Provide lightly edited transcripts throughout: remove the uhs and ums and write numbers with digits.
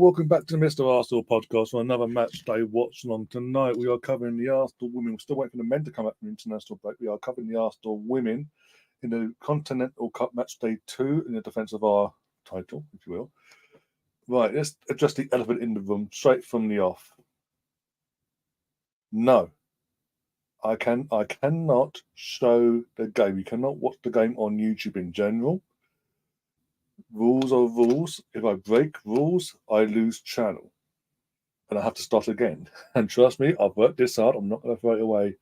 welcome back to the Mr. Arsenal podcast for another match day watch along. Tonight we are covering the Arsenal women. We're still waiting for the men to come back from international break. We are covering the Arsenal women in the Continental Cup match day 2 in the defence of our title, if you will. Right, let's address the elephant in the room straight from the off. No, I cannot show the game. You cannot watch the game on YouTube in general. Rules are rules. If I break rules, I lose channel. And I have to start again. And trust me, I've worked this hard. I'm not going to throw it away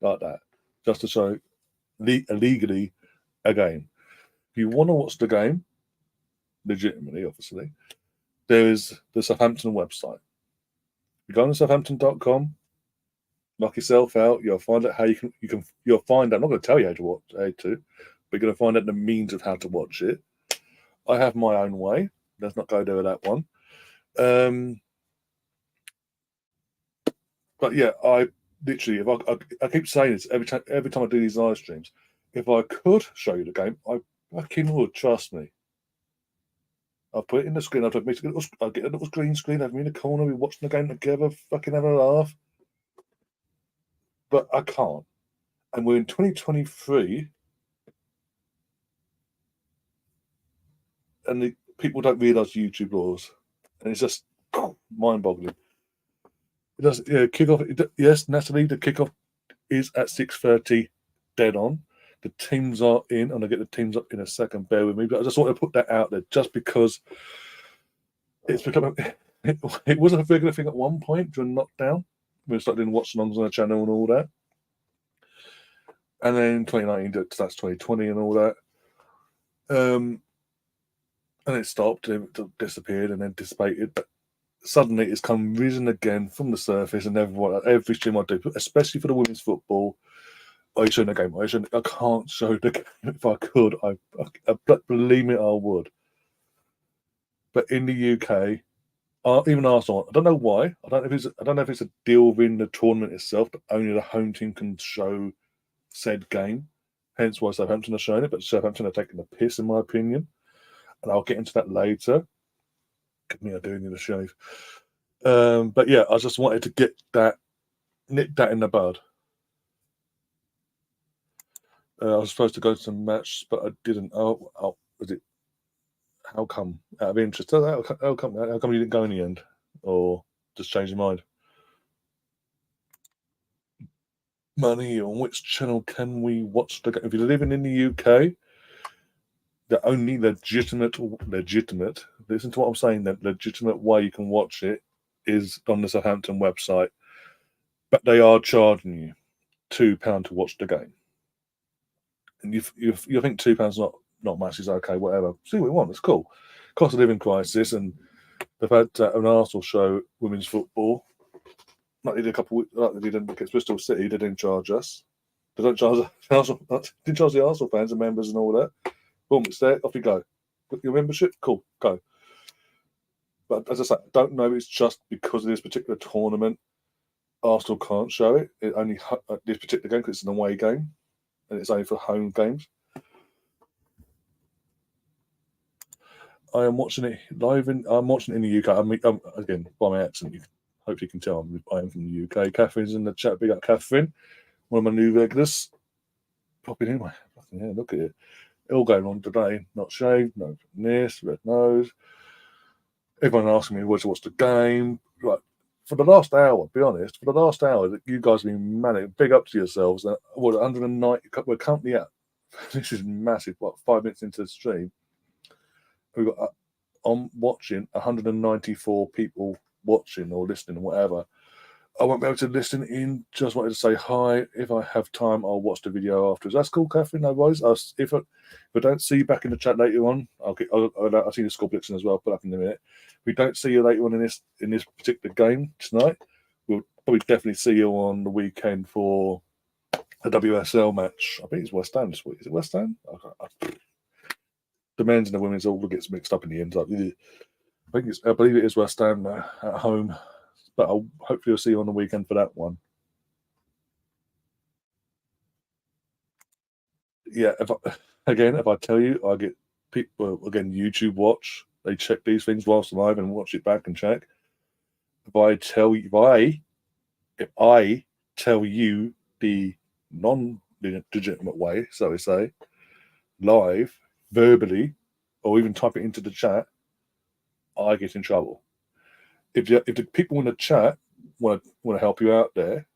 like that. Just to show legally a game. If you want to watch the game, legitimately, obviously, there is the Southampton website. You go on to southampton.com, knock yourself out. You'll find out how you'll find out. I'm not going to tell you how to watch but you're going to find out the means of how to watch it. I have my own way. Let's not go there with that one. But yeah, I literally, if I keep saying this every time I do these live streams, if I could show you the game, I fucking would. Trust me. I'll put it in the screen. I'll get a little green screen. Have me in the corner. We're watching the game together. Fucking have a laugh. But I can't. And we're in 2023. And the people don't realise YouTube laws, and it's just mind-boggling. It does, kickoff. Yes, Natalie, the kickoff is at 6:30, dead on. The teams are in, and I'll get the teams up in a second. Bear with me, but I just want to put that out there, just because it's become. It was a regular thing at one point during lockdown. We started doing watch-alongs on the channel and all that, and then 2019 that's 2020 and all that. And it stopped, it disappeared, and then dissipated. But suddenly it's come risen again from the surface, and every stream I do, especially for the women's football, I show the game. I can't show the game. If I could, I believe me, I would. But in the UK, even Arsenal, I don't know why. I don't know if it's a deal within the tournament itself, but only the home team can show said game. Hence why Southampton are showing it, but Southampton are taking the piss, in my opinion. And I'll get into that later. I do need a shave. But yeah, I just wanted to get that, nip that in the bud. I was supposed to go to some match, but I didn't. Was it? How come? Out of interest. How come you didn't go in the end? Or just change your mind? Money, on which channel can we watch the game? If you're living in the UK, the only legitimate, listen to what I'm saying, that legitimate way you can watch it is on the Southampton website. But they are charging you £2 to watch the game. And you think £2 not much is okay, whatever. See what you want, it's cool. Cost of living crisis, and they've had an Arsenal show, women's football. Like they did like they did against Bristol City, they didn't charge us. They don't charge didn't charge the Arsenal fans and members and all that. Boom, it's there, off you go. Got your membership? Cool, go. But as I say, I don't know if it's just because of this particular tournament, Arsenal can't show it. It only this particular game, because it's an away game, and it's only for home games. I am watching it live. I'm watching it in the UK. I mean, again, by my accent, hopefully you can tell I am from the UK. Catherine's in the chat. Big up, Catherine. One of my new regulars. Popping in. Yeah, look at it. All going on today. Not shaved, no this, red nose. Everyone asking me what's the game. Right. For the last hour, be honest, that you guys have been manic. Big up to yourselves. 190, we're currently at, this is massive, 5 minutes into the stream. We've got, I'm watching 194 people watching or listening or whatever. I won't be able to listen in. Just wanted to say hi. If I have time, I'll watch the video afterwards. That's cool, Catherine. No worries. If I don't see you back in the chat later on, I'll see the score prediction as well. I'll put up in a minute. If we don't see you later on in this particular game tonight, we'll probably definitely see you on the weekend for a WSL match. I think it's West Ham this week. Is it West Ham? The men's and the women's all gets mixed up in the end. I believe it is West Ham at home. But hopefully I'll see you on the weekend for that one. Yeah, if I tell you, I get people, again, YouTube watch. They check these things whilst live and watch it back and check. If I tell you the non-legitimate way, so we say, live, verbally, or even type it into the chat, I get in trouble. If the people in the chat want to help you out there,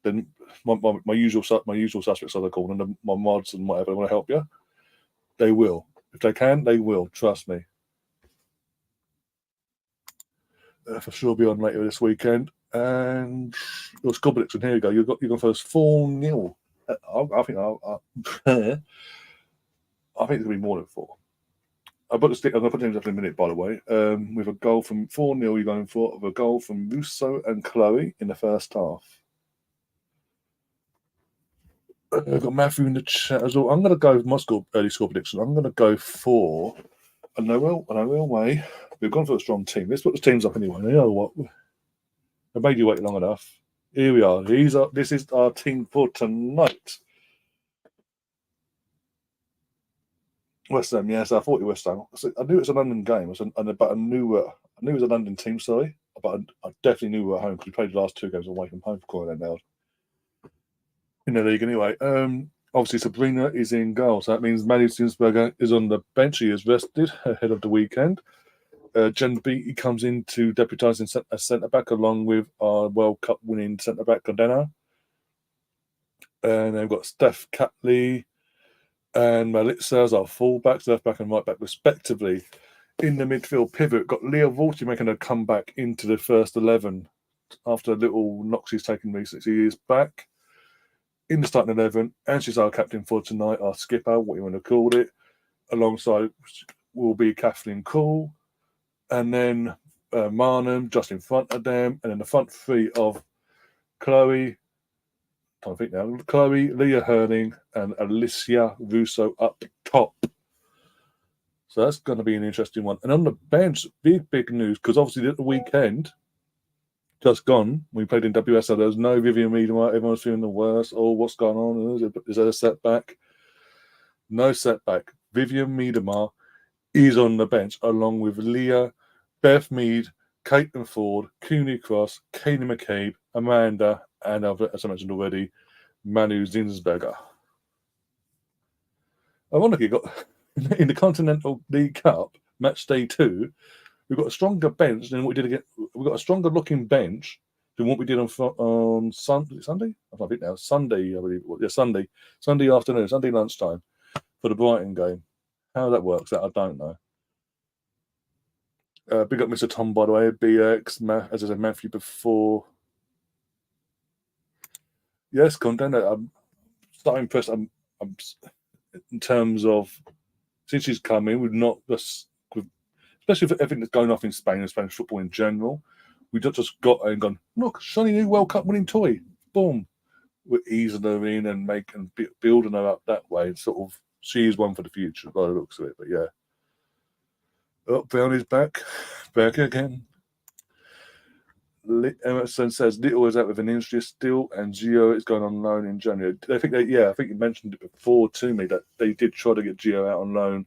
then my usual suspects, as I call them, my mods and whatever, want to help you, they will. If they can, they will. Trust me. For sure, be on later this weekend. And your score prediction. Here you go. You're going first 4-0. I think I think it's gonna be more than 4. I'm going to put names up in a minute, by the way. With a goal from 4-0, you're going for with a goal from Russo and Chloe in the first half. I've got Matthew in the chat as well. I'm going to go with my early score prediction. I'm going to go for a no way. We've gone for a strong team. Let's put the teams up anyway. You know what? I made you wait long enough. Here we are. This is our team for tonight. West Ham, yes, I thought it was West Ham. I knew it was a London game, but I knew it was a London team. Sorry, but I definitely knew we were at home because we played the last 2 games away from home for crying out loud. In the league, anyway. Obviously, Sabrina is in goal, so that means Maddie Stinsberger is on the bench. He is rested ahead of the weekend. Jen Beattie comes in to deputise as centre back along with our World Cup winning centre back Condena. And they've got Steph Catley and Melitza as our fullbacks, left back and right back respectively. In the midfield pivot, got Leah Vorty making a comeback into the first 11 after a little knock she's taken recently. She is back in the starting 11, and she's our captain for tonight, our skipper, what you want to call it. Alongside will be Kathleen Cole, and then Marnham just in front of them, and then the front 3 of Chloe, Leah Herning, and Alicia Russo up top. So that's going to be an interesting one. And on the bench, big news, because obviously at the weekend, just gone, we played in WSL, there was no Vivian Miedemar, everyone's feeling the worst. Oh, what's going on? Is there a setback? No setback. Vivian Miedemar is on the bench, along with Leah, Beth Mead, Caitlin Ford, Cooney Cross, Kaylee McCabe, Amanda, and as I mentioned already, Manu Zinsberger. Ironically, got in the Continental League Cup, match day 2, we've got a stronger bench than what we did again. We've got a stronger looking bench than what we did on Sunday. I can't think now. Sunday, I believe. Yeah, Sunday afternoon, Sunday lunchtime for the Brighton game. How that works, I don't know. Big up Mr. Tom, by the way. BX, as I said, Matthew before. Yes, content. I'm starting impressed. I'm in terms of since she's come in, we've not just, especially for everything that's going off in Spain and Spanish football in general, we've not just got and gone, look, shiny new World Cup winning toy. Boom. We're easing her in and building her up that way. And sort of, she is one for the future by the looks of it. But yeah. Oh, Brownie's back again. Emerson says Little is out with an injury still, and Gio is going on loan in January. I think you mentioned it before to me that they did try to get Gio out on loan.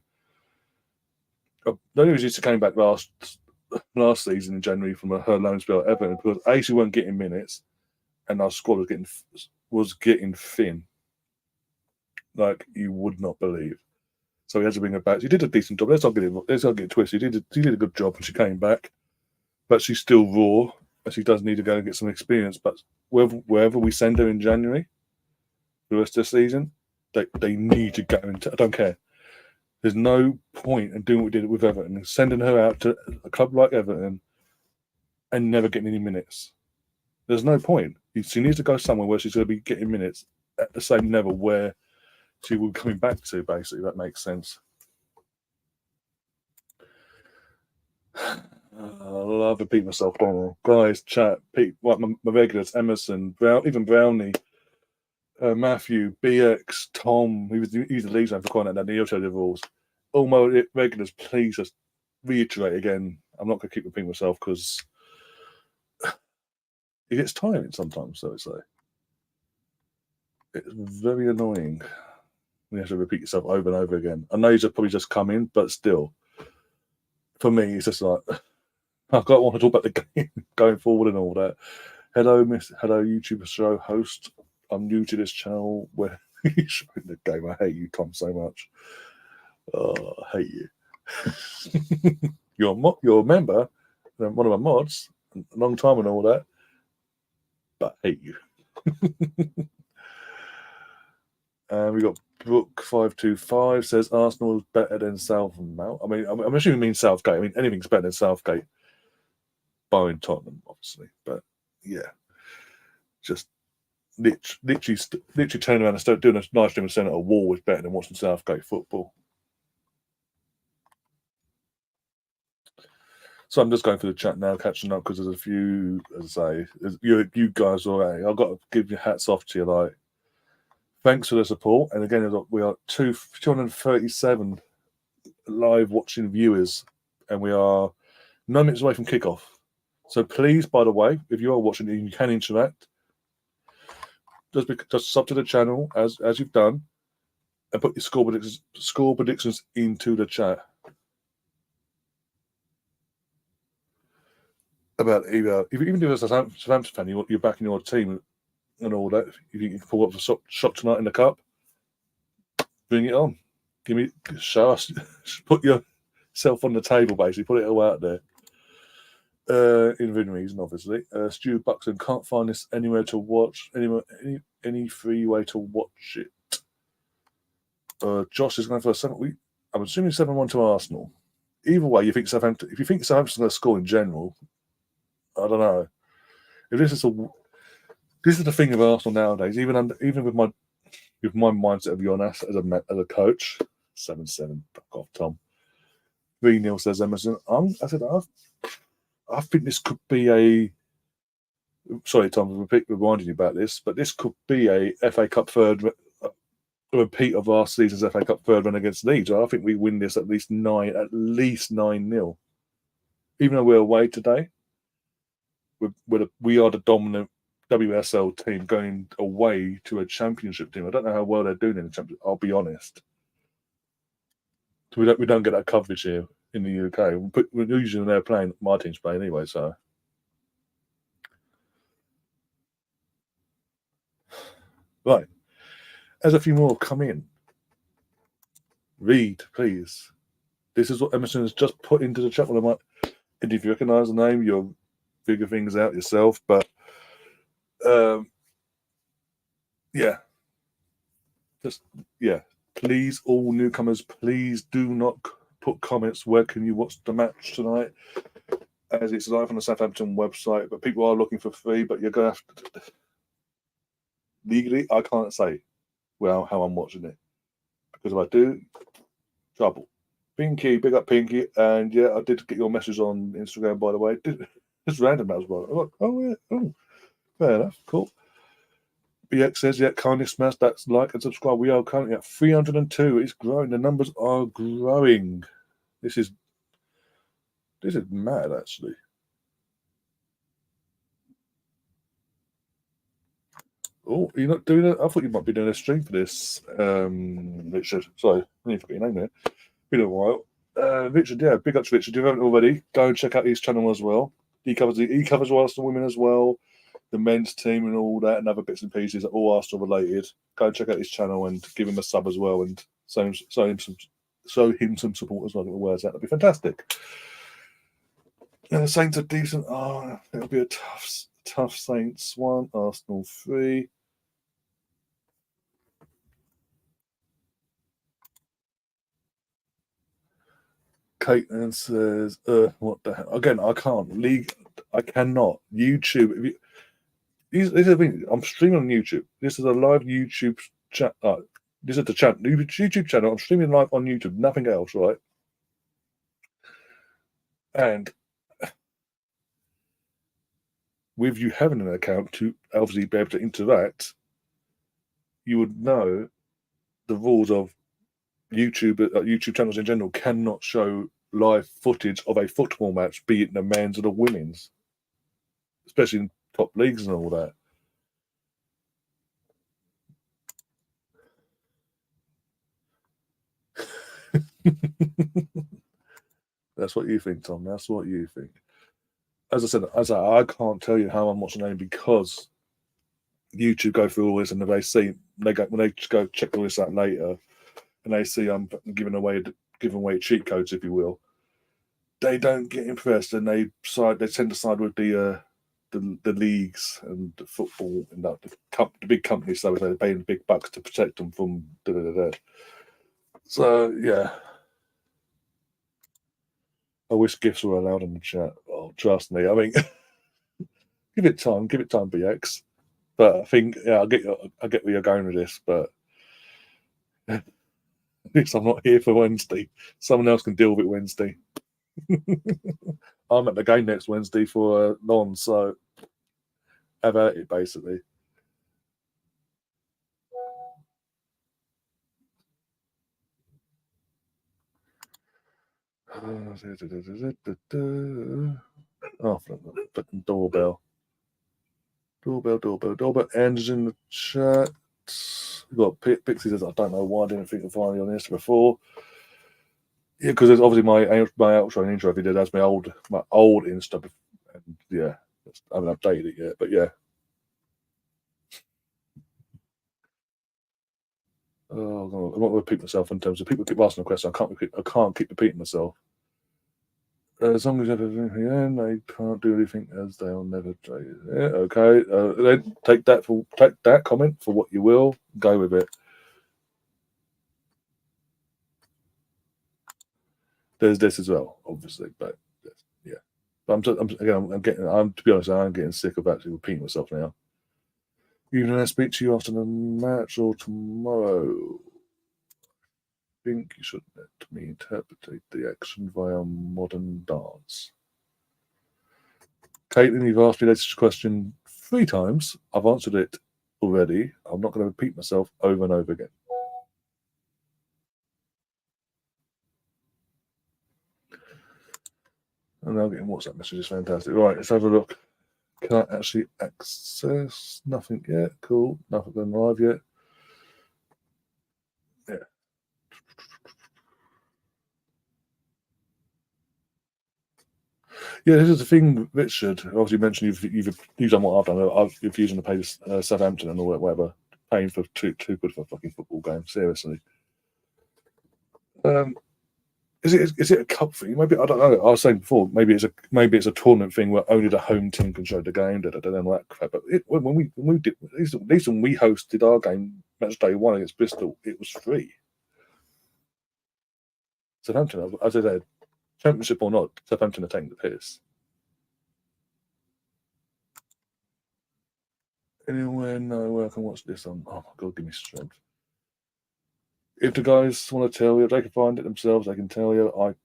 The only reason she came back last season in January from her loan spell at Everton because she weren't getting minutes, and our squad was getting thin, like you would not believe. So he had to bring her back. She did a decent job. Let's not get it twisted. She did a good job, and she came back, but she's still raw. She does need to go and get some experience, but wherever we send her in January, the rest of the season, they need to go into. I don't care. There's no point in doing what we did with Everton, sending her out to a club like Everton and never getting any minutes. There's no point. She needs to go somewhere where she's going to be getting minutes at the same level where she will be coming back to, basically. That makes sense. I love repeating myself, don't I? Guys, chat, Pete, my regulars, Emerson, even Brownie, Matthew, BX, Tom, he's the lead man for crying out loud, he'll tell you the rules. All my regulars, please just reiterate again. I'm not going to keep repeating myself because it gets tiring sometimes, so to say. It's very annoying when you have to repeat yourself over and over again. I know you've probably just come in, but still. for me, it's just like I don't want to talk about the game going forward and all that. Hello, YouTube show host. I'm new to this channel. Where you showing the game? I hate you, Tom, so much. Oh, I hate you. You're a member, one of my mods, a long time and all that, but I hate you. And we got Book 525 says Arsenal is better than Southampton. I mean, I'm assuming it means Southgate. I mean, anything's better than Southgate, barring Tottenham, obviously. But yeah, just literally turning around and start doing a nice thing and saying at a wall is better than watching Southgate football. So I'm just going through the chat now, catching up because there's a few, as I say, you guys are alright. I've got to give your hats off to you. Like, thanks for the support. And again, we are 237 live watching viewers, and we are 9 minutes away from kickoff. So please, by the way, if you are watching and you can interact, just sub to the channel as you've done, and put your score predictions into the chat. About even if it's a Southampton fan, you're backing your team and all that. If you can pull up the shot tonight in the cup, bring it on. Show us, put yourself on the table, basically. Put it all out there. In within reason, obviously. Stu Buxton can't find this anywhere to watch. Any free way to watch it. Josh is going for a 7. I'm assuming 7-1 to Arsenal. Either way, you think Southampton. If you think Southampton's going to score in general, I don't know. If this is the thing of Arsenal nowadays. Even with my mindset of Jonas as a coach, 7-7. Back off, Tom. 3-0 says Emerson. I think this could be a. Sorry, Tom, reminding you about this, but this could be a FA Cup third. A repeat of last season's FA Cup third run against Leeds. I think we win this at least 9-0. Even though we're away today, we are the dominant WSL team going away to a championship team. I don't know how well they're doing in the championship. I'll be honest. We don't get that coverage here in the UK. We're usually they're playing. My team's playing anyway, so. Right. As a few more come in. Read, please. This is what Emerson has just put into the chat. And if you recognise the name, you'll figure things out yourself. But yeah, please, all newcomers, please do not put comments. Where can you watch the match tonight? As it's live on the Southampton website, but people are looking for free. But you're going to have to legally. I can't say how I'm watching it, because if I do, trouble. Pinky, big up Pinky, and yeah, I did get your message on Instagram, by the way. Just random as well. Fair enough, cool. BX says, yeah, kindly smash that like and subscribe. We are currently at 302. It's growing. The numbers are growing. This is mad, actually. Oh, you're not doing it? I thought you might be doing a stream for this, Richard. Sorry, I need to forget your name there. Been a while. Richard, yeah, big up to Richard. If you haven't already, go and check out his channel as well. He covers Arsenal women as well, the men's team and all that, and other bits and pieces are all Arsenal related. Go and check out his channel and give him a sub as well, and show him some support as well. Get the words out. That'd be fantastic. And the Saints are decent. Oh, it'll be a tough Saints 1, Arsenal 3. Caitlin says, what the hell? Again, I can't. I cannot. YouTube. This is the thing. I'm streaming on YouTube. This is a live YouTube chat. This is the YouTube channel. I'm streaming live on YouTube. Nothing else, right? And with you having an account to obviously be able to interact, you would know the rules of YouTube. YouTube channels in general cannot show live footage of a football match, be it the men's or the women's, especially in top leagues and all that. That's what you think, Tom. That's what you think. As I said, I can't tell you how I'm watching it because YouTube go through all this and when they go check all this out later and they see I'm giving away cheat codes, if you will. They don't get impressed and they tend to side with the leagues and the football and the big companies, so they're paying big bucks to protect them from da. So yeah, I wish gifts were allowed in the chat. Oh, trust me. I mean, give it time, BX. But I think I get where you're going with this, but at least I'm not here for Wednesday. Someone else can deal with it Wednesday. I'm at the game next Wednesday for non, so have at it basically. Oh, fucking doorbell. Doorbell. Andrew's in the chat. We've got Pixie says, I don't know why I didn't think of finding on this before. Yeah, because there's obviously my outro and intro video. That's my old Insta. And yeah, I haven't updated it yet, but yeah. Oh, God. I'm not going to repeat myself in terms of people keep asking a question. I can't keep repeating myself. As long as everything, they can't do anything as they'll never trade. Yeah, okay. Then take that comment for what you will. Go with it. There's this as well, obviously, but yeah. But to be honest, I'm getting sick of actually repeating myself now. Even when I speak to you after the match or tomorrow, I think you should let me interpret the action via modern dance. Caitlin, you've asked me this question 3 times. I've answered it already. I'm not going to repeat myself over and over again. And now getting WhatsApp messages, fantastic. Right, let's have a look. Can I actually access? Nothing yet. Cool. Nothing been live yet. Yeah. Yeah, this is the thing, Richard. Obviously, mentioned you've done what I've done. You've used to pay Southampton and all that, whatever, paying for too good for a fucking football game. Seriously. Is it a cup thing? Maybe I don't know. I was saying before, maybe it's a tournament thing where only the home team can show the game. All that crap. But when we did, at least when we hosted our game, match day 1 against Bristol, it was free. Southampton, as I said, championship or not, Southampton are taking the piss. Anywhere, nowhere I can watch this on. Oh my God, give me strength. If the guys want to tell you, they can find it themselves. They can tell you.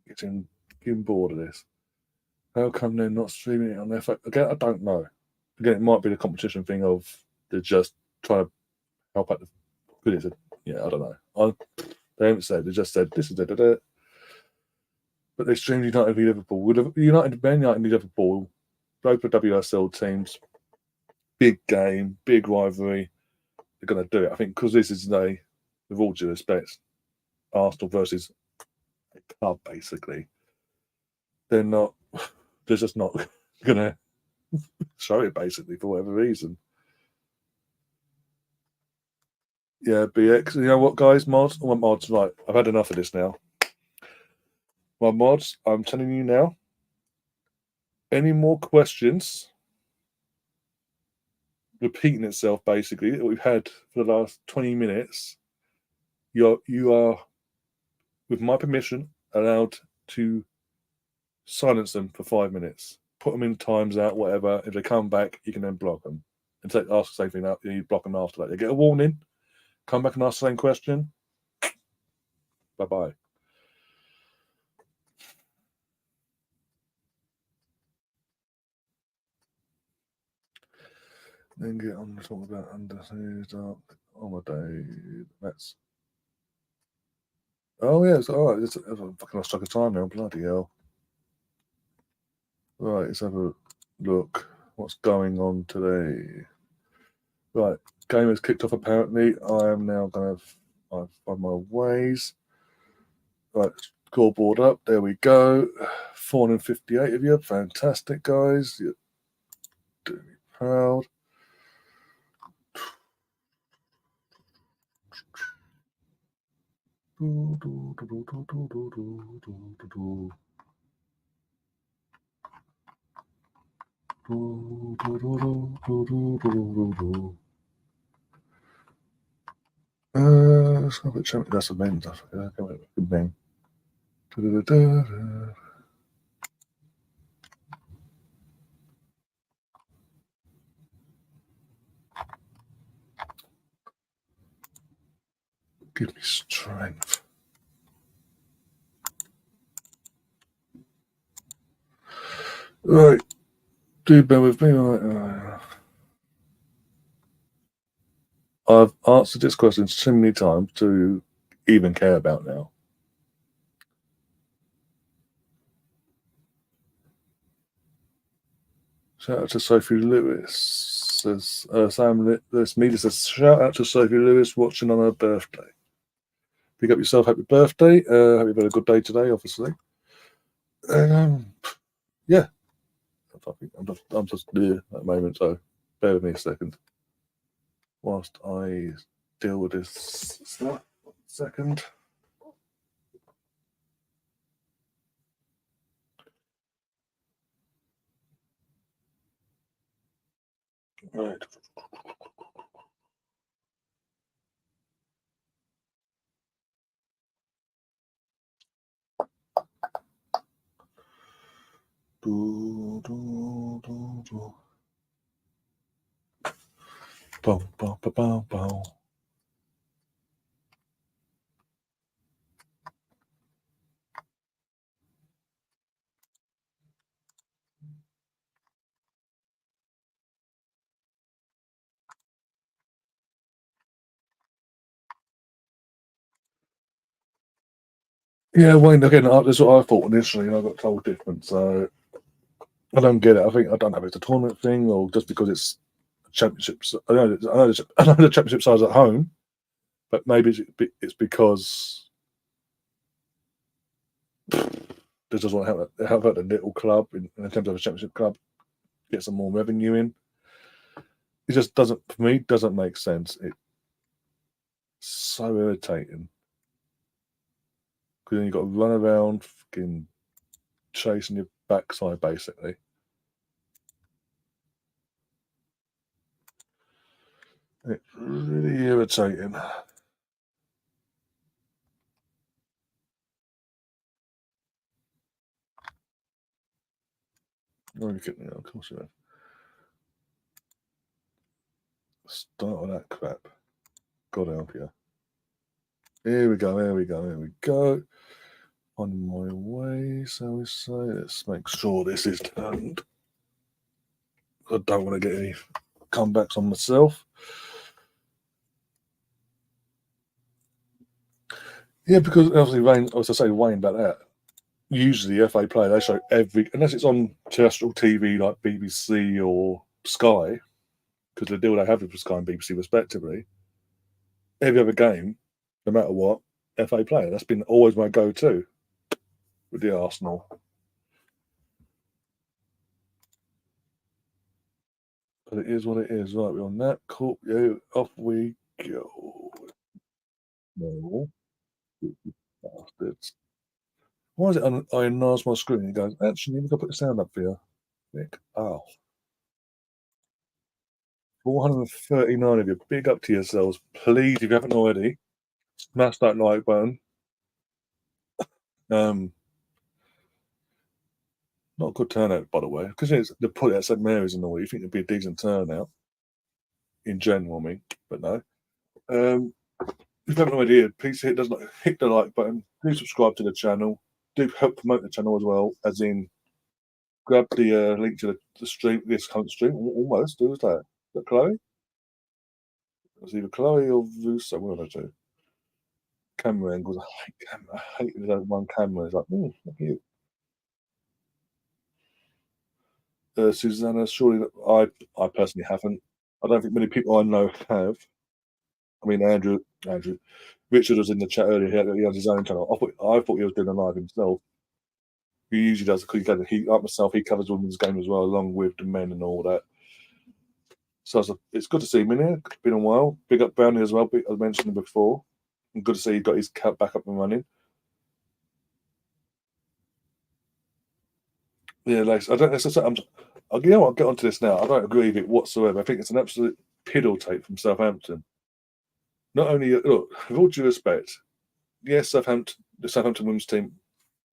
Getting bored of this. How come they're not streaming it on their phone? Again, I don't know. Again, it might be the competition thing of they're just trying to help out. I don't know. They haven't said. They just said this is it. But they streamed United v Liverpool. United v Liverpool, both the WSL teams. Big game, big rivalry. They're going to do it. I think because this is with all due respect, Arsenal versus a club, basically. They're just not going to show it, basically, for whatever reason. Yeah, BX. You know what, guys? Mods, right. I've had enough of this now. My mods, I'm telling you now. Any more questions? Repeating itself, basically, that we've had for the last 20 minutes. You are, with my permission, allowed to silence them for 5 minutes. Put them in times out, whatever. If they come back, you can then block them. And ask the same thing out. You block them after that. They get a warning. Come back and ask the same question. Bye-bye. Then get on to talk about underseas dark. Oh my day. That's. Oh yeah, it's all right. It's fucking lost track of time now. Bloody hell. Right, let's have a look. What's going on today? Right, game has kicked off apparently. I am now going to find my ways. Right, scoreboard up. There we go. 458 of you. Fantastic, guys. You're doing me proud. Let's go with champion. That's a men's. Good name. Give me strength. Right. Do bear with me. Right. I've answered this question so many times to even care about now. Shout out to Sophie Lewis. Says Sam Lewis Media says shout out to Sophie Lewis watching on her birthday. Pick up yourself, happy birthday. Hope you've had a good day today, obviously. Yeah. I'm just there at the moment, so bear with me a second. Whilst I deal with this stuff. 1 second. Right. Do, do, do, do. Bow, bow, bow, bow, bow. Yeah, Wayne, again, that's what I thought initially, and I got told different, so I don't get it. I don't know if it's a tournament thing or just because it's championships. I know the championship side's at home, but maybe it's because this doesn't want to help out the little club in terms of a championship club, get some more revenue in. It just doesn't, for me, doesn't make sense. It's so irritating. Because then you've got to run around fucking chasing your backside, basically. It's really irritating. Oh, you kidding me? Of course you have. Start with that crap. God help you. Here we go, here we go, here we go. On my way, so we say. Let's make sure this is turned. I don't want to get any comebacks on myself. Yeah, because obviously, Wayne, I was to say Wayne about that. Usually, FA play, they show unless it's on terrestrial TV like BBC or Sky, because the deal they have with Sky and BBC respectively, every other game, no matter what, FA play. That's been always my go-to with the Arsenal. But it is what it is. Right, we're on that. Cool. Yeah, off we go. No, bastards. Why is it I enlarge my screen? It goes, actually, we've got to put the sound up for you. Nick. Oh. 439 of you. Big up to yourselves. Please, if you haven't already, smash that like button. Not a good turnout, by the way, because it's the put at St Mary's and all. You think it'd be a decent turnout in general, I mean, but no. If you haven't already, please hit the like button. Do subscribe to the channel. Do help promote the channel as well, as in grab the link to the stream, this current stream. Almost. Who was that? Is that Chloe? It was either Chloe or Vusa. One of the two. Camera angles. I hate that one camera. It's like, look at you. Susanna, surely I personally haven't. I don't think many people I know have. I mean, Andrew Andrew. Richard was in the chat earlier. He had his own channel. I thought he was doing a live himself. He usually does. Like myself, he covers women's game as well, along with the men and all that. So it's good to see him in here. It's been a while. Big up Brownie as well. I mentioned him before. And good to see he got his cat back up and running. Yeah, like, I don't necessarily. I'll get onto this now. I don't agree with it whatsoever. I think it's an absolute piddle tape from Southampton. Not only look, with all due respect, yes, the Southampton women's team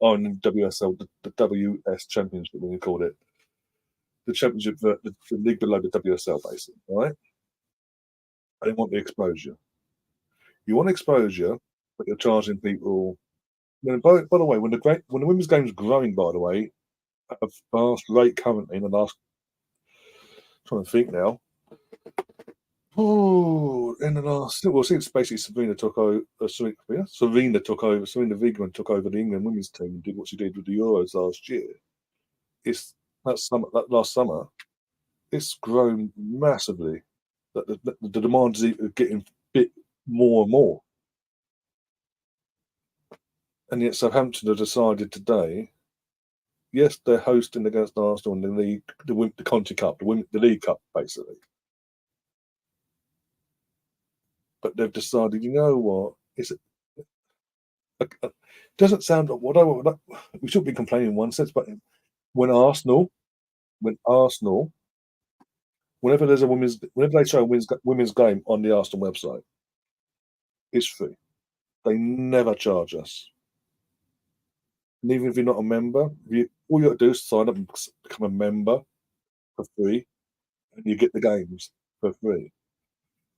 are in the WSL, the WS Championship, we called it, the championship, the league below the WSL, basically, right? They want the exposure. You want exposure, but you're charging people. By the way, when the women's game's growing, by the way, at a fast rate currently in the last, trying to think now. Oh, in the last, well, since basically Serena took over, Serena Wiegman took over the England women's team and did what she did with the Euros last year. It's that last summer, it's grown massively. That the demand is getting a bit more and more. And yet Southampton have decided today, yes, they're hosting against Arsenal in the league, the Conti Cup, the League Cup, basically. But they've decided, you know what? It doesn't sound what I would. We shouldn't be complaining in one sense, but when Arsenal, when Arsenal, whenever they show a women's game on the Arsenal website, it's free. They never charge us. And even if you're not a member, all you got to do is sign up and become a member for free, and you get the games for free.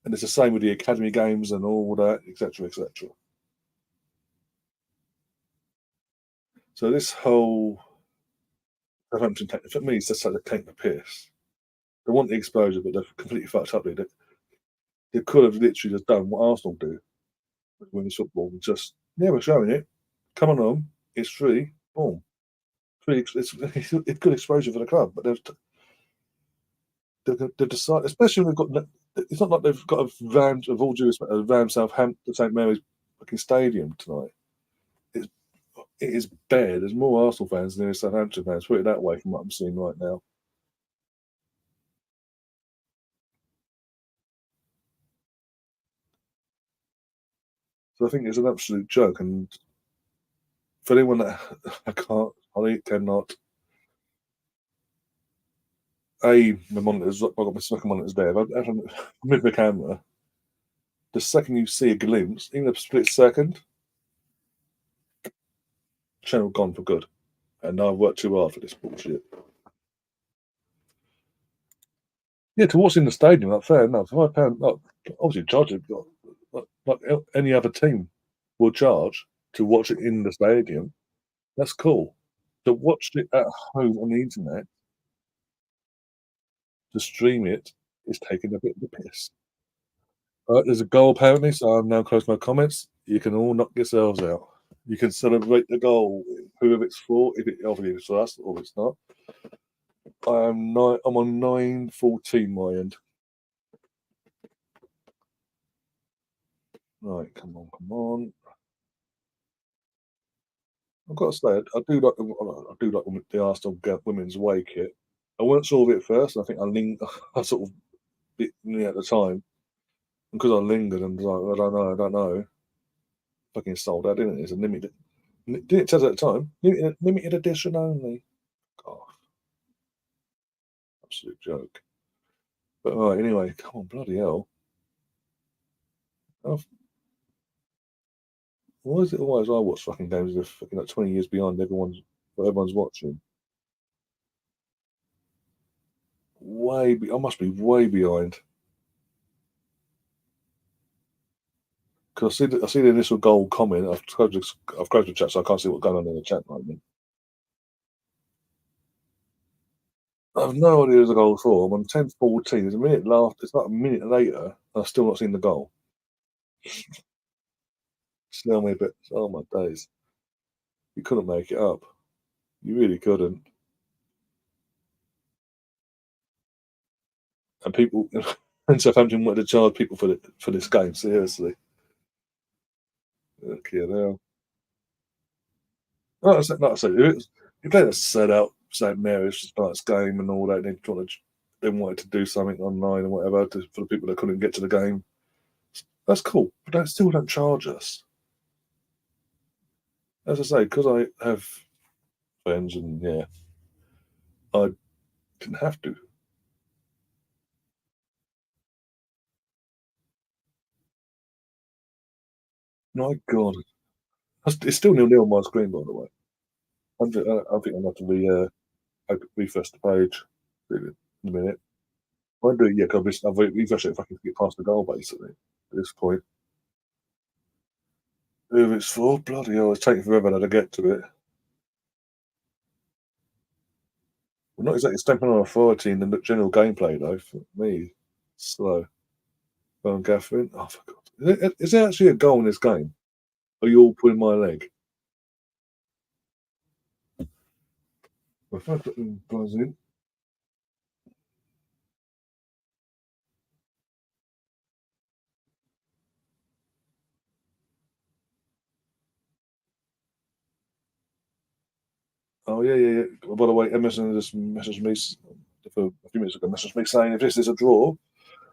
And it's the same with the academy games and all that, etc., etc. So this whole Southampton, for me, it's just like they take the piss. They want the exposure, but they've completely fucked up. They could have literally just done what Arsenal do with women's football. Just, yeah, we're showing it. Come on home. It's free. Boom. Free. It's good exposure for the club, but they've decided, especially when they've got. It's not like they've got a van of all due respect, a van Southampton St Mary's fucking stadium tonight. It's it is bare. There's more Arsenal fans than there is Southampton fans. Put it that way, from what I'm seeing right now. So I think it's an absolute joke. And for anyone that I cannot. My monitors. I've got my second monitors there. If I move the camera, the second you see a glimpse, even a split second, channel gone for good. And I've worked too hard for this bullshit. Yeah, to watch in the stadium, like, fair enough. £5, like, obviously charge it, like any other team will charge to watch it in the stadium. That's cool. To watch it at home on the internet, to stream it, is taking a bit of the piss. There's a goal apparently, so I'm now closing my comments. You can all knock yourselves out. You can celebrate the goal, whoever it's for, if obviously it's for us or it's not. I'm on 9:14 my end. Right, come on, come on. I've got to say, I do like the Arsenal women's away kit. I weren't sure of it at first. I think I sort of bit me at the time, because I lingered and was like, I don't know. Fucking sold out, didn't it? It's a limited. Didn't it tell us at the time? Limited edition only. God, absolute joke. But right, anyway, come on, bloody hell. How, why is it always I watch fucking games that are fucking like 20 years behind what everyone's watching? I must be way behind. Because I see the initial goal comment. I've closed the chat, so I can't see what's going on in the chat right now. I have no idea there's a goal for. I'm on 10:14. There's a minute left. It's like a minute later, and I've still not seen the goal. Tell me a bit. Oh my days. You couldn't make it up. You really couldn't. And people and Southampton wanted to charge people for this game. Seriously. Okay, now. Like I said, if they had set out St Mary's just tonight's game and all that, they wanted to do something online and whatever for the people that couldn't get to the game. That's cool, but they still don't charge us. As I say, because I have friends and yeah, I didn't have to. My God, it's still nil-nil on my screen, by the way. I think I'm going to have to refresh the page in a minute. I do, yeah, because I've refreshed it if I can get past the goal, basically, at this point. Who it's for, bloody hell, it's taking forever now to get to it. We're not exactly stamping on authority in the general gameplay, though, for me. Slow. Phone Catherine. Oh, for God. Is there actually a goal in this game? Are you all pulling my leg? If I put them guys in. Oh, yeah, yeah, yeah. By the way, Emerson just messaged me for a few minutes ago, messaged me saying if this is a draw,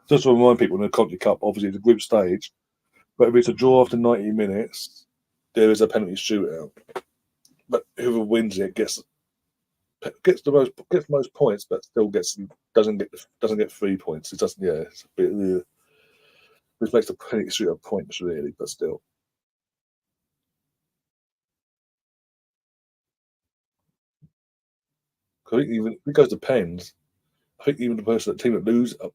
just to remind people in the Conti Cup, obviously, the group stage, but if it's a draw after 90 minutes, there is a penalty shootout. But whoever wins it gets the most points, but still doesn't get 3 points. It doesn't. Yeah, it's a bit. Which makes the penalty shootout points really, but still. I think even if it goes to pens, I think even the team that loses, I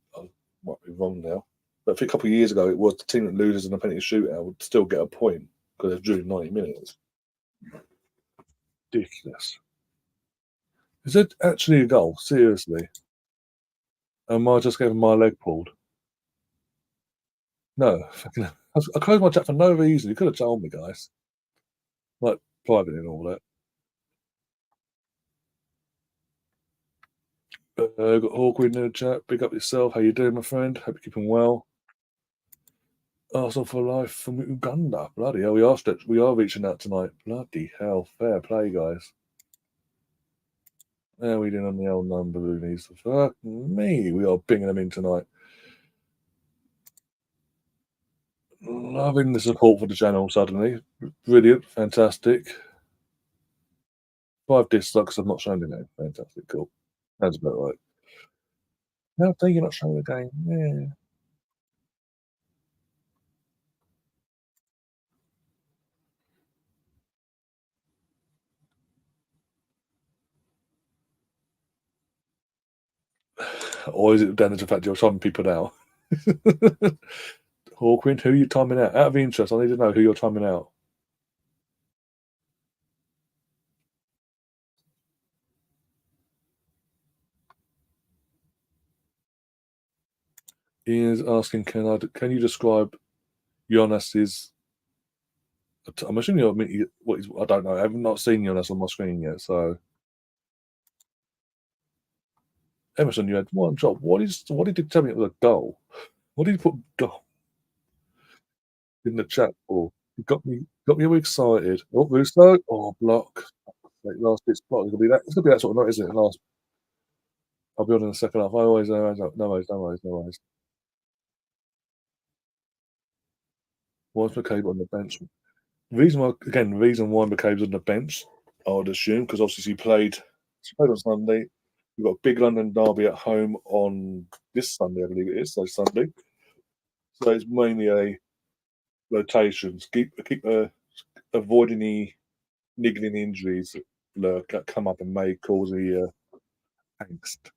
might be wrong now, but I think a couple of years ago it was the team that loses in the penalty shootout would still get a point because they've drew 90 minutes. Ridiculous. Is it actually a goal? Seriously? Am I just getting my leg pulled? No. I closed my chat for no reason. You could have told me, guys. Like private and all that. Got Hawkwind in the chat. Big up yourself. How you doing, my friend? Hope you're keeping well. Arsenal for life from Uganda. Bloody hell, we are reaching out tonight. Bloody hell, fair play, guys. How are we doing on the old number loonies? Fuck me, we are bringing them in tonight. Loving the support for the channel suddenly. Brilliant, fantastic. 5 dislikes, I've not shown the game. Fantastic, cool. That's about right. How dare you not show the game? Yeah. Or is it down to the fact you're timing people out? Hawkwind, who are you timing out? Out of interest, I need to know who you're timing out. Ian's asking, can you describe Jonas's? I'm assuming what is. I don't know. I've not seen Jonas on my screen yet. So Emerson, you had one job. What did you tell me it was a goal? What did you put goal in the chat for? You got me all excited. Oh, Russo. Oh, block. Like last bit's block. It's gonna be that sort of night, isn't it? Last. I'll be on in the second half. I always know. No worries. No worries. No worries. Why is McCabe on the bench? The reason why McCabe's on the bench, I would assume, because obviously she played on Sunday. We've got a big London derby at home on this Sunday, I believe it is. So Sunday. So it's mainly a rotations. Keep avoid any niggling injuries that come up and may cause the angst.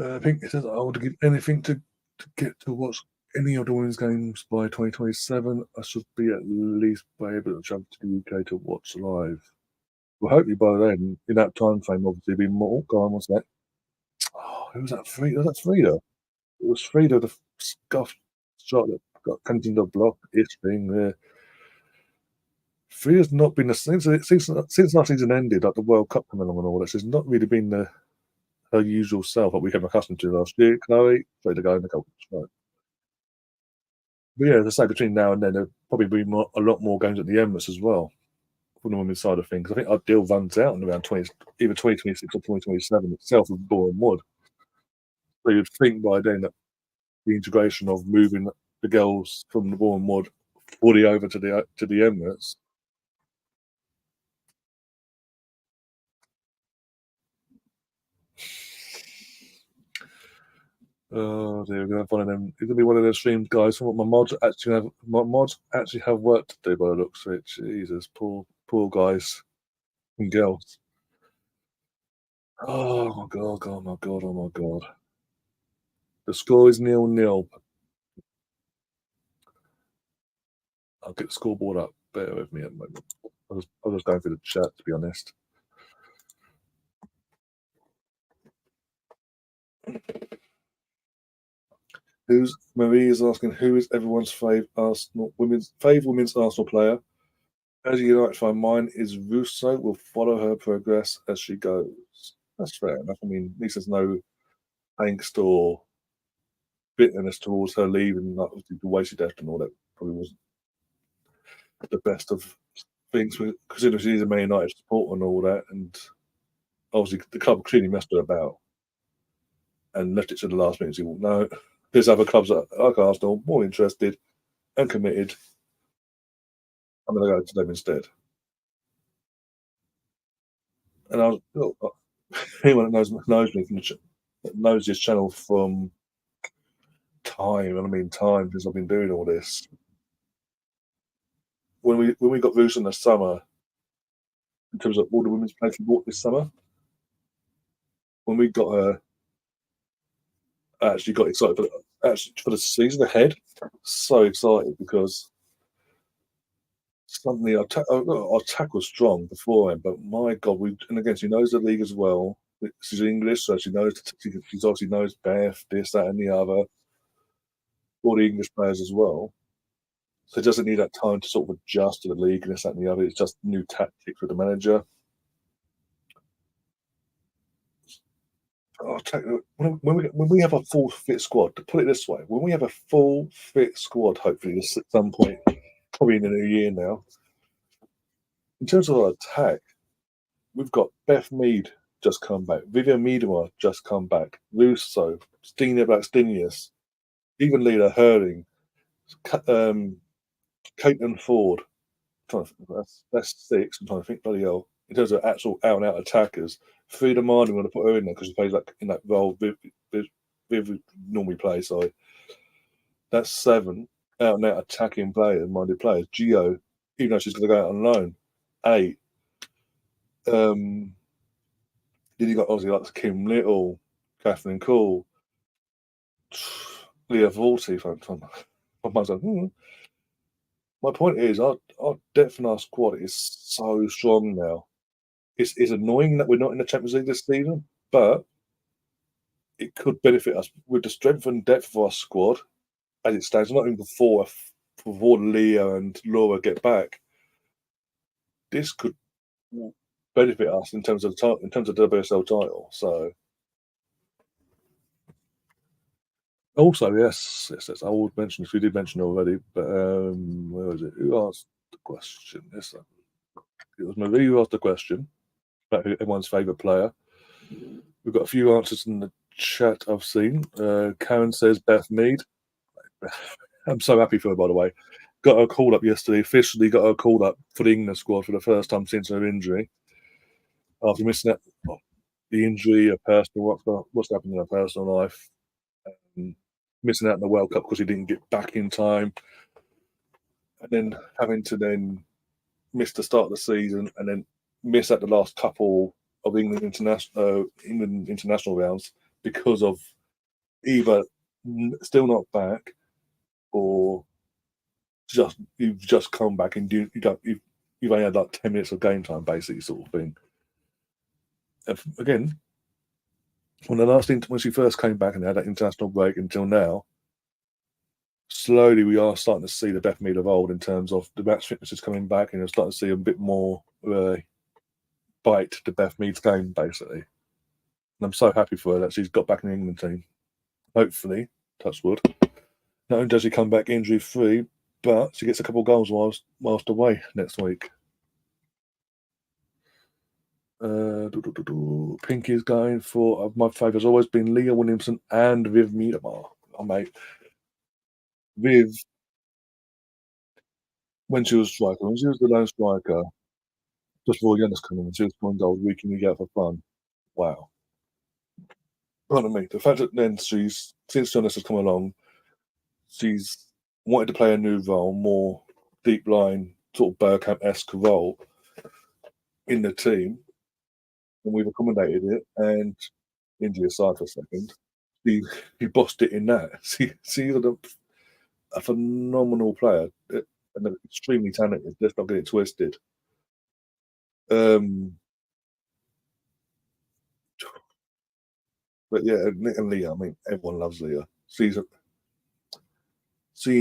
I think it says I want to give anything to get to watch any of the women's games by 2027. I should be at least be able to jump to the UK to watch live. Well, hopefully by then, in that time frame, obviously, be more. Go on, what's that? Oh, who was that? Frida? Was that Frida? It was Frida, the scuffed shot that got Continental block ish thing there. Freya's not been the since last season ended, like the World Cup coming along and all that. She's not really been her usual self, like we became accustomed to last year. Chloe played the guy in the goal. But yeah, as I say, between now and then, there'll probably be a lot more games at the Emirates as well from the women's side of things. I think our deal runs out in around either 2026 or 2027 itself with Boreham Wood. So you'd think by then that the integration of moving the girls from the Boreham Wood fully over to the Emirates. Oh dear, we're gonna have one of them. It's gonna be one of those streams, guys. From what my mods actually have work to do by the looks of it. Jesus, poor guys and girls. Oh my god, oh my god, oh my god. The score is 0-0. I'll get the scoreboard up. Bear with me at the moment. I was just going through the chat, to be honest. Who's Marie is asking who is everyone's fave women's Arsenal player? As a United fan, mine is Russo. Will follow her progress as she goes. That's fair enough. I mean, at least there's no angst or bitterness towards her leaving. Like the way she left and all that probably wasn't the best of things. Considering she's a Man United supporter and all that, and obviously the club clearly messed her about and left it to the last minute. So, no, there's other clubs like Arsenal more interested and committed. I'm going to go to them instead. And anyone that knows me from that knows this channel from time, and I mean time, because I've been doing all this. When we got Roos in the summer, in terms of all the women's players we bought this summer, when we got her, I actually got excited for the season ahead. So excited because suddenly our attack was strong beforehand, but my God, and again she knows the league as well. She's English, so she obviously knows Beth, this, that, and the other, all the English players as well. So it doesn't need that time to sort of adjust to the league and this, that, and the other. It's just new tactics with the manager. When we have a full fit squad, to put it this way, when we have a full fit squad, hopefully this at some point, probably in the new year now. In terms of our attack, we've got Beth Mead just come back, Vivian Miedema just come back, Russo, Stina Blackstenius, even Leila Herding, Caitlin Ford. That's six. I'm trying to think, bloody hell. In terms of actual out and out attackers, Frida Martin, I'm going to put her in there because she plays like in that role Viv normally plays. So that's seven out and out attacking players, minded players. Geo, even though she's going to go out on loan, eight. Then you got obviously like Kim Little, Kathleen Cole, Leah Vorty. My point is, our depth in our squad is so strong now. It's annoying that we're not in the Champions League this season, but it could benefit us with the strength and depth of our squad as it stands. Not even before Leah and Laura get back, this could benefit us in terms of the WSL title. So, also yes, I would mention if we did mention already, but where was it? Who asked the question? Yes, it was Marie who asked the question about everyone's favourite player. We've got a few answers in the chat I've seen. Karen says Beth Mead. I'm so happy for her, by the way. Got her called up yesterday. Officially got her called up for the England squad for the first time since her injury. After missing out the injury, her personal what's happened in her personal life, missing out in the World Cup because he didn't get back in time, and then having to miss the start of the season and then miss out the last couple of England international rounds because of either still not back or you've just come back and you've only had like 10 minutes of game time, basically, sort of thing. And again, when she first came back and had that international break until now, slowly we are starting to see the Beth Mead of old in terms of the match fitness is coming back, and you're starting to see a bit more bite to Beth Mead's game, basically. And I'm so happy for her that she's got back in the England team. Hopefully, touch wood. Not only does she come back injury free, but she gets a couple of goals whilst away next week. Pinky's going for my favourite has always been Leah Williamson and Viv Miedemar. Oh, mate, Viv, when she was striker, when she was the lone striker, just before Jonas coming in, she was scoring goals week in, week out for fun. Wow. Pardon me. The fact that then since Jonas has come along, she's wanted to play a new role, more deep line, sort of Bergkamp esque role in the team, and we've accommodated it. And India aside for a second, he he bossed it in that. She's a phenomenal player and extremely talented. Let's not get it twisted. Um, but yeah, and Leah. I mean, everyone loves Leah. She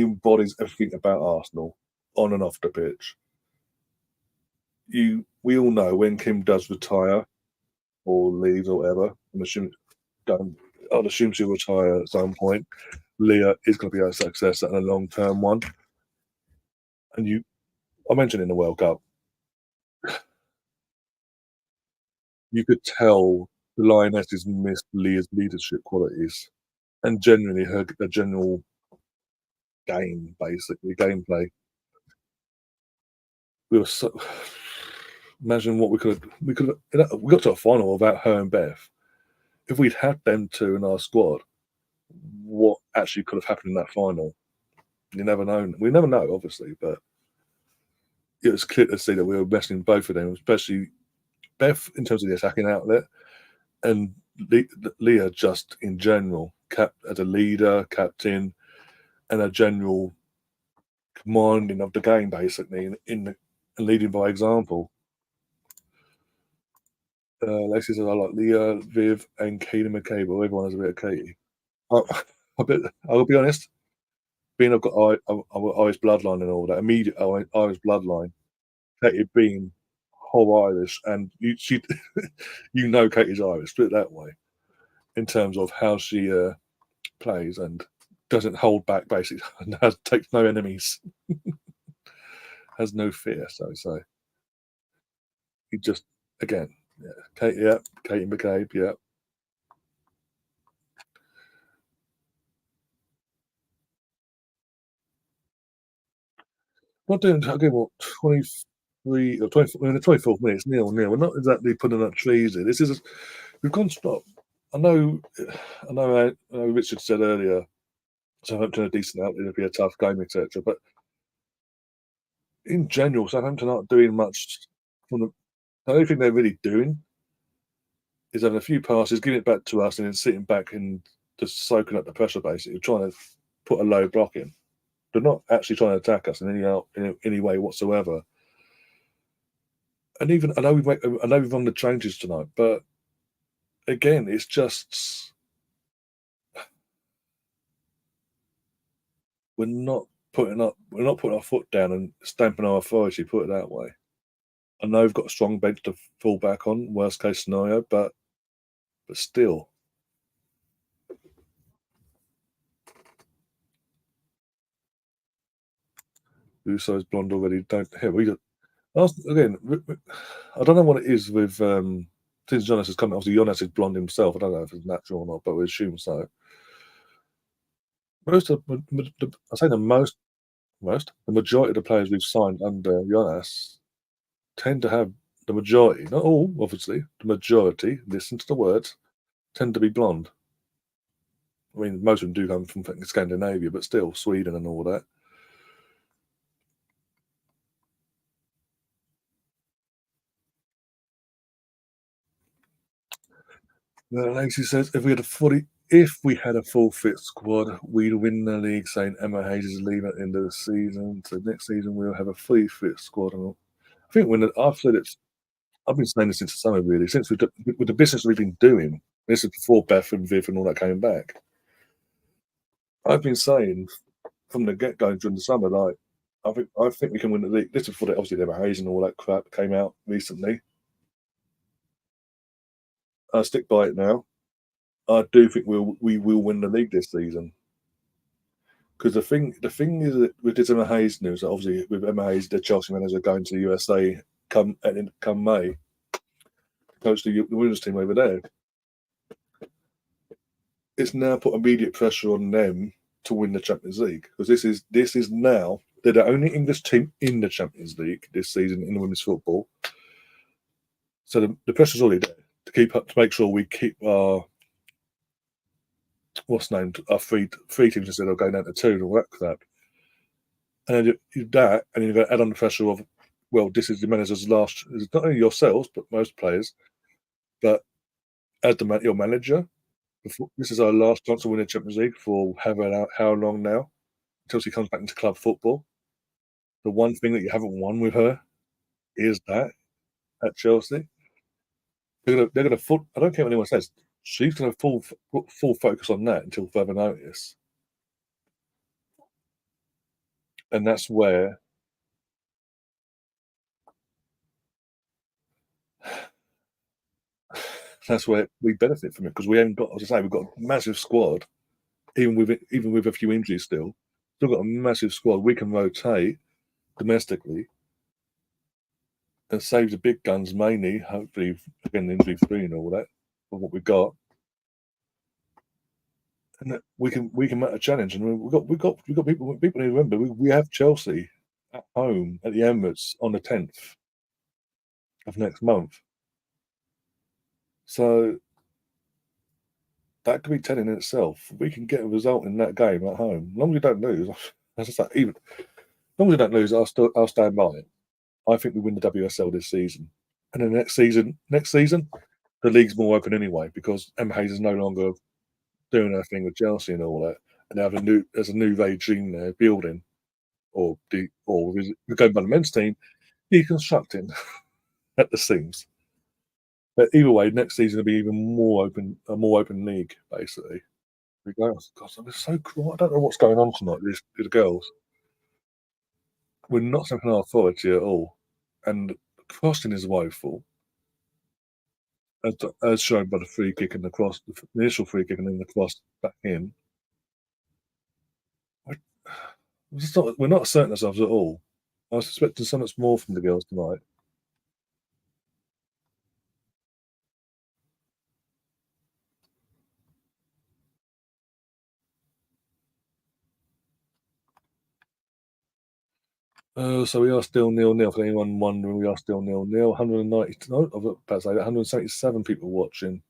embodies everything about Arsenal on and off the pitch. We all know when Kim does retire or leaves or whatever. Don't, I'll assume she'll retire at some point. Leah is going to be a success and a long term one. And I mentioned in the World Cup, you could tell the Lionesses missed Leah's leadership qualities and generally her the general game, basically gameplay. We were so imagine what we got to a final without her and Beth. If we'd had them two in our squad, what actually could have happened in that final? You never know. We never know, obviously, but it was clear to see that we were messing both of them, especially Beth in terms of the attacking outlet, and Leah just in general, as a leader, captain, and a general commanding of the game, basically, and leading by example. Lexi says, I like Leah, Viv, and Katie McCabe. Well, everyone has a bit of Katie. I, I'll be honest, being I've got Irish bloodline and all that, immediate Irish bloodline, Katie being whole Irish, and Katie's Irish, put it that way, in terms of how she plays and doesn't hold back, basically, and takes no enemies, has no fear, so to say. He just, again, yeah, Katie McCabe, yeah. Not doing again. What 23 or 20? In the 24th minute, it's nil nil. We're not exactly putting up trees here. We've gone stop. I know, I know. Richard said earlier, Southampton are decent out. It'll be a tough game, etc. But in general, Southampton aren't doing much. From the only thing they're really doing is having a few passes, giving it back to us, and then sitting back and just soaking up the pressure. Basically, trying to put a low block in. They're not actually trying to attack us in any way whatsoever. And even I know we've run the changes tonight, but again, it's just we're not putting our foot down and stamping our authority. Put it that way. I know we've got a strong bench to fall back on, worst case scenario, but still, Uso's blonde already. Don't here we got again. I don't know what it is with since Jonas has come. Obviously, Jonas is blonde himself. I don't know if it's natural or not, but we assume so. I say the majority of the players we've signed under Jonas tend to have the majority, not all, obviously, the majority, listen to the words, tend to be blonde. I mean, most of them do come from Scandinavia, but still, Sweden and all that. Lacey says, if we had a full fit squad, we'd win the league. Saying Emma Hayes is leaving at the end of the season, so next season we'll have a fully fit squad. And I think I've been saying this since the summer, really, since with the business we've been doing. This is before Beth and Viv and all that came back. I've been saying from the get go during the summer. Like, I think we can win the league. This is before obviously the Hayes and all that crap came out recently. I stick by it now. I do think we will win the league this season. Because the thing is that with this Emma Hayes news, obviously with Emma Hayes, the Chelsea manager going to the USA come May, coach the women's team over there. It's now put immediate pressure on them to win the Champions League because this is now they're the only English team in the Champions League this season in the women's football. So the pressure's already there to keep up to make sure we keep our what's named our three teams instead of going down to two and all that crap. And then you do that, and you're going to add on the pressure of, well, this is the manager's last. It's not only yourselves, but most players. But as your manager, this is our last chance to win the Champions League for how long now until she comes back into club football. The one thing that you haven't won with her is that at Chelsea. They're gonna full. I don't care what anyone says. She's gonna full focus on that until further notice, and that's where we benefit from it because we haven't got. As I say, we've got a massive squad, even with a few injuries still got a massive squad. We can rotate domestically and save the big guns mainly. Hopefully, again, injury free and all that of what we've got, and that we can make a challenge. And we've got people who remember we have Chelsea at home at the Emirates on the 10th of next month. So that could be telling in itself. We can get a result in that game at home. As long as we don't lose, as I say, even as long as we don't lose, I'll stand by it. I think we win the WSL this season, and then next season, the league's more open anyway because Emma Hayes is no longer doing her thing with Chelsea and all that, and they have there's a new regime there building, or going by the men's team, deconstructing at the seams. But either way, next season will be even more open, a more open league, basically. We go, oh, God, I'm so cool. I don't know what's going on tonight with the girls. We're not taking our authority at all. And the crossing is woeful, as shown by the free kick and the cross, the initial free kick and then the cross back in. We're not certain ourselves at all. I was expecting so much more from the girls tonight. So we are still nil-nil. For anyone wondering, we are still nil-nil. 190. No, I was about to say that 177 people watching.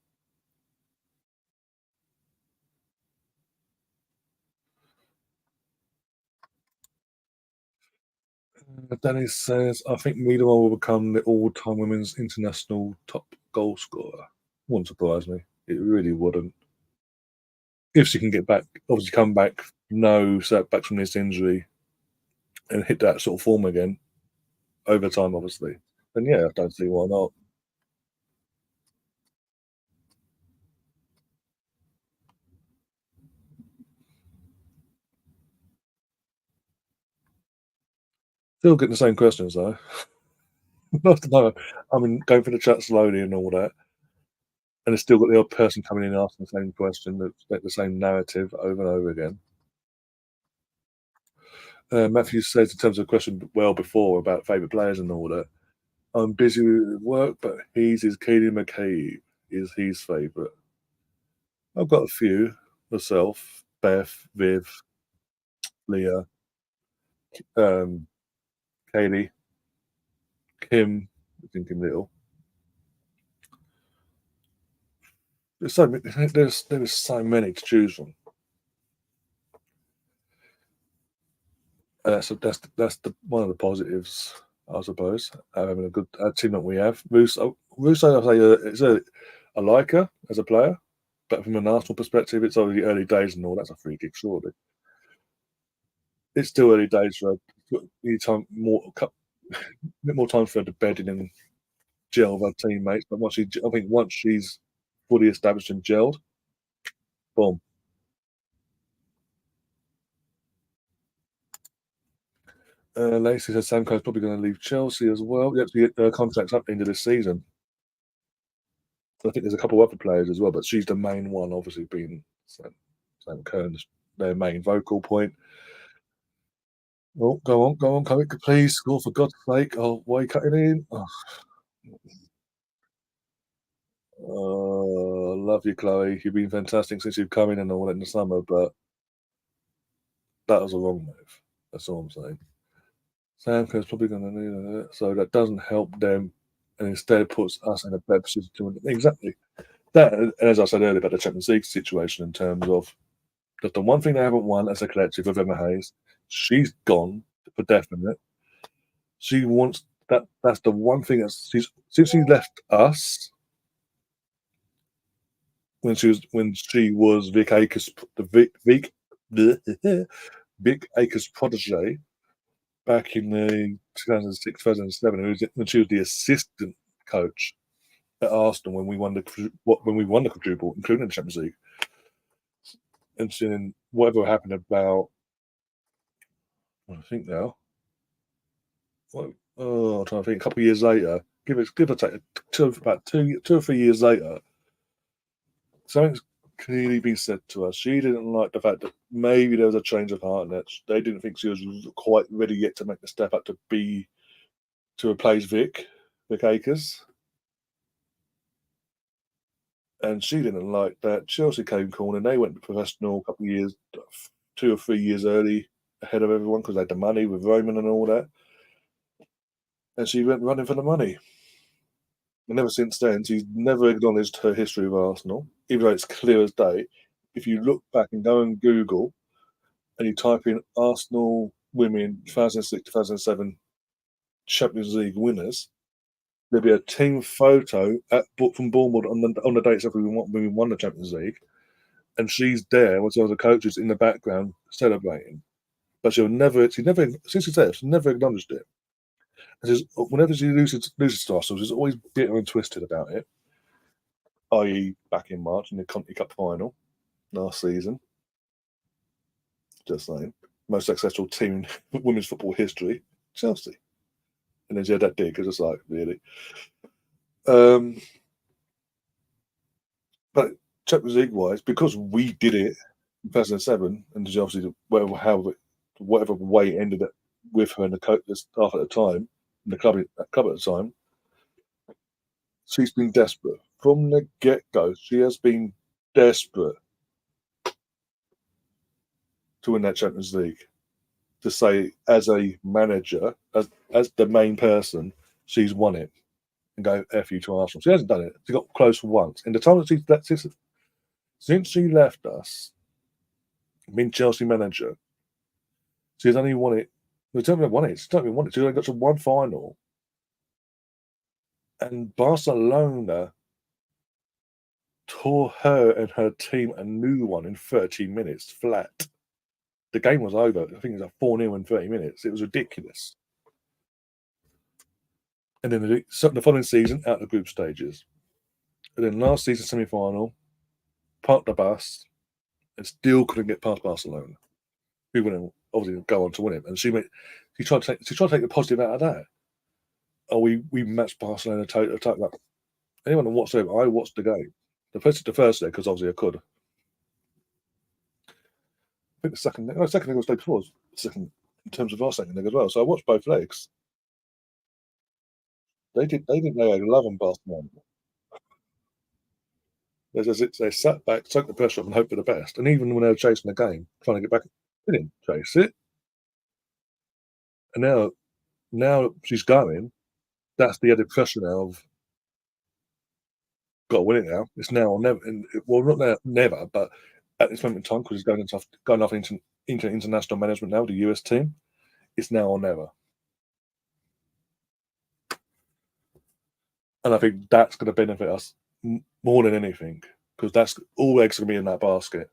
Danny says, I think Miedema will become the all-time women's international top goal scorer. Wouldn't surprise me. It really wouldn't. If she can get back, obviously come back, no setbacks from this injury, and hit that sort of form again over time, obviously. Then yeah, I don't see why not. Still getting the same questions though. Not to know. I mean, going for the chat slowly and all that, and it's still got the odd person coming in asking the same question, the same narrative over and over again. Matthew says in terms of the question well before about favourite players and all that. I'm busy with work, but he's is Katie McCabe is his favourite. I've got a few myself: Beth, Viv, Leah, um, Kaylee, Kim, thinking little. There's so many to choose from. That's one of the positives, I suppose, having a good team that we have. Russo, I say, I like her as a player, but from an Arsenal perspective, it's already early days and all. That's a free kick, surely. It's still early days. So need time a bit more time for her to bed in and gel with her teammates. But I think once she's fully established and gelled, boom. Lacey says Samco's probably going to leave Chelsea as well. Yep, to get her contract's up into this season. I think there's a couple of other players as well, but she's the main one, obviously being Sam Kern's their main vocal point. Oh, go on, come please score for God's sake. Oh, why are you cutting in? Oh, love you, Chloe. You've been fantastic since you've come in and all in the summer, but that was a wrong move. That's all I'm saying. Samco's probably going to need it, so that doesn't help them, and instead puts us in a better position to win. Exactly that. And as I said earlier about the Champions League situation, in terms of that's the one thing they haven't won as a collective with Emma Hayes. She's gone for definite. She wants that. That's the one thing that she's since she left us when she was Vic Akers, the Vic Akers protege back in the 2006, 2007, when she was the assistant coach at Arsenal when we won the quadruple, including the Champions League. And then whatever happened about, I think now, I'm trying to think. A couple of years later, give or take about 2 or 3 years later, something's clearly been said to us. She didn't like the fact that maybe there was a change of heart, and that they didn't think she was quite ready yet to make the step up to replace Vic Akers. And she didn't like that. Chelsea came calling. They went professional a couple of years, 2 or 3 years early, ahead of everyone because they had the money with Roman and all that. And she went running for the money. And ever since then, she's never acknowledged her history with Arsenal, even though it's clear as day. If you look back and go and Google and you type in Arsenal women 2006 2007 Champions League winners, there'll be a team photo from Bournemouth on the dates of when we won the Champions League, and she's there with the coaches in the background celebrating. But she never, since she's there, she's never acknowledged it. And whenever she loses to Arsenal, she's always bitter and twisted about it, i.e., back in March in the Conti Cup final last season. Just saying. Most successful team in women's football history, Chelsea. And then she had that dig, because it's like, really. But Champions League wise, because we did it in 2007, and obviously whatever way it ended up with her and the coach, the staff at the time, and the club at the time, she's been desperate from the get go. She has been desperate to win that Champions League. To say as a manager, as the main person, she's won it and go F you to Arsenal. She hasn't done it. She got close once. In the time that since she left us, being Chelsea manager, she's only won it. She's only won it. She's only won it. She's only got to one final. And Barcelona tore her and her team a new one in 30 minutes flat. The game was over. I think it was a 4-0 in 30 minutes. It was ridiculous. And then the following season, out of the group stages. And then last season semi-final, parked the bus, and still couldn't get past Barcelona, who wouldn't obviously go on to win it. And she tried to take the positive out of that. Oh, we matched Barcelona totally up. Anyone that watched it, I watched the game. The first leg, because obviously I could. I think the second leg was the day before. Second, in terms of our second leg as well. So I watched both legs. They didn't lay a glove on Barcelona. They sat back, took the pressure off, and hoped for the best. And even when they were chasing the game, trying to get back, they didn't chase it. And now she's going. That's the added pressure now of got to win it now. It's now or never. Well, not now, never, but at this moment in time, because he's going off into international management now, the US team, it's now or never. And I think that's going to benefit us more than anything, because that's all eggs are going to be in that basket.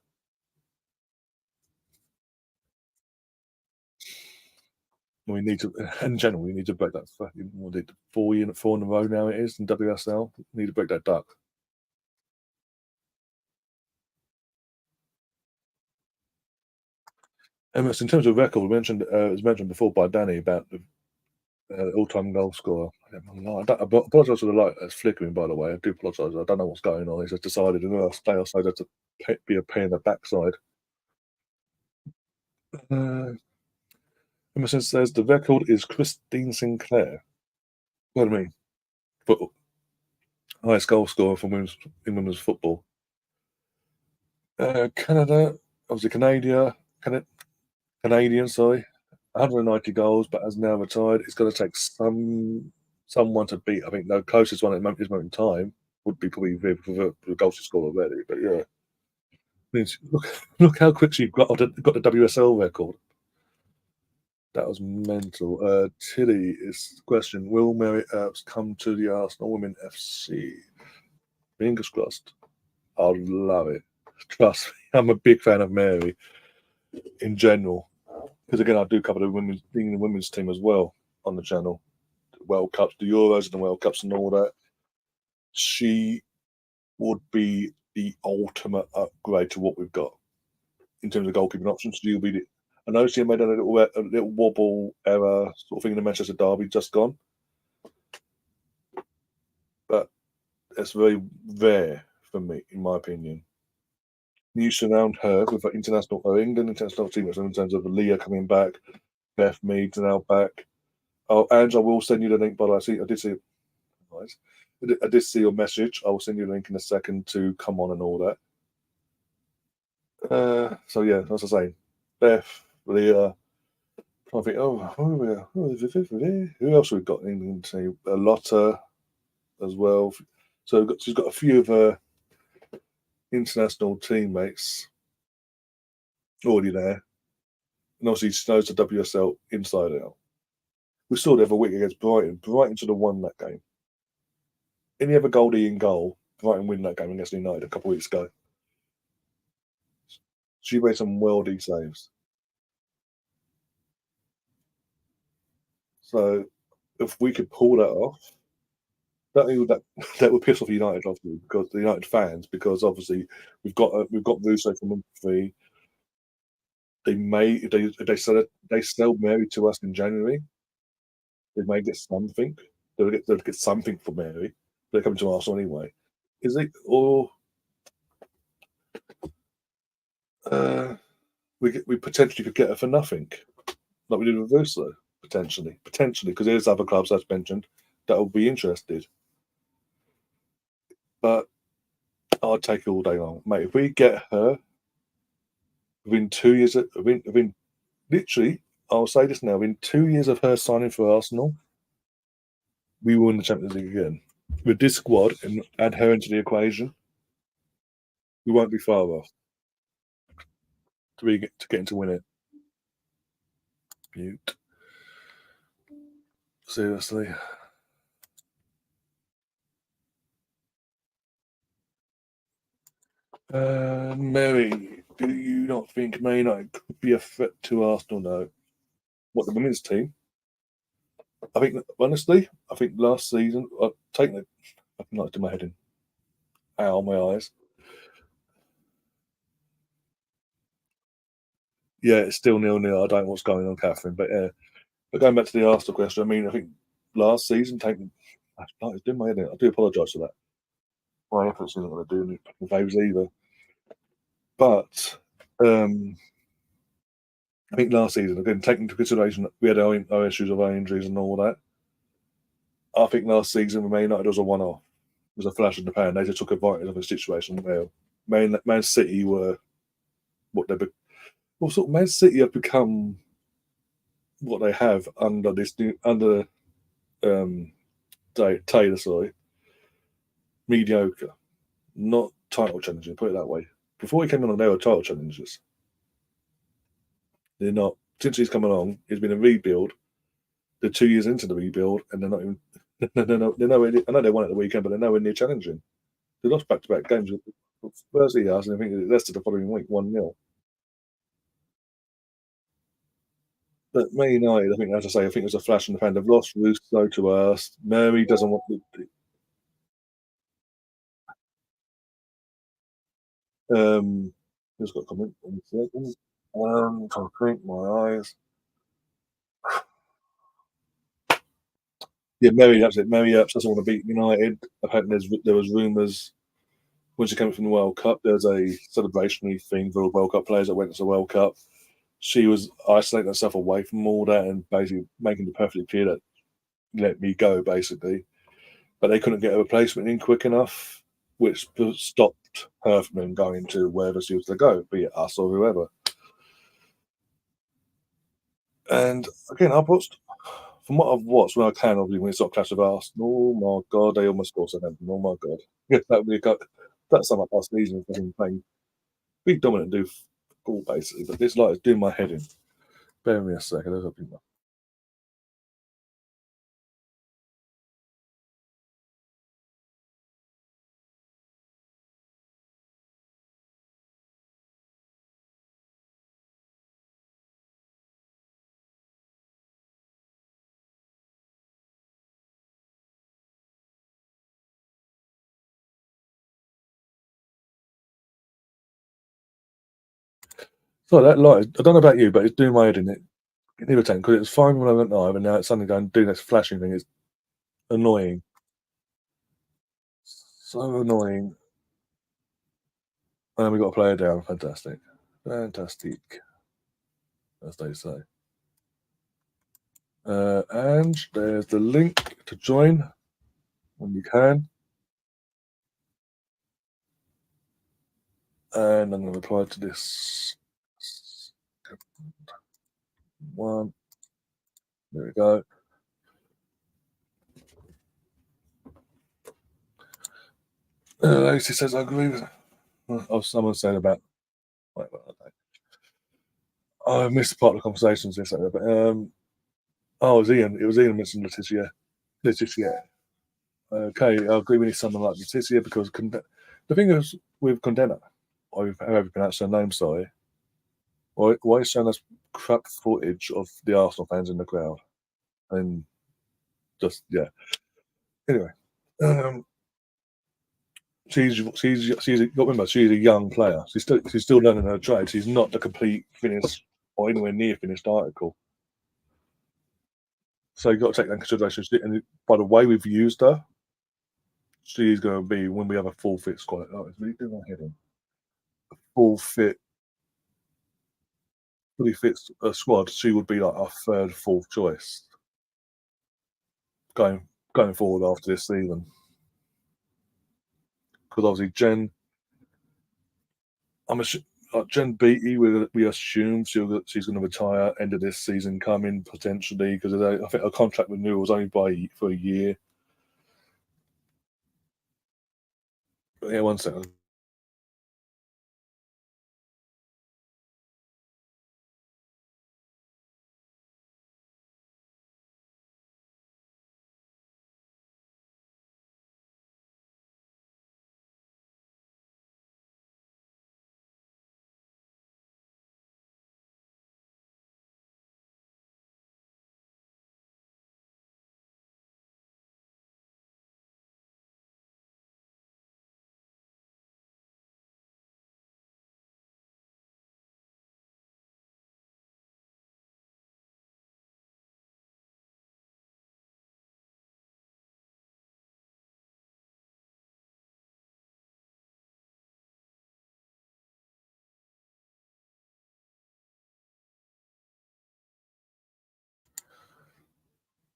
We need to, in general, we need to break that fucking 4 in a row now. It is in WSL. We need to break that duck. In terms of record, we mentioned it was mentioned before by Danny about the all-time goal scorer. I apologise for the light that's flickering. By the way, I do apologise. I don't know what's going on. He's just decided in the last day or so to be a pain in the backside. Uh, Emerson says the record is Christine Sinclair. What do you mean? But highest goal scorer for women's football. Canada, obviously Canadian, sorry, 190 goals, but has now retired. It's going to take someone to beat. I think the closest one at this moment in time would be probably the goals she scored already. But yeah, means look how quick she got the WSL record. That was mental. Tilly is question: will Mary Earps come to the Arsenal Women FC? Fingers crossed. I'd love it. Trust me, I'm a big fan of Mary in general. Because again, I do cover the England women's team as well on the channel. The World Cups, the Euros, and the World Cups, and all that. She would be the ultimate upgrade to what we've got in terms of goalkeeping options. She'll be I know she made a little wobble error sort of thing in the Manchester derby just gone, but it's very rare for me, in my opinion. You surround her with England international team in terms of Leah coming back, Beth Meads now back. Oh, and I will send you the link. By the way, I did see. Nice. I did see your message. I will send you a link in a second to come on and all that. So yeah, as I say, Beth, Leah. I think, who else we've got in England team? Lotta as well. So she's got a few of her international teammates already there, and obviously she knows the WSL inside out. We saw the other week against Brighton. Brighton should have won that game. Any other goalie in goal, Brighton win that game against United a couple of weeks ago. She made some worldy saves. So if we could pull that off, that would piss off United, obviously, because the United fans, because obviously we've got Russo from free. They may if they sell Mary to us in January, they may get something. They'll get something for Mary. They're coming to Arsenal anyway. Is it or uh, we potentially could get her for nothing, like we did with Russo, potentially, because there's other clubs I've mentioned that will be interested. But I'd take it all day long, mate. If we get her within 2 years, within literally, I'll say this now: within 2 years of her signing for Arsenal, we will win the Champions League again. With this squad and add her into the equation, we won't be far off to getting to win it. Mute. Seriously. Mary, do you not think Man United could be a threat to Arsenal? No. What, the women's team? I think honestly, I think last season I've taken it. I can like do my head in. Ow, my eyes. Yeah, it's still 0-0. I don't know what's going on, Catherine. But yeah, but going back to the Arsenal question, I mean, I think last season taking. It's doing my head in. I do apologise for that. My efforts isn't going to do any favours either. But I think last season, again, taking into consideration that we had our issues of our injuries and all that, I think last season with Man United was a one-off. It was a flash in the pan. They just took advantage of a situation where Man City were what they well, sort of Man City have become what they have under this new um Taylor, sorry, mediocre, not title challenging. Put it that way. Before he came on, they were title challengers. They're not. Since he's come along, it's been a rebuild. They're 2 years into the rebuild, and they're not even. They're nowhere near, I know they won at the weekend, but they're nowhere near challenging. They lost back-to-back games. First he has, and I think that's to the following week, 1-0. But Man United, I think, as I say, I think it was a flash in the pan. They've lost Russo to us. Mary doesn't want to. Who's got a comment on the second? Trying to think, my eyes. Yeah, Mary, that's it. Mary Earps doesn't want to beat United. Apparently, there was rumours when she came from the World Cup. There was a celebrationary thing for all World Cup players that went to the World Cup. She was isolating herself away from all that and basically making it perfectly clear that let me go, basically. But they couldn't get a replacement in quick enough, which stopped her from then going to wherever she was to go, be it us or whoever. And again, I've watched, from what I've watched, when I can, obviously, when it's not Clash of Arsenal, oh my God, they almost scored Southampton. Oh my God. Yeah, that would be that's some of last season, playing be dominant and do all basically, but this like is doing my head in. Bear with me a second. Let's open that. So that light, I don't know about you, but it's doing my head in. It irritating because it was fine when I went live, and now it's suddenly going doing this flashing thing. It's annoying, so annoying. And then we got a player down. Fantastic, fantastic, as they say. And there's the link to join when you can. And I'm going to reply to this one. There we go. Lucy says I agree with. Oh, someone said about. Wait, I missed part of the conversations yesterday, but oh, it was Ian. It was Ian mentioned Letitia. Letitia. Okay, I agree with someone like Letitia because the thing is with Condena, or however you pronounce her name, sorry, why is showing us crap footage of the Arsenal fans in the crowd? And just, yeah. Anyway, um, she's remember she's a young player. She's still learning her trade. She's not the complete finished or anywhere near finished article. So you've got to take that into consideration. And by the way we've used her, she's going to be when we have a full fit squad. Oh, it's really doing my head in. Full fit, fully fit squad. She would be like our third, fourth choice going forward after this season. Because obviously I'm Jen Beattie. We assume she's going to retire end of this season coming potentially because I think her contract renewal was only for a year. But yeah, one second.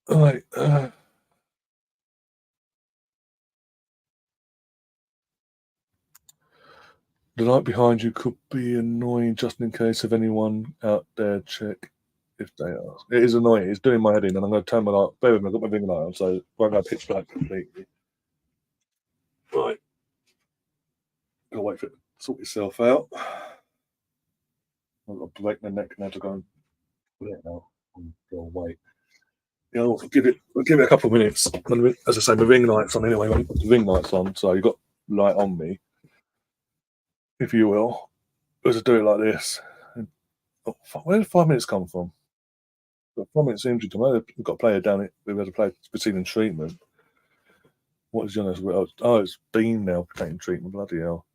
All right. The light behind you could be annoying just in case of anyone out there check if they are. It is annoying. It's doing my head in, and I'm going to turn my light. Bear with me, I've got my ring light on, so it won't go pitch black completely. Right. Gotta wait for it to sort itself out. I've got to break my neck now to go and put it now. Go wait. Yeah, I'll give it a couple of minutes. As I say, my ring light's on anyway. The ring light's on, so you've got light on me, if you will. Let's do it like this. Oh, where did 5 minutes come from? Got 5 minutes injury tomorrow. We've got a player down it. We've had a player receiving treatment. What is Jonas? Oh, it's Bean now taking treatment. Bloody hell.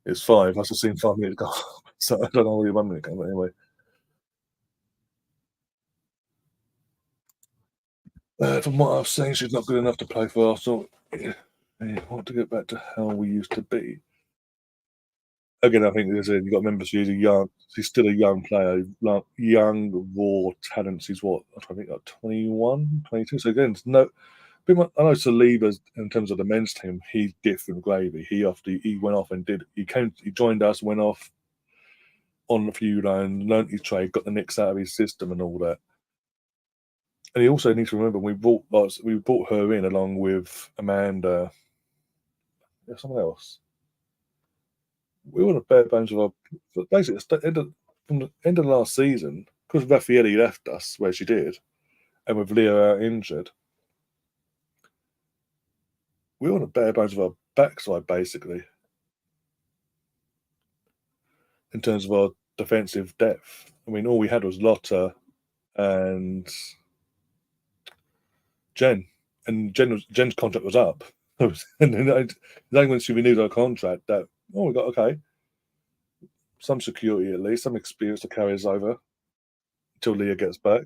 It's 5. I just seen 5 minutes go. So I don't know where your 1 minute came, but anyway. From what I've seen, she's not good enough to play for Arsenal. Yeah, yeah, want to get back to how we used to be. Again, I think there's a you've got to remember she's still a young player, like young, raw talent. She's what? I think like 21, 22. So again, it's no pretty much I know Saliba's in terms of the men's team, he's different gravy. He went off and he joined us, went off on a few loans, learnt his trade, got the nicks out of his system and all that. And you also need to remember we brought her in along with Amanda, someone else. We were on a bare bones of our basically from the end of last season because Raffaele left us where she did, and with Leo out injured, we were on a bare bones of our backside basically in terms of our defensive depth. I mean, all we had was Lotta and Jen, and Jen's contract was up, and then when she renewed her contract, that we got okay, some security at least, some experience to carry us over until Leah gets back.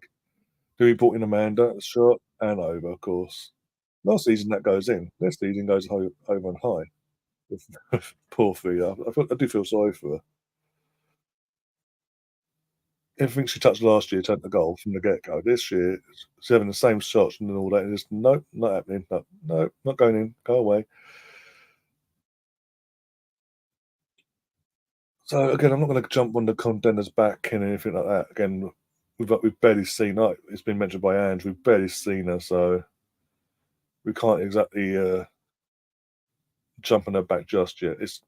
Who we brought in Amanda, short and over, of course. Last season that goes in. This season goes over and high. Poor Thea. I do feel sorry for her. Everything she touched last year turned to goal from the get go. This year, she's having the same shots and all that. And just nope, not happening. No, no, not going in. Go away. So again, I'm not going to jump on the contenders back and anything like that. Again, we've barely seen her. It's been mentioned by Ange. We've barely seen her, so we can't exactly jump on her back just yet. It's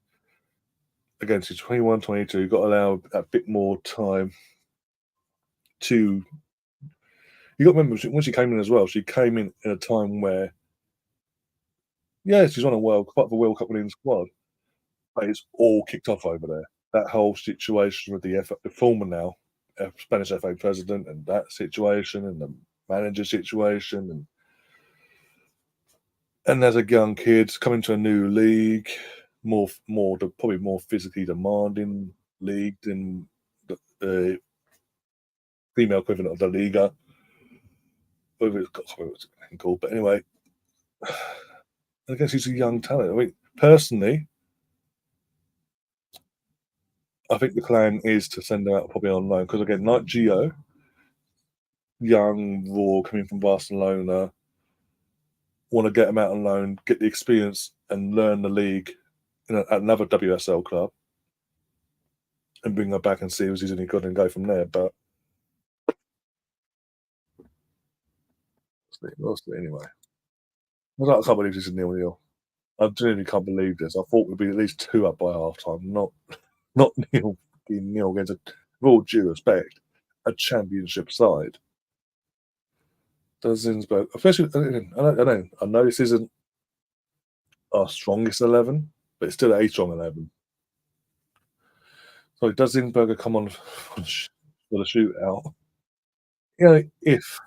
again, she's 21, 22. You've got to allow a bit more time to. You got to remember when she came in as well. She came in a time where, yeah, she's on a part of a World Cup winning squad, but it's all kicked off over there. That whole situation with the former now Spanish FA president and that situation and the manager situation and as a young kid coming to a new league, probably more physically demanding league than the female equivalent of the Liga. Whether it's called, but anyway, I guess he's a young talent. I mean, personally, I think the plan is to send him out probably on loan because again, like Gio, young, raw, coming from Barcelona, want to get him out on loan, get the experience, and learn the league at another WSL club, and bring her back and see if he's any good and go from there. But anyway, I can't believe this is 0-0. I genuinely can't believe this. I thought we'd be at least 2 up by half time, not nil against a, with all due respect, a championship side. Does Zinsberg, especially, I know this isn't our strongest 11, but it's still a strong 11. So does Zinsberger come on for the shootout? You know, if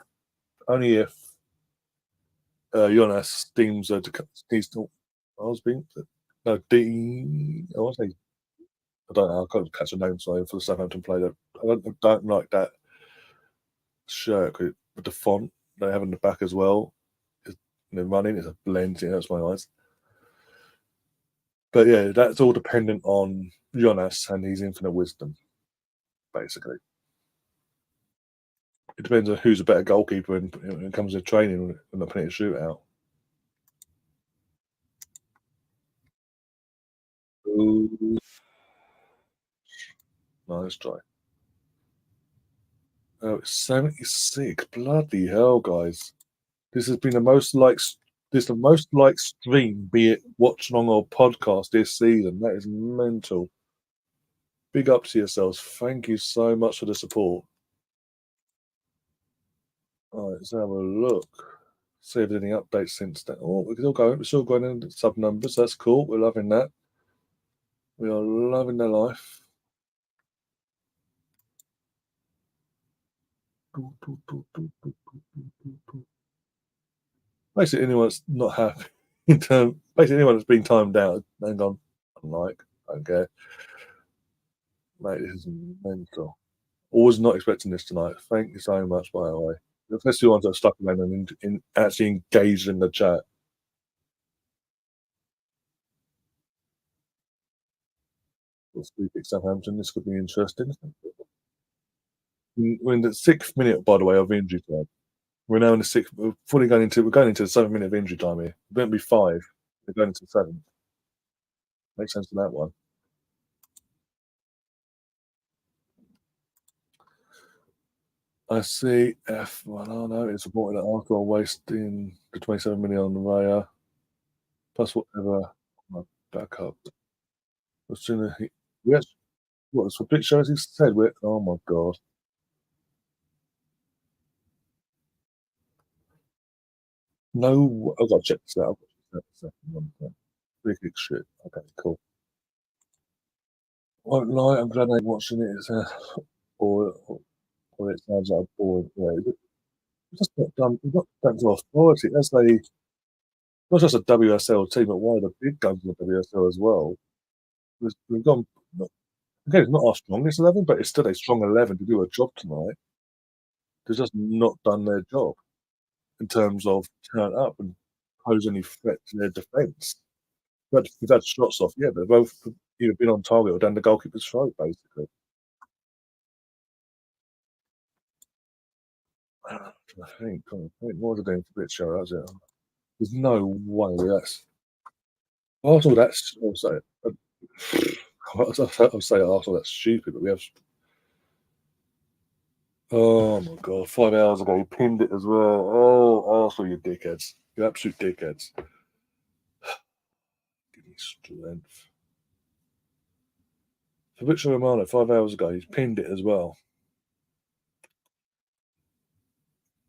only if Jonas deems needs to. I was being no Dean. I was saying I don't know. I can't catch a name. Sorry for the Southampton player. I don't like that shirt with the font they have in the back as well. It's, running it's a blend. Yeah, that's my eyes. But yeah, that's all dependent on Jonas and his infinite wisdom, basically. It depends on who's a better goalkeeper when it comes to training when they're playing a shootout. Ooh, nice try. Oh, it's 76. Bloody hell, guys. This has been the most likes. This is the most liked stream, be it Watchalong or podcast this season. That is mental. Big up to yourselves. Thank you so much for the support. All right, let's have a look. See if there's any updates since then. Oh, we're still going in sub numbers. That's cool. We're loving that. We are loving the life. Basically, anyone that's not happy basically anyone that's been timed out and gone, unlike. don't care. Mate, this is mental. I was not expecting this tonight. Thank you so much, by the way. Especially the ones that are stuck around and actually engaged in the chat. Let's speak at Southampton. This could be interesting. We're in the 6th minute, by the way, of injury time. We're now in the sixth. We're going into the 7th minute of injury time here. We're going to be 5. We're going into 7. Makes sense to that one. I see F1. Oh no, it's reported that Arsenal are wasting the 27 million on Raya, plus whatever. My backup. As soon as he, yes, what was for big shows he said, we're, oh my god. No, I've got to check this out. I've got to check this out. Second one. Big shit. Okay, cool. Won't lie, I'm glad I ain't watching it. It's or it sounds like a boring. Yeah, it's just not done. It's not done to authority. As they, not just a WSL team, but one of the big guns in the WSL as well. We've gone. Again, it's not our strongest 11, but it's still a strong 11 to do a job tonight. They've just not done their job in terms of turn up and pose any threat to their defence. But we've had shots off, yeah, they've both either been on target or down the goalkeeper's throat, basically. I think, what are they doing for a bit show, that's it. There's no way that's Arsenal, that's also, I'll say Arsenal, that's stupid, but we have. Oh my god, 5 hours ago, he pinned it as well. Oh, Arsenal, you dickheads. You absolute dickheads. Give me strength. Fabrizio Romano, 5 hours ago, he's pinned it as well.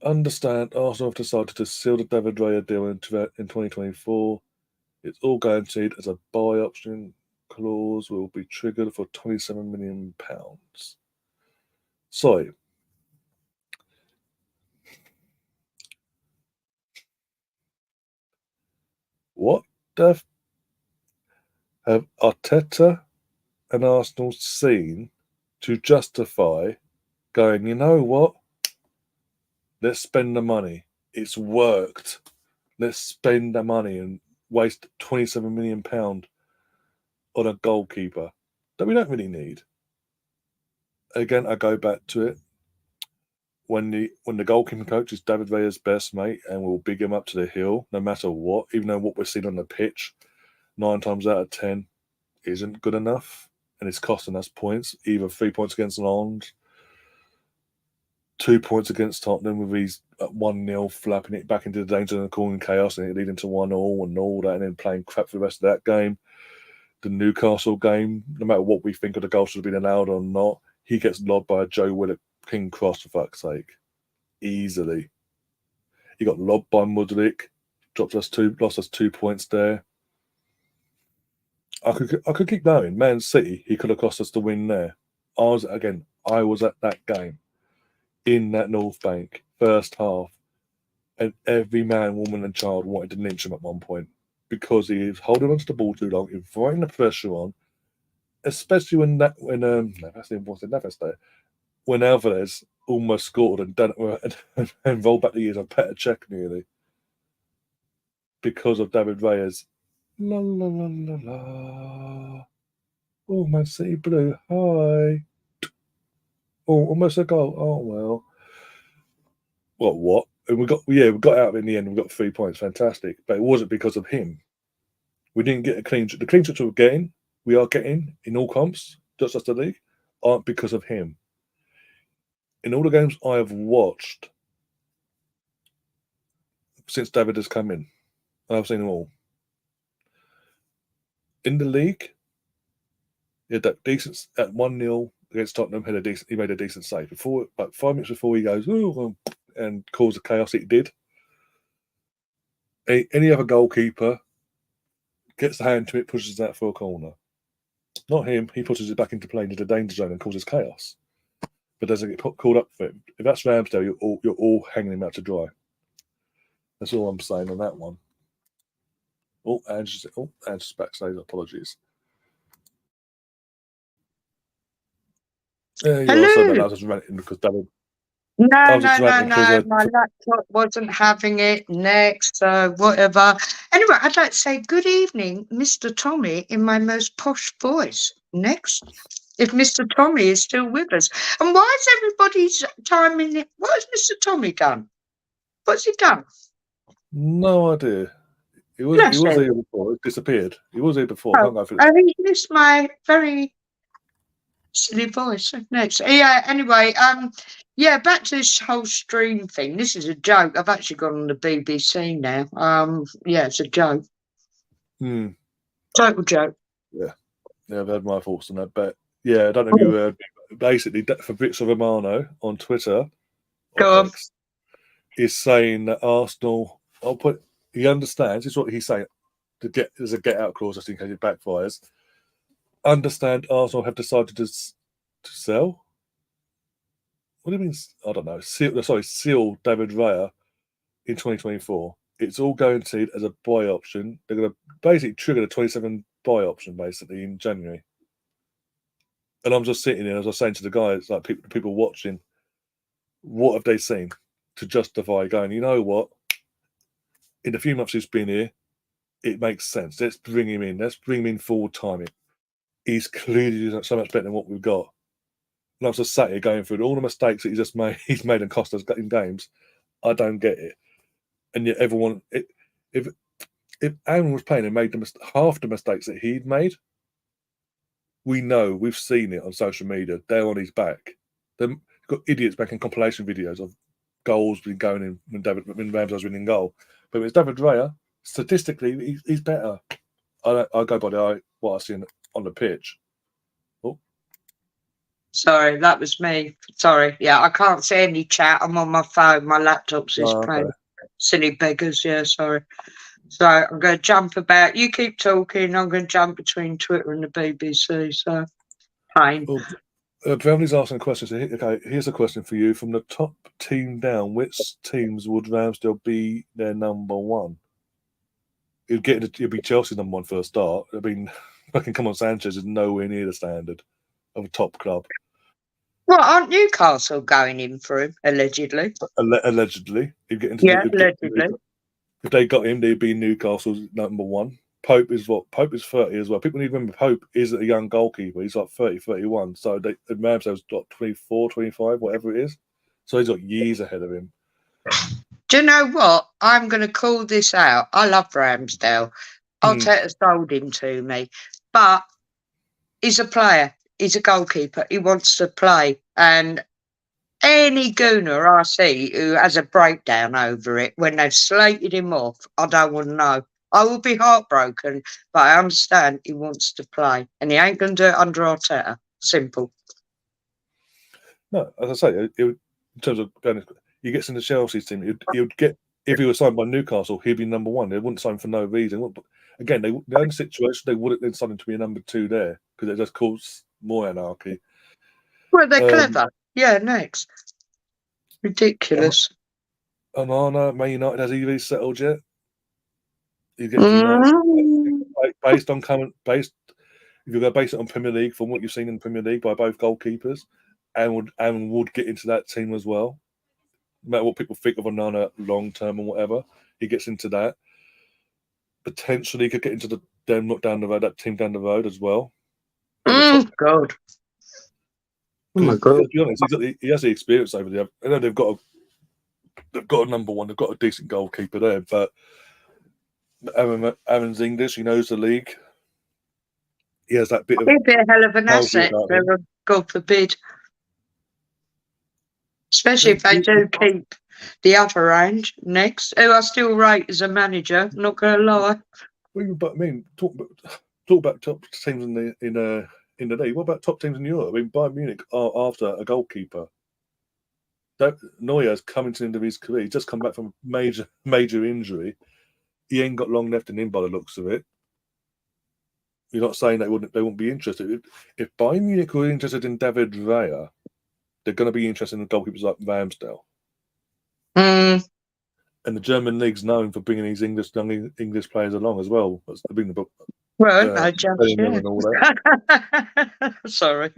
Understand Arsenal have decided to seal the David Raya deal in 2024. It's all guaranteed as a buy option clause will be triggered for £27 million. So, what the have Arteta and Arsenal seen to justify going, you know what? Let's spend the money. It's worked. Let's spend the money and waste £27 million on a goalkeeper that we don't really need. Again, I go back to it. When the goalkeeping coach is David Raya's best mate and we'll big him up to the hill no matter what, even though what we're seeing on the pitch 9 times out of 10 isn't good enough and it's costing us points, either 3 points against Lens, 2 points against Tottenham with his 1-0 flapping it back into the danger and causing chaos and it leading to 1-1 and all that and then playing crap for the rest of that game. The Newcastle game, no matter what we think of the goal should have been allowed or not, he gets lobbed by a Joe Willock King cross, for fuck's sake. Easily. He got lobbed by Mudrik, lost us 2 points there. I could keep going. Man City, he could have cost us the win there. I was at that game in that North Bank, first half, and every man, woman, and child wanted to lynch him at one point because he was holding onto the ball too long, inviting the pressure on, especially when when Alvarez almost scored and done and rolled back the years of Petr Cech nearly because of David Raya's la la la la la. Oh, Man City blue. Hi. Oh, almost a goal. Oh well. What? And we got out in the end. We got 3 points. Fantastic. But it wasn't because of him. We didn't get a clean sheet. The clean sheets we are getting in all comps, just as the league, aren't because of him. In all the games I have watched since David has come in, I've seen them all. In the league, he had that decent at 1-0 against Tottenham. He made a decent save before, like 5 minutes before he goes and caused the chaos it did. Any other goalkeeper gets the hand to it, pushes it out for a corner. Not him. He pushes it back into play into the danger zone and causes chaos, but doesn't get called up for it. If that's Ramsdale, you're all hanging him out to dry. That's all I'm saying on that one. Andrew's backstage. Apologies. Yeah, you are. So that I Hello. was just ranting because David. I No, was just no, no, ranting because no. My laptop wasn't having it. Next, so whatever. Anyway, I'd like to say good evening, Mr. Tommy, in my most posh voice. Next, if Mr. Tommy is still with us. And why is everybody's timing it? What has Mr. Tommy done? What's he done? no idea. He was Bless him. here before. It disappeared. He was here before. I Oh, can't go through this. he missed my very silly voice. Next, yeah. Anyway, yeah. Back to this whole stream thing. This is a joke. I've actually gone on the BBC now. Yeah, it's a joke. Total joke. Yeah, I've had my thoughts on that. But yeah, I don't know if you heard. Basically, Fabrizio Romano on Twitter Go or on. X is saying that Arsenal. He understands. It's what he's saying. There's a get out clause just in case it backfires. Understand Arsenal have decided to sell. What do you mean? I don't know. Seal David Raya in 2024. It's all guaranteed as a buy option. They're going to basically trigger the 27 buy option basically in January. And I'm just sitting there, as I was saying to the guys, like people watching, what have they seen to justify going, you know what? In the few months he's been here, it makes sense. Let's bring him in. Let's bring him in full time. He's clearly so much better than what we've got. And I was just sat here going through all the mistakes that he's made and cost us in games. I don't get it. And yet everyone, if Aaron was playing and made half the mistakes that he'd made, we've seen it on social media. They're on his back. They've got idiots making compilation videos of goals being going in when Ramsdale was winning goal. But with David Raya, statistically, he's better. I go by what I've seen on the pitch. Oh. Sorry, that was me. Sorry. Yeah, I can't see any chat. I'm on my phone. My laptop's just playing silly beggars. Yeah, sorry. So I'm going to jump about. You keep talking. I'm going to jump between Twitter and the BBC. So, pain. Well, Brownie's asking a question. So, okay, here's a question for you. From the top team down, which teams would Ramsdale be their number one? It'd be Chelsea's number one for a start. I mean, fucking come on, Sanchez is nowhere near the standard of a top club. Well, aren't Newcastle going in for him, allegedly? Allegedly. He'd get into allegedly. If they got him, they'd be Newcastle's number one. Pope is 30 as well. People need to remember Pope is a young goalkeeper. He's like 30, 31. So Ramsdale's got 24, 25, whatever it is. So he's got years ahead of him. Do you know what? I'm going to call this out. I love Ramsdale. Arteta sold him to me. But he's a player. He's a goalkeeper. He wants to play. And any gooner I see who has a breakdown over it when they've slated him off, I don't want to know. I will be heartbroken, but I understand he wants to play. And he ain't going to do it under Arteta. Simple. No, as I say, in terms of he gets in the Chelsea's team, he would get, if he was signed by Newcastle, he'd be number one. They wouldn't sign for no reason. Again, the only situation, they wouldn't then sign him to be a number two there because it just causes more anarchy. Well, they're clever. Yeah, next. Ridiculous. Onana, Man United, has he really settled yet? He's getting to United based. If you're going to base it on Premier League, from what you've seen in the Premier League by both goalkeepers, and would get into that team as well. No matter what people think of Onana long term and whatever, he gets into that. Potentially, he could get into that team down the road as well. God. Oh my God. To be honest, he has the experience over there. I know they've got a number one, they've got a decent goalkeeper there, but Aaron's English, he knows the league. He has that bit of... He'd be a hell of an asset, God forbid. Especially if they do keep the other range next, who I still rate as a manager, not going to lie. Well, but I mean, talk about top teams in the league. What about top teams in Europe? I mean, Bayern Munich are after a goalkeeper. Neuer's coming to the end of his career. He's just come back from a major injury. He ain't got long left in him by the looks of it. You're not saying they wouldn't be interested. If Bayern Munich were interested in David Raya, they're going to be interested in goalkeepers like Ramsdale. And the German league's known for bringing these young English players along as well. Well, I just and all that. Sorry.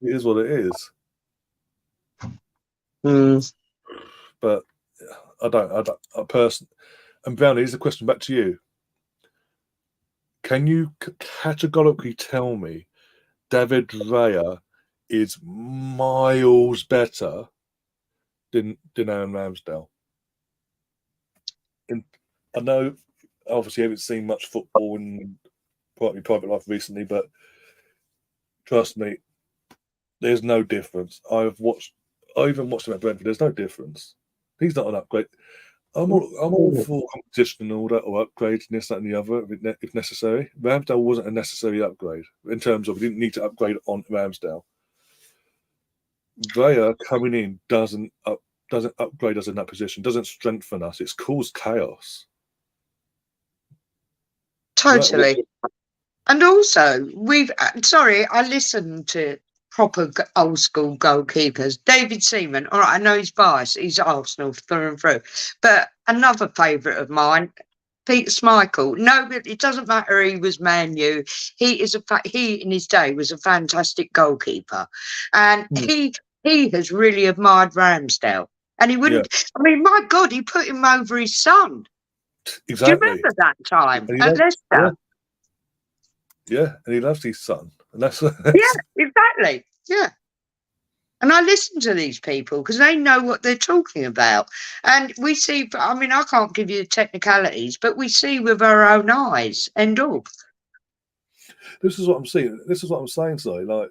It is what it is. Mm. But I personally, and Brownie, here's a question back to you. Can you categorically tell me David Raya is miles better than Aaron Ramsdale? And I know, obviously, I haven't seen much football in private life recently, but trust me, there's no difference. I even watched him at Brentford. There's no difference. He's not an upgrade. I'm all for competition and all that, or upgrades and this, that, and the other, if necessary. Ramsdale wasn't a necessary upgrade in terms of we didn't need to upgrade on Ramsdale. Raya coming in doesn't upgrade us in that position, doesn't strengthen us. It's caused chaos. Totally. And also, I listened to proper old school goalkeepers. David Seaman, all right, I know he's biased, he's Arsenal through and through. But another favourite of mine, Peter Schmeichel. No, but it doesn't matter. He was Man U. He in his day was a fantastic goalkeeper, and he has really admired Ramsdale. And he wouldn't. Yeah. I mean, my God, he put him over his son. Exactly. Do you remember that time at Leicester? Yeah, and he loves his son, and that's yeah, exactly. Yeah. And I listen to these people because they know what they're talking about. And we see, I mean, I can't give you the technicalities, but we see with our own eyes. End all. This is what I'm seeing. This is what I'm saying, so like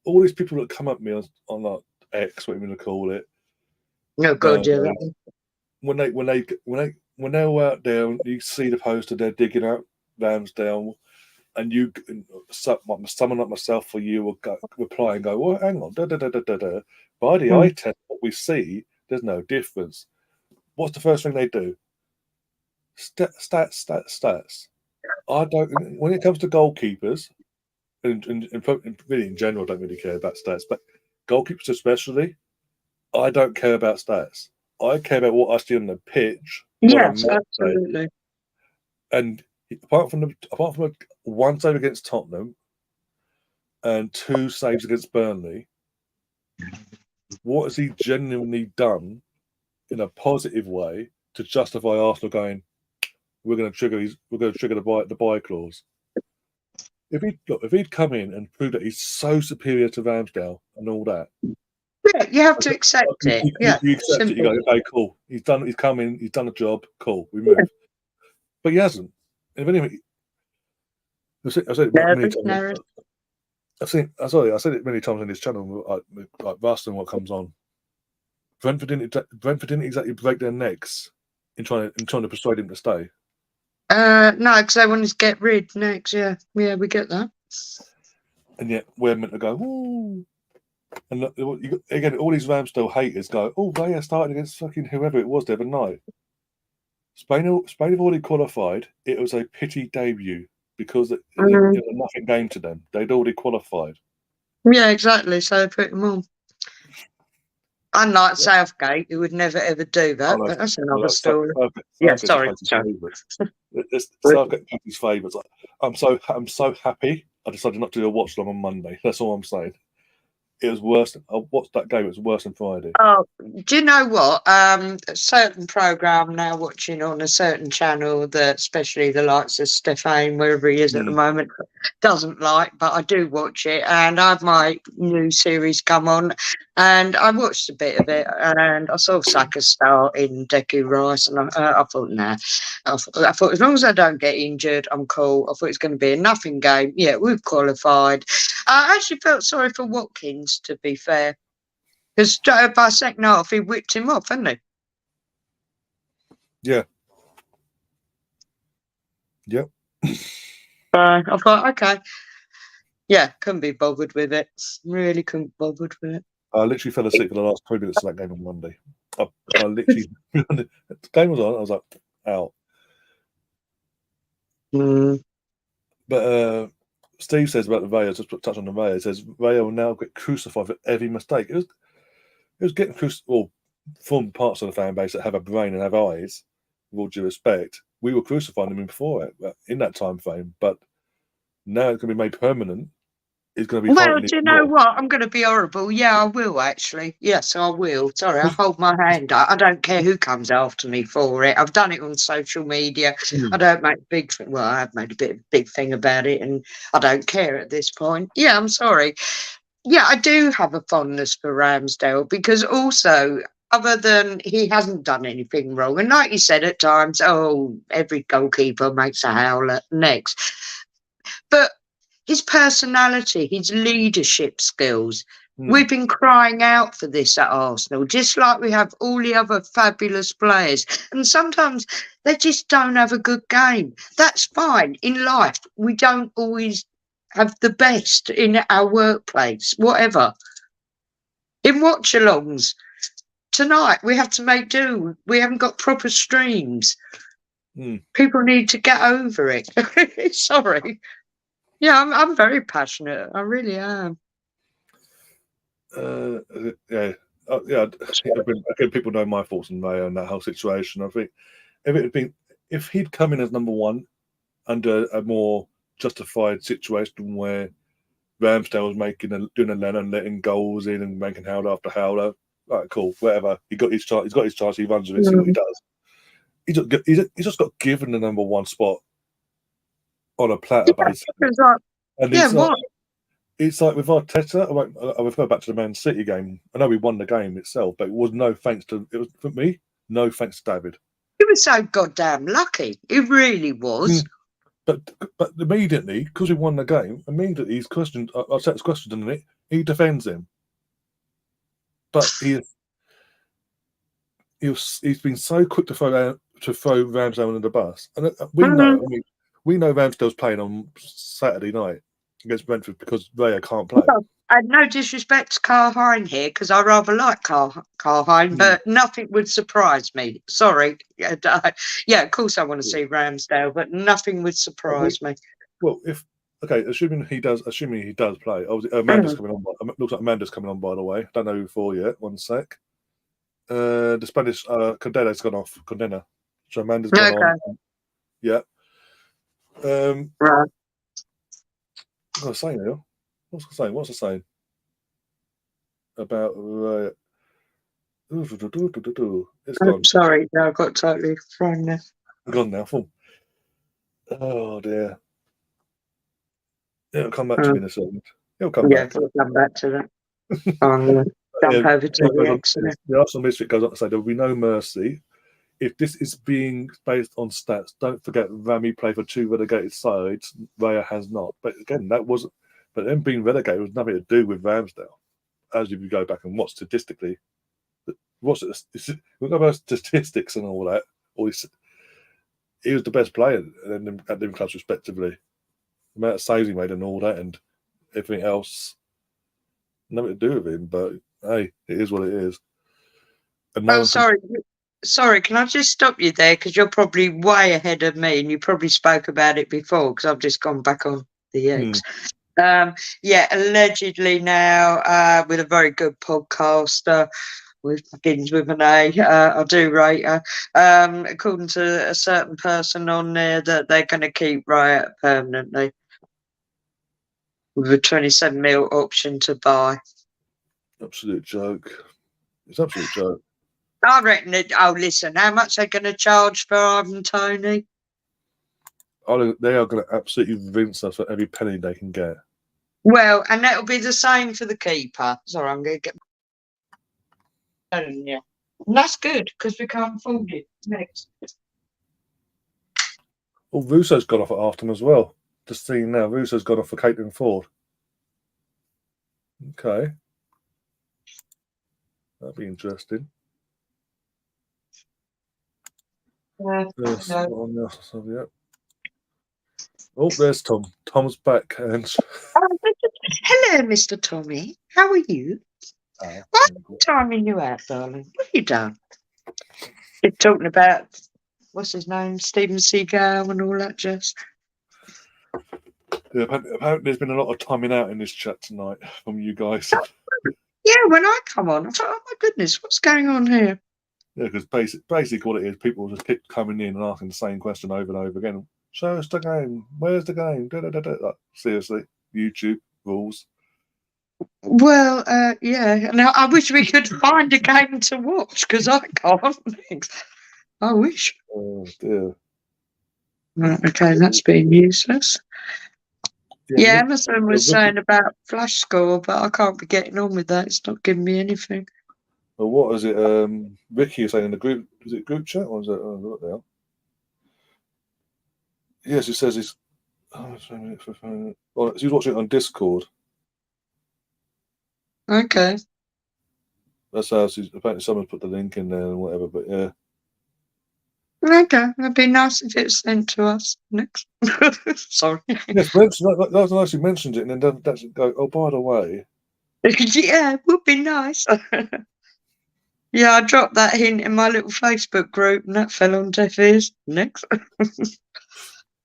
all these people that come at me on like X, what you want to call it. No, God, yeah. When they're out there, and you see the poster, they're digging out Ramsdale, and you, someone like myself or you will reply and go, well, hang on, by the eye test, what we see, there's no difference. What's the first thing they do? Stats. I don't. When it comes to goalkeepers, and really in general, I don't really care about stats, but goalkeepers especially, I don't care about stats. I care about what I see on the pitch. Yes, absolutely. And apart from one save against Tottenham and 2 saves against Burnley, what has he genuinely done in a positive way to justify Arsenal going, we're going to trigger the buy clause? If he'd come in and proved that he's so superior to Ramsdale and all that, yeah, you have to accept it. You accept it. You go, okay, cool. He's come in. He's done a job. Cool. We move. But he hasn't. If anything, I've said it many times. I said it many times on this channel. Like Rustin, what comes on. Brentford didn't exactly break their necks in trying to persuade him to stay. No, because they wanted to get rid next. Yeah, we get that. And yet we're meant to go, ooh. And again, all these Ramsdale haters go, oh, they started against fucking whoever it was the other night. Spain have already qualified. It was a pity debut because it was a nothing game to them. They'd already qualified. Yeah, exactly. So they put them on. Unlike Southgate, who would never ever do that. But that's another story. Sorry. Southgate picked his favourites. I'm so happy. I decided not to do a watch long on Monday. That's all I'm saying. It was worse. I watched that game. It was worse than Friday. Oh, do you know what? A certain program now watching on a certain channel that, especially the likes of Stefan, wherever he is at the moment, doesn't like, but I do watch it. And I have my new series come on, and I watched a bit of it, and I saw Saka start in Deku Rice, and I thought, nah. I thought as long as I don't get injured, I'm cool. I thought it was going to be a nothing game. Yeah, we've qualified. I actually felt sorry for Watkins, to be fair. Because by second half, he whipped him off, hadn't he? Yeah. Yep. I thought, okay. Yeah, couldn't be bothered with it. Really couldn't be bothered with it. I literally fell asleep for the last 3 minutes of that game on Monday. I literally, the game was on, I was like, out. But Steve says about the Raya, just touch on the Raya, he says Raya will now get crucified for every mistake. It was getting crucified, well, from parts of the fan base that have a brain and have eyes, with all due respect, we were crucifying them before in that time frame. But now it's going to be made permanent. is going to be Well, fighting do you it know more. what? I'm going to be horrible. Yeah, I will actually. Yes, I will. Sorry, I hold my hand up. I don't care who comes after me for it. I've done it on social media. I don't make big thing. Well, I've made a big thing about it, and I don't care at this point. Yeah, I'm sorry. Yeah, I do have a fondness for Ramsdale because also, other than he hasn't done anything wrong, and like you said at times, oh, every goalkeeper makes a howler next. But his personality, his leadership skills, we've been crying out for this at Arsenal, just like we have all the other fabulous players. And sometimes they just don't have a good game. That's fine. In life, we don't always have the best in our workplace, whatever. In watchalongs, tonight we have to make do. We haven't got proper streams. People need to get over it. Sorry. Yeah, I'm very passionate. I really am. Yeah. Again, people know my thoughts on Raya and that whole situation. I think if he'd come in as number one under a more justified situation where Ramsdale was doing a Lennon, letting goals in and making howler after howler, right, cool, whatever. He got his chance. He's got his chance. He runs with it. See what he does. He's just got given the number one spot on a platter, basically. And yeah, it's like, it's like with Arteta. I refer back to the Man City game. I know we won the game itself, but it was for me, no thanks to David. He was so goddamn lucky. He really was. But immediately, because we won the game, immediately he's questioned. Arteta's questioned it. He defends him, but he's been so quick to throw Ramsdale under the bus, and we know. I mean, we know Ramsdale's playing on Saturday night against Brentford because Raya can't play. Well, and no disrespect to Carl Hine here, because I rather like Carl Hine, but nothing would surprise me. Sorry. Yeah, of course I want to see Ramsdale, but nothing would surprise me. Well, assuming he does play. Amanda's coming on. Looks like Amanda's coming on, by the way. Don't know who for yet. One sec. The Spanish Condena's gone off. Condena. So Amanda's gone on. Yeah. Right. What was I saying now? What's I saying? About it's gone. Sorry, I got totally thrown there. Gone now. Full. Oh dear. It'll come back to me in a second. It'll come back. Yeah, we'll come back to that. I'm going to jump over to the accident. The Arsenal Misfit goes on to say there will be no mercy. If this is being based on stats, don't forget Rami played for 2 relegated sides. Raya has not. But again, but them being relegated was nothing to do with Ramsdale. As if you go back and watch statistically, we go about statistics and all that. He was the best player at them clubs, respectively. The amount of saves he made and all that, and everything else, nothing to do with him. But hey, it is what it is. And sorry, can I just stop you there? Because you're probably way ahead of me, and you probably spoke about it before, because I've just gone back on the X. Allegedly now, with a very good podcaster, which begins with an A, I do rate her, according to a certain person on there, that they're going to keep Raya permanently with a 27 mil option to buy. Absolute joke. It's an absolute joke. I reckon it. Oh, listen, how much they're going to charge for Ivan Toney? They are going to absolutely rinse us for every penny they can get. Well, and that'll be the same for the keeper. Sorry, I'm going to get. Yeah, and that's good because we can't afford it. Next. Well, Russo's gone off at halftime as well. Just seeing now, Russo's gone off for Caitlin Ford. Okay, that'd be interesting. Yes, yeah. Oh, there's Tom. Tom's back. And hello, Mr. Tommy. How are you? Why are you timing you out, darling? What have you done? You're talking about what's his name, Steven Seagal and all that jazz. Yeah, apparently there's been a lot of timing out in this chat tonight from you guys. Yeah, when I come on, I thought, oh my goodness, what's going on here? Yeah, because basically what it is, people just keep coming in and asking the same question over and over again. Show us the game. Where's the game? Like, seriously, YouTube, rules. Well, yeah. Now I wish we could find a game to watch because I can't. I wish. Oh dear. Right, okay, that's been useless. Yeah, Emerson was Ricky, saying about flash score, but I can't be getting on with that. It's not giving me anything. well, what is it? Ricky was saying in the group. Is it group chat or is it? Oh, look now. Yes, it says he's. Oh, he's watching it on Discord. Okay. That's how apparently someone put the link in there and whatever. But yeah. Okay, it'd be nice if it's sent to us next. Sorry. Yes, that was nice you mentioned it, and then doesn't go. Oh, by the way. Yeah, it would be nice. Yeah, I dropped that hint in my little Facebook group, and that fell on deaf ears. Next.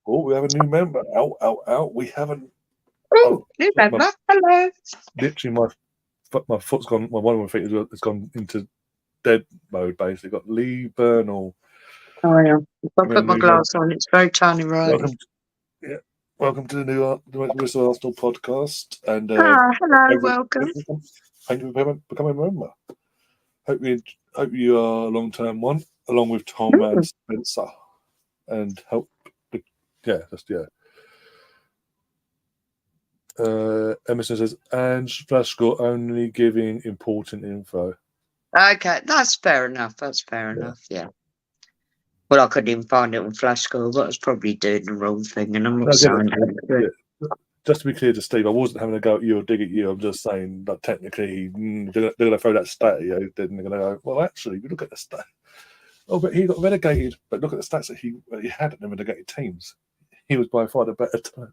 Oh, we have a new member. Out. We haven't. Oh, new member. Hello. Literally, my foot's gone. Well, one of my feet has gone into dead mode. Basically, got Lee Bernal. Oh yeah. If I put my glass on, it's very tiny, right? Welcome to the new Arsenal podcast. And hello, welcome. Thank you for becoming a member. Hope you are a long-term one, along with Tom and Spencer, and Emerson says, and flash score only giving important info. Okay, that's fair enough. Yeah. Well, I couldn't even find it on flash score, but I was probably doing the wrong thing, and I'm not signed up to it. Just to be clear to Steve, I wasn't having a go at you or dig at you. I'm just saying that technically they're going to throw that stat at you. Then they're going to go, well, actually, look at the stat. Oh, but he got relegated. But look at the stats that he had at the relegated teams. He was by far the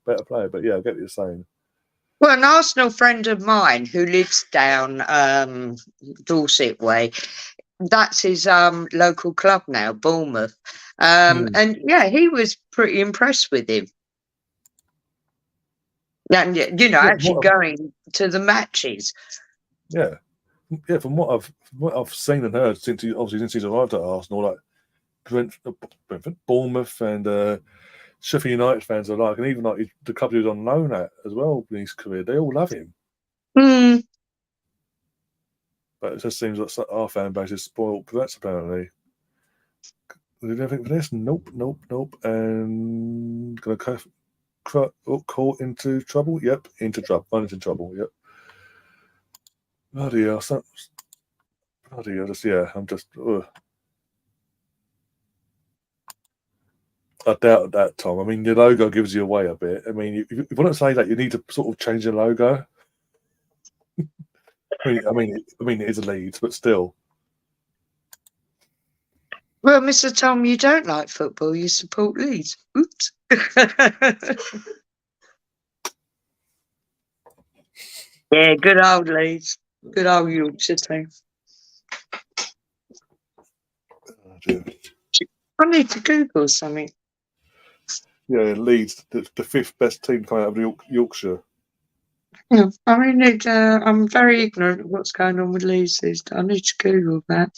better player. But yeah, I get what you're saying. Well, an Arsenal friend of mine who lives down Dorset Way, that's his local club now, Bournemouth. And yeah, he was pretty impressed with him. And actually going to the matches. Yeah, from what I've seen and heard since he's arrived at Arsenal, like Brentford, Bournemouth, and Sheffield United fans are like, and even like the club he was on loan at as well in his career, they all love him. Mm. But it just seems like our fan base is spoiled for that, apparently. Did anything for this? Nope. And gonna caught into trouble? Yep, into trouble. Run into trouble. Yep. Bloody hell! I'm just. I doubt that, Tom. I mean, your logo gives you away a bit. I mean, if you want to say that, you need to sort of change your logo. I mean, it is a Leeds, but still. Well, Mr. Tom, you don't like football. You support Leeds. Oops. Yeah, good old Leeds. Good old Yorkshire team. Oh, dear. I need to Google something. Yeah, Leeds, the fifth best team coming out of Yorkshire. Yeah, I mean, I'm very ignorant of what's going on with Leeds these days. I need to Google that.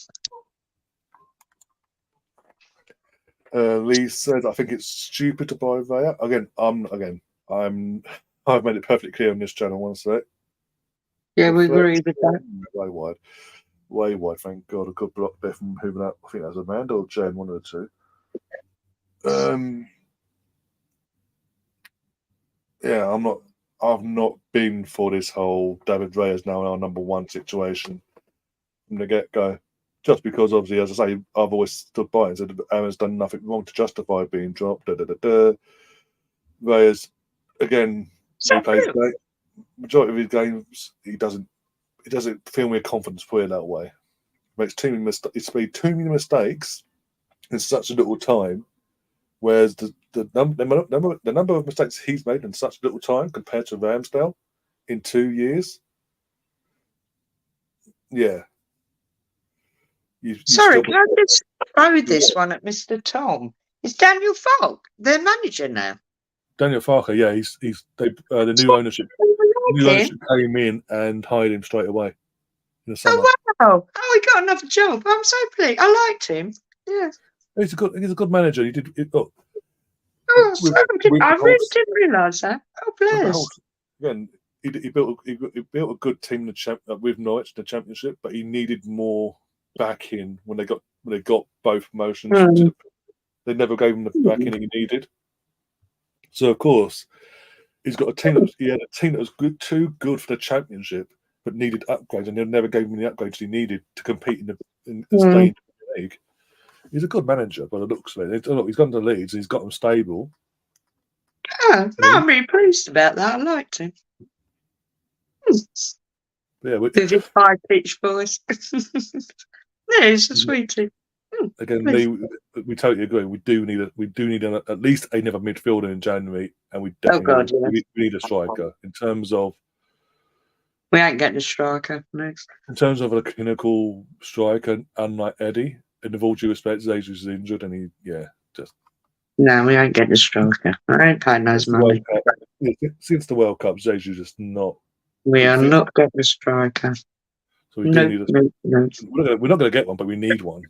Lee said, "I think it's stupid to buy Raya." I've made it perfectly clear on this channel. One sec. Yeah, we agree with that. Way wide. Thank God. A good block there from who that? I think that was Amanda or Jen, one of the two. Yeah, I've not been for this whole David Raya's now our number one situation from the get go. Just because, obviously, as I say, I've always stood by and said Aaron's done nothing wrong to justify being dropped. Raya's, again, he plays great. Majority of his games, he doesn't fill me with confidence, put it that way. He's made too many mistakes in such a little time, whereas the number of mistakes he's made in such little time compared to Ramsdale in 2 years, yeah. Sorry, can I just throw this one at Mr. Tom? Is Daniel Falk their manager now? Daniel Farker, yeah, the new ownership. New ownership came in and hired him straight away in the summer. Oh wow! Oh, he got another job. I'm so pleased. I liked him. Yeah, he's a good manager. He did it. I really didn't realise that. Oh, bless. Again, he built a good team with Norwich in the Championship, but he needed more backing when they got both promotions. They never gave him the backing he needed. So of course, he's got a team. He had a team that was too good for the Championship, but needed upgrades, and they never gave him the upgrades he needed to compete in stay in the league. He's a good manager by the looks of it. Look, he's gone to Leeds. He's got them stable. Oh, no, I'm really pleased about that. I liked him. Yeah, with his high pitched voice. Yeah, he's a sweetie. Again, we totally agree. We do need at least another midfielder in January, and we definitely we need a striker. In terms of we ain't getting a striker next. In terms of a clinical striker, unlike Eddie, and with all due respect, Jesus is injured, and no, we ain't getting a striker. I ain't paying those money. Since the World Cup, Jesus is not. We are not getting a striker. So we do need a. No. We're not going to get one, but we need one.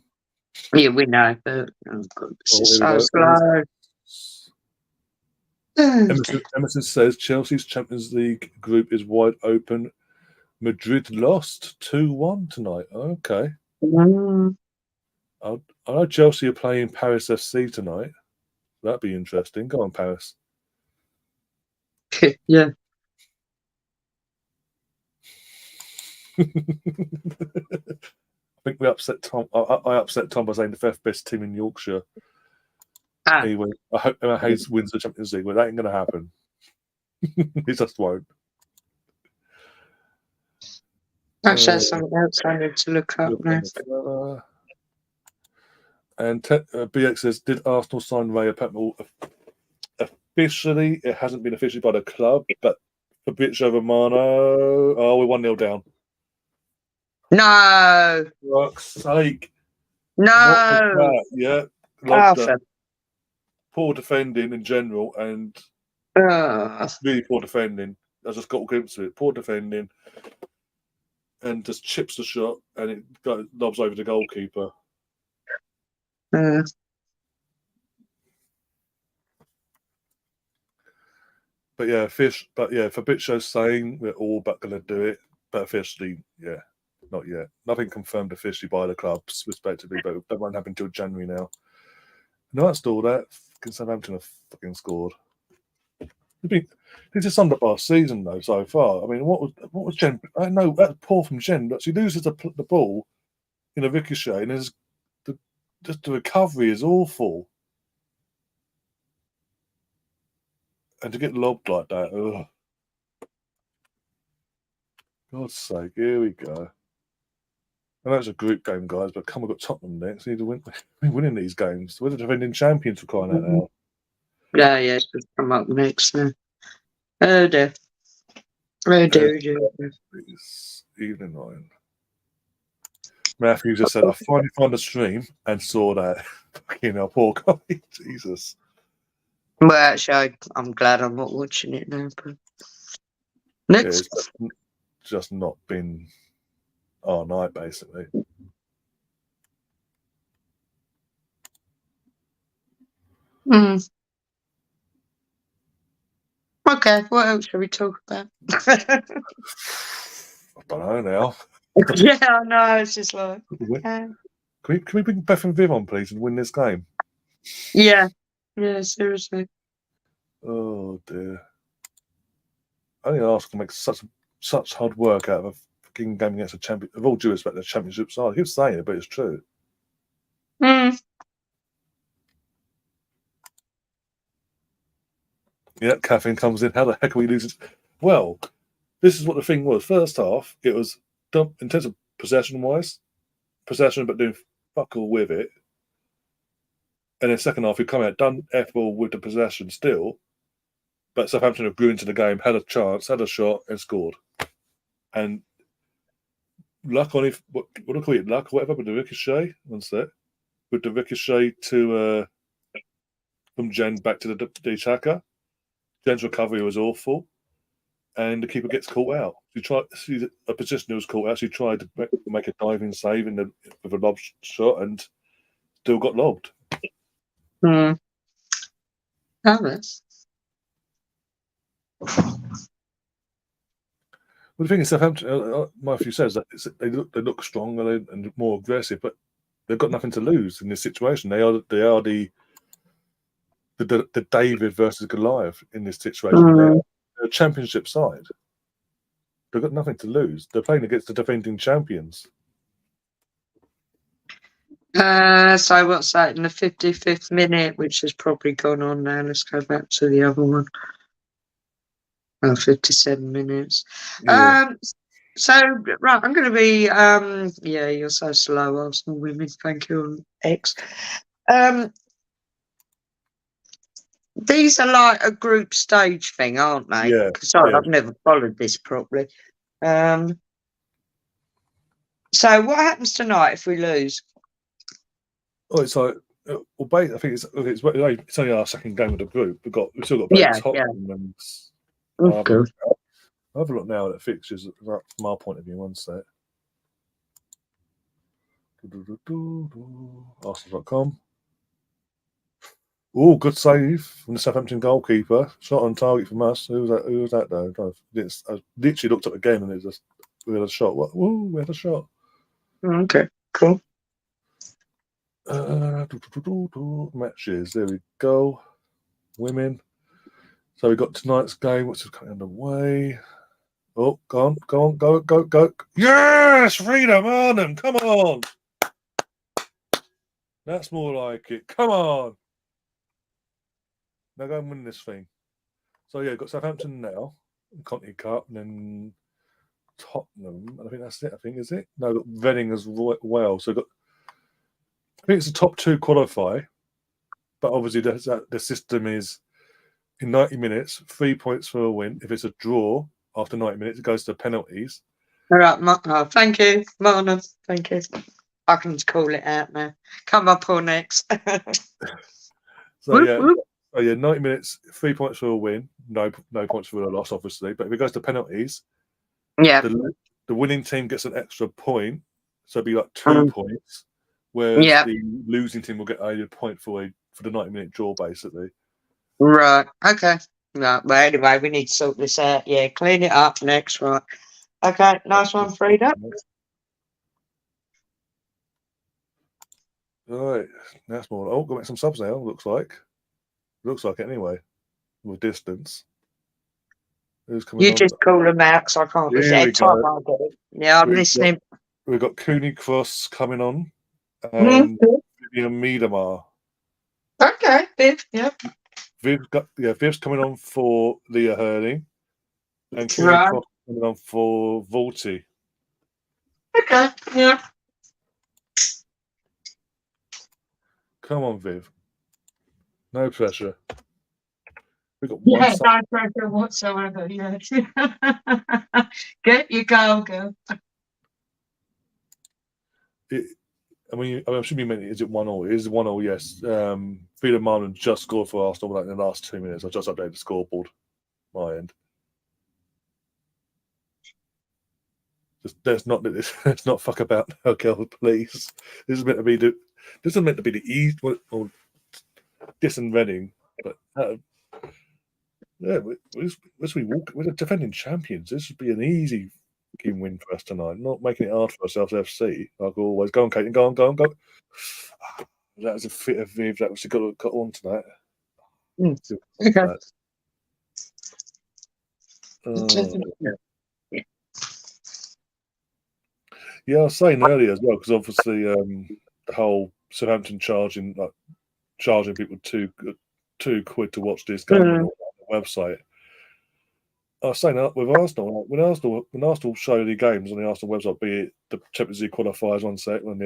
Yeah, we know, but this is so slow. Emerson says Chelsea's Champions League group is wide open. Madrid lost 2-1 tonight. Okay. I know Chelsea are playing Paris FC tonight. That'd be interesting. Go on, Paris. Yeah. I think we upset Tom. I upset Tom by saying the fifth best team in Yorkshire. Anyway, I hope Emma Hayes wins the Champions League, but that ain't going to happen. He just won't. That's something else I need to look up now. And BX says, did Arsenal sign Raya Petmore? Officially, it hasn't been officially by the club, but Fabrizio Romano, we're 1-0 down. No. For fuck's sake. No. Yeah. Poor defending in general, and really poor defending. I just got a glimpse of it. Poor defending, and just chips the shot, and it lobs over the goalkeeper. But yeah, Fabrizio's saying we're all but going to do it, but officially, yeah, not yet. Nothing confirmed officially by the clubs, respectively, but that won't happen until January now. No, that's all that. Southampton have fucking scored. This is summed up our season though so far. I mean, what was Jen? I know that's poor from Jen, but she loses the ball in a ricochet, and the recovery is awful. And to get lobbed like that, ugh. God's sake, here we go. I know it's a group game, guys, but come on, we've got Tottenham next. We need to win. We're winning these games. We're the defending champions for crying out loud. Yeah, it's just come up next now. Oh dear. Evening 9. Matthew just said, I finally found the stream and saw that. Fucking hell, poor guy. Jesus. Well, actually, I'm glad I'm not watching it now. But next. Yeah, it's just not been our night, basically. Okay, what else shall we talk about? I don't know now. Yeah, I know. It's just like. Can we bring Beth and Viv on, please, and win this game? Yeah. Yeah, seriously. Oh dear. I think Arsenal can make such hard work out of a fucking game against a champion. Of all due respect, the Championship side. I keep saying it, but it's true. Yeah, Catherine comes in. How the heck are we losing? Well, this is what the thing was. First half, it was in terms of possession-wise, but doing fuck all with it. And then second half, we come out, done F-ball with the possession still, but Southampton have grew into the game, had a chance, had a shot, and scored. And luck on what do I call it? Luck, whatever, with the ricochet. One sec. With the ricochet to from Jen back to the attacker. Jen's recovery was awful, and the keeper gets caught out. She's a position who was caught out. She tried to make a diving save with a lob shot, and still got lobbed. Well, the thing is, Southampton, Matthew says that they look stronger and more aggressive, but they've got nothing to lose in this situation. They are the David versus Goliath in this situation. They're a championship side. They've got nothing to lose. They're playing against the defending champions. So what's that in the 55th minute, which has probably gone on now? Let's go back to the other one. Oh, 57 minutes. Yeah. So, right, I'm going to be, yeah, you're so slow, Arsenal women. Thank you on X. These are like a group stage thing, aren't they? Yeah. Sorry, Yeah. I've never followed this properly. So what happens tonight if we lose? Oh, it's like, well, I think it's only our second game of the group. We've still got both Tottenham and. Okay. I'll have a look now at the fixtures from our point of view. One sec. Arsenal.com. Oh, good save from the Southampton goalkeeper. Shot on target from us. Who was that though? I literally looked at the game and we had a shot. Woo, we had a shot. Okay, cool. Matches. There we go. Women. So we got tonight's game, which is coming underway. Oh, go on, go. Yes, freedom, Arnhem, come on. That's more like it. Come on. Now go and win this thing. So yeah, got Southampton now, Continental Cup, and then Tottenham. I think that's it. Is it? No, got Reading as well. So I think it's the top two qualify, but obviously the system is in 90 minutes, 3 points for a win. If it's a draw after 90 minutes, it goes to penalties. All right, thank you, Martin. Thank you. I can call it out now. Come up on next. So yeah, 90 minutes, 3 points for a win, no points for a loss, obviously. But if it goes to penalties, yeah, the winning team gets an extra point, so it'd be like 2 points, whereas the losing team will get a point for the 90-minute draw, basically. Right. Okay. No, but anyway, we need to sort this out. Yeah, clean it up next, right? Okay, nice one, Frida. All right, that's more. Oh, got to make some subs now. Looks like it anyway. With distance. Who's coming You on? just call them out because I can't listen. Here we go. Yeah, I'm listening. We've got Cooney Cross coming on and Vivian Miedemar. Okay, Viv. Yep. Viv's coming on for Leah Hurling, and Cooney Cross coming on for Volti. Okay. Yeah. Come on, Viv. No pressure. We've got no pressure whatsoever. Yeah. Get your goal, girl. I should be meant. Is it 1-1? It is 1-1. Yes. Frida Marlon just scored for Arsenal in the last 2 minutes. I just updated the scoreboard. My end. Let's not fuck about, okay, please. This is meant to be the easy. Well, this and Reading, but yeah, we're the defending champions. This should be an easy fucking win for us tonight. Not making it hard for ourselves, FC. Like always. Go on, Kate. Go on. That was a fit of Viv that we got on tonight. Okay. Yeah, I was saying earlier as well, because obviously the whole Southampton charging people £2 to watch this game on the website. I was saying that with Arsenal, when Arsenal show the games on the Arsenal website, be it the Champions League qualifiers, one sec, when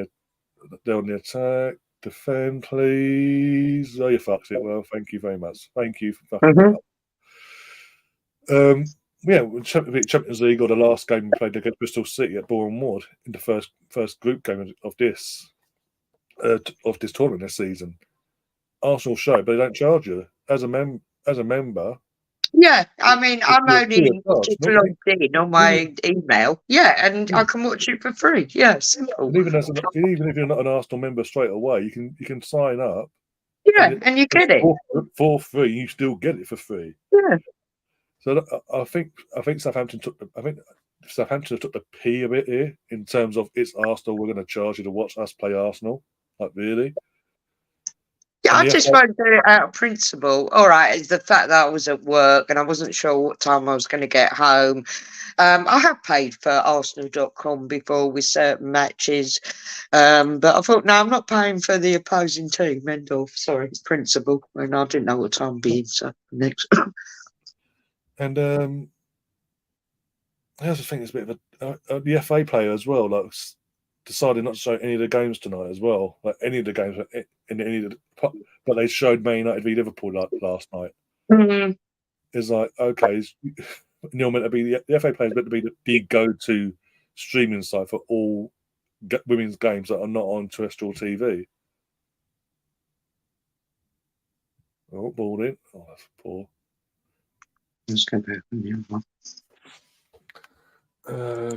they're on the attack, defend, please. Oh, you fucked it. Well, thank you very much. Thank you for fucking it up. Yeah, Champions League, or the last game we played against Bristol City at Boreham Wood in the first group game of this tournament this season. Arsenal show, but they don't charge you as a member. Yeah, I mean, I'm only just logged in on my email. Yeah, and I can watch it for free. Yeah, simple. And even if you're not an Arsenal member straight away, you can sign up. Yeah, and you get it for free. You still get it for free. Yeah. So I think Southampton took. I think Southampton have took the P a bit here in terms of it's Arsenal. We're going to charge you to watch us play Arsenal. Like really? Yeah, And I the just FA won't do it out of principle. All right, it's the fact that I was at work and I wasn't sure what time I was going to get home. I have paid for Arsenal.com before with certain matches, but I thought, no, I'm not paying for the opposing team. End of. Sorry, principle. And I didn't know what time being. So next. and I also think it's a bit of the FA player as well. Like decided not to show any of the games tonight as well. Like any of the games in any of the, but they showed Man United v Liverpool last night. Mm. It's like okay, you're meant to be the FA player is meant to be the go-to streaming site for all women's games that are not on terrestrial TV. Oh, balled in. Oh, that's poor. Let's go back on the other one.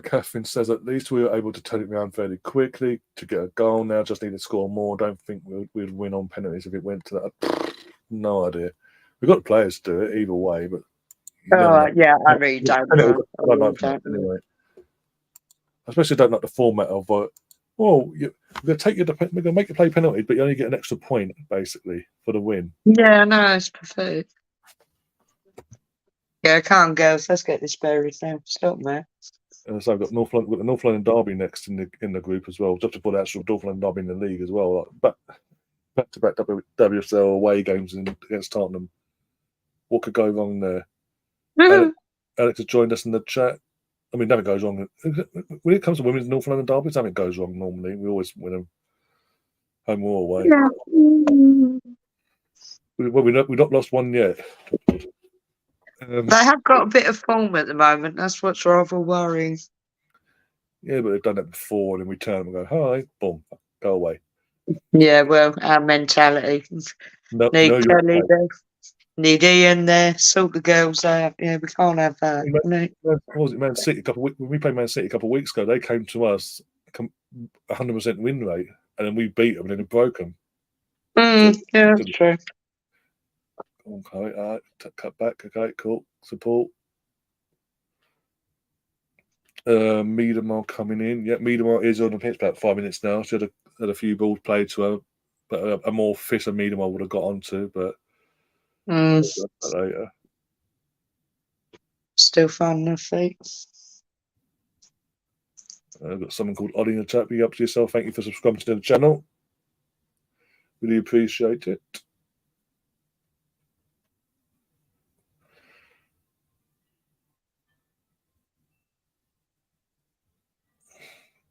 Catherine says at least we were able to turn it around fairly quickly to get a goal. Now just need to score more. Don't think we'd win on penalties if it went to that. No idea. We've got the players to do it either way, but Yeah, I really don't know. I don't like that anyway. I especially don't like the format of we're going to make you play penalty, but you only get an extra point basically for the win. Yeah, no, it's pathetic. Yeah, come on, girls. Let's get this buried now. Stop, man. So I've got the North London Derby next in the group as well. Just before the actual North London Derby in the league as well. Like back to back WSL away games against Tottenham. What could go wrong there? Alex has joined us in the chat. I mean, nothing goes wrong when it comes to women's North London derbies. Nothing goes wrong normally. We always win them, home or away. Yeah. We've not lost one yet. They have got a bit of form at the moment. That's what's rather worrying. Yeah, but they've done that before, and then we turn them and go, "Hi, boom, go away." Yeah, well, our mentality. Need Kelly there. Need Ian there. Sort the girls out. Yeah, we can't have that. What was it, Man City? When we played Man City a couple of weeks ago, they came to us 100% win rate, and then we beat them, and then it broke them. Yeah, that's true. Okay, cut back. Okay, cool. Support. Miedemar coming in. Yeah, Miedemar is on the pitch about 5 minutes now. She had a few balls played to her, but a more fitter Miedemar would have got onto, but later. Still fun, I think. I've got someone called Ollie in the chat. Be up to yourself. Thank you for subscribing to the channel. Really appreciate it.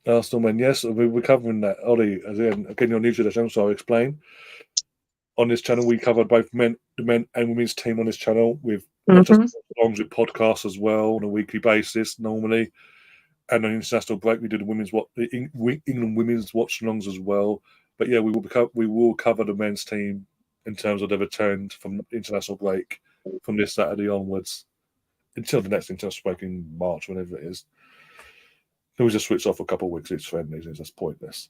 Arsenal men, yes, we're covering that. Ollie, again, you're new to the channel, so I'll explain. On this channel, we cover both the men and women's team on this channel with not just along with podcasts as well on a weekly basis normally. And on international break, we do the England women's watchalongs as well. But yeah, we will cover the men's team in terms of their return from international break from this Saturday onwards until the next international break in March, whenever it is. Then we just switch off for a couple of weeks. It's friendlies. It's just pointless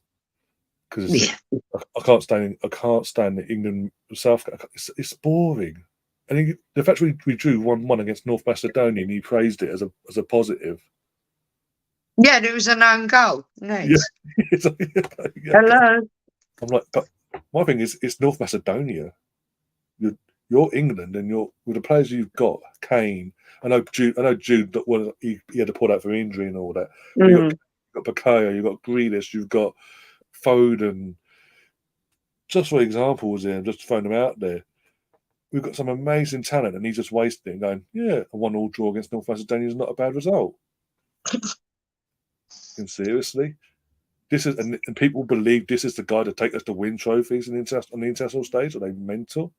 because I can't stand the England South. It's boring. And the fact we drew 1-1 against North Macedonia, and he praised it as a positive. Yeah, it was an own goal. Nice. Yeah. Hello. I'm like, but my thing is, it's North Macedonia. You're England, and with the players you've got, Kane. I know Jude. Well, he had to pull out for injury and all that. You've got Bakaya, you've got Grealish, you've got Foden. Just for examples, here, just throwing them out there. We've got some amazing talent, and he's just wasting it and going, yeah, a 1-1 draw against North Macedonia is not a bad result. And seriously, this is and people believe this is the guy to take us to win trophies on the international stage. Are they mental?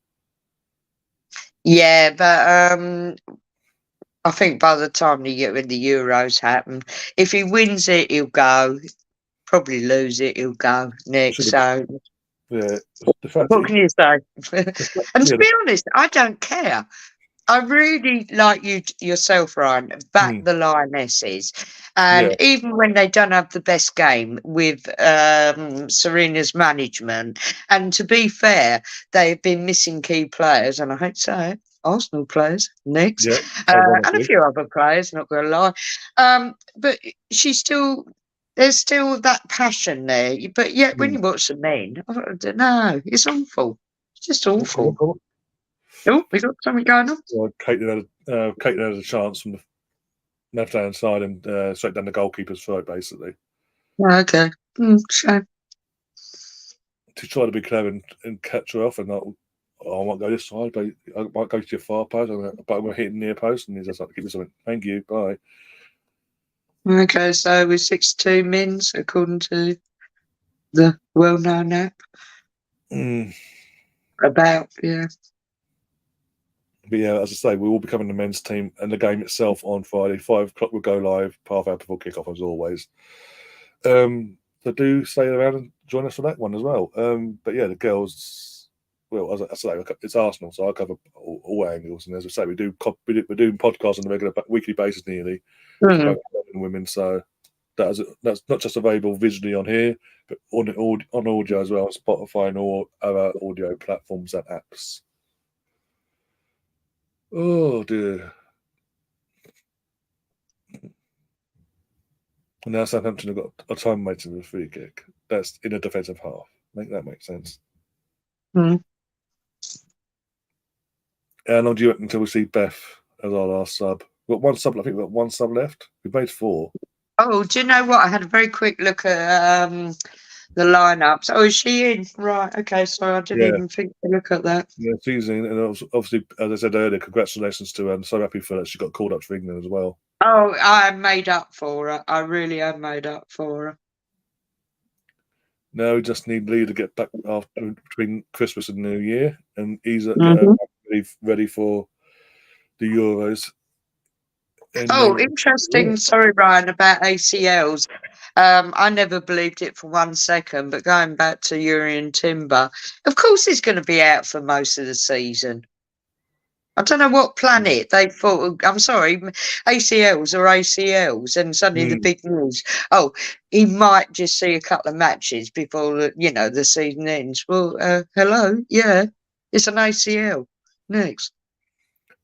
Yeah, but I think by the time when the Euros happen, if he wins it, he'll go. Probably lose it, he'll go next. So yeah, the fact what can you say? And to be honest, I don't care. I really like you yourself, Ryan. Back Mm, the Lionesses, and yeah, even when they don't have the best game with Serena's management. And to be fair, they've been missing key players, and I hate to say it, Arsenal players next, yeah, and a ironically. few other players. Not going to lie, but she's still. There's still that passion there, but yet when Mm. you watch the men, I don't know, it's awful. It's just Oh, come on, awful. come on. Oh, we got something going on. Well, Caitlin had a chance from the left hand side and straight down the goalkeeper's throat, basically. Okay. Shame. To try to be clever and catch her off, and not, oh, I might go this side, but I might go to your far post, but I'm going to hit the near post, and he's just like, give me something. Thank you, bye. Okay, so we're 62 mins, according to the well-known app. Mm. About, yeah. But yeah, as I say, we will be covering the men's team and the game itself on Friday. 5 o'clock will go live, half hour before kickoff, as always. So do stay around and join us for that one as well. But yeah, the girls, well, as I say, it's Arsenal, so I cover all angles. And as I say, we're doing podcasts on a regular weekly basis nearly for Mm. both men and women. So that's not just available visually on here, but on audio as well, on Spotify and all other audio platforms and apps. Oh dear. And now Southampton have got a time waiting with a free kick. That's in a defensive half. Make that make sense. Mm. How long do you reckon until we see Beth as our last sub? We've got one sub. I think we've got one sub left. We've made 4. Oh, do you know what? I had a very quick look at the lineups. Oh, is she in? Right. Okay. Sorry, I didn't Yeah, even think to look at that. yeah, she's in, and obviously, as I said earlier, congratulations to her. I'm so happy for her. She got called up for England as well. Oh, I am made up for her. I really am made up for her. Now we just need Lee to get back after between Christmas and New Year, and he's Mhm. ready for the Euros. And Oh, then, interesting. Sorry, Ryan, about ACLs. I never believed it for 1 second, but going back to Urian Timber, of course he's going to be out for most of the season. I don't know what planet they thought. I'm sorry, ACLs or ACLs, and suddenly the big news. Oh, he might just see a couple of matches before the season ends. Well, hello, yeah, it's an ACL. Next,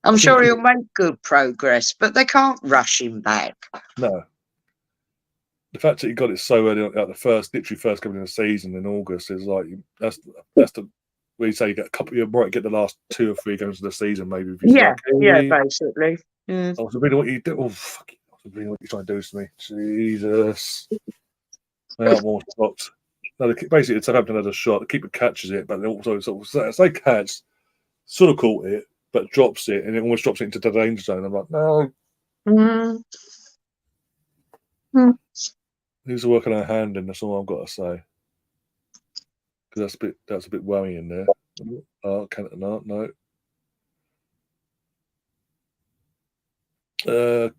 I'm I think sure he'll make good progress, but they can't rush him back. no. The fact that he got it so early, like literally first coming in the season in August, is like that's the where you say you get a couple. You might get the last 2 or 3 games of the season, maybe if he's Yeah, yeah, lucky. basically. Yeah. I was reading what you do. Oh, fuck it. I was reading what you're trying to do to me. Jesus. They are more shocked. No, basically, the Southampton has a shot. The keeper catches it, but then also sort of, as they catch, sort of caught it, but drops it, and it almost drops it into the danger zone. I'm like, no, Mm. Mm. needs to work on our hand, and that's all I've got to say. Because that's a bit worrying there. Oh, can it not? No.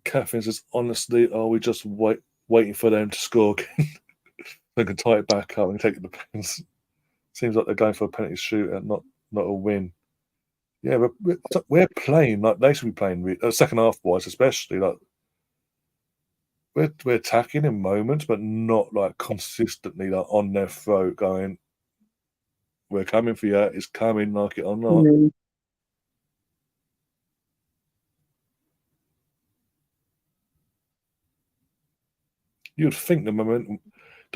Catherine says, honestly, are we just waiting for them to score again? They can tie it back up and take the pens. Seems like they're going for a penalty shootout, not a win. Yeah, we're playing like they should be playing. Second half wise, especially like we're attacking in moments, but not like consistently like on their throat, going, "We're coming for you. It's coming, like it or not." Mm. You'd think the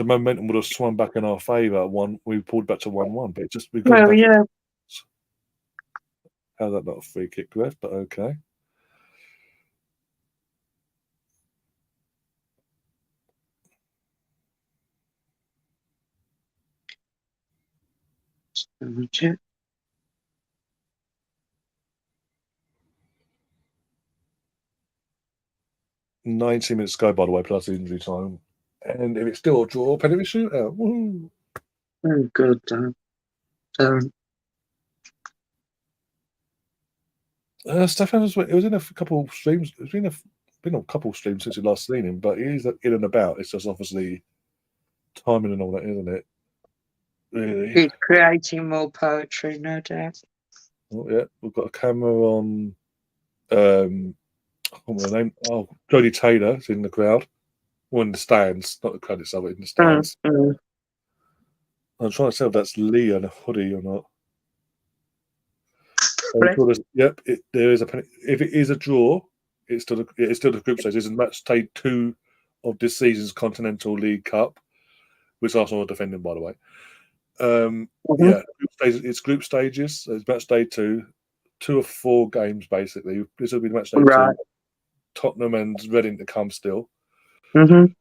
momentum would have swung back in our favour. We pulled back to 1-1, but we've gone Well, back. yeah. How's that not a free kick left? But okay. Check. 90 minutes to go, by the way, plus injury time. And if it's still a draw, penalty shootout. Woo! Oh, good. Darren. Stefan it was in a couple of streams. It's been a couple of streams since you last seen him, but he's in and about. It's just obviously timing and all that, isn't it? Really? He's creating more poetry, no doubt. Oh, yeah, we've got a camera on What's her name? Oh, Jodie Taylor's in the crowd. Or in the stands, not the crowd itself, but in the stands. I'm trying to tell if that's Lee and a hoodie or not. Yep, there is a penalty. If it is a draw, it's still the group stage. It's match day 2 of this season's Continental League Cup, which Arsenal are defending, by the way. Yeah, it's group stages. So it's match day 2, 2 of 4 games basically. This will be match day 2. Tottenham and Reading to come still. And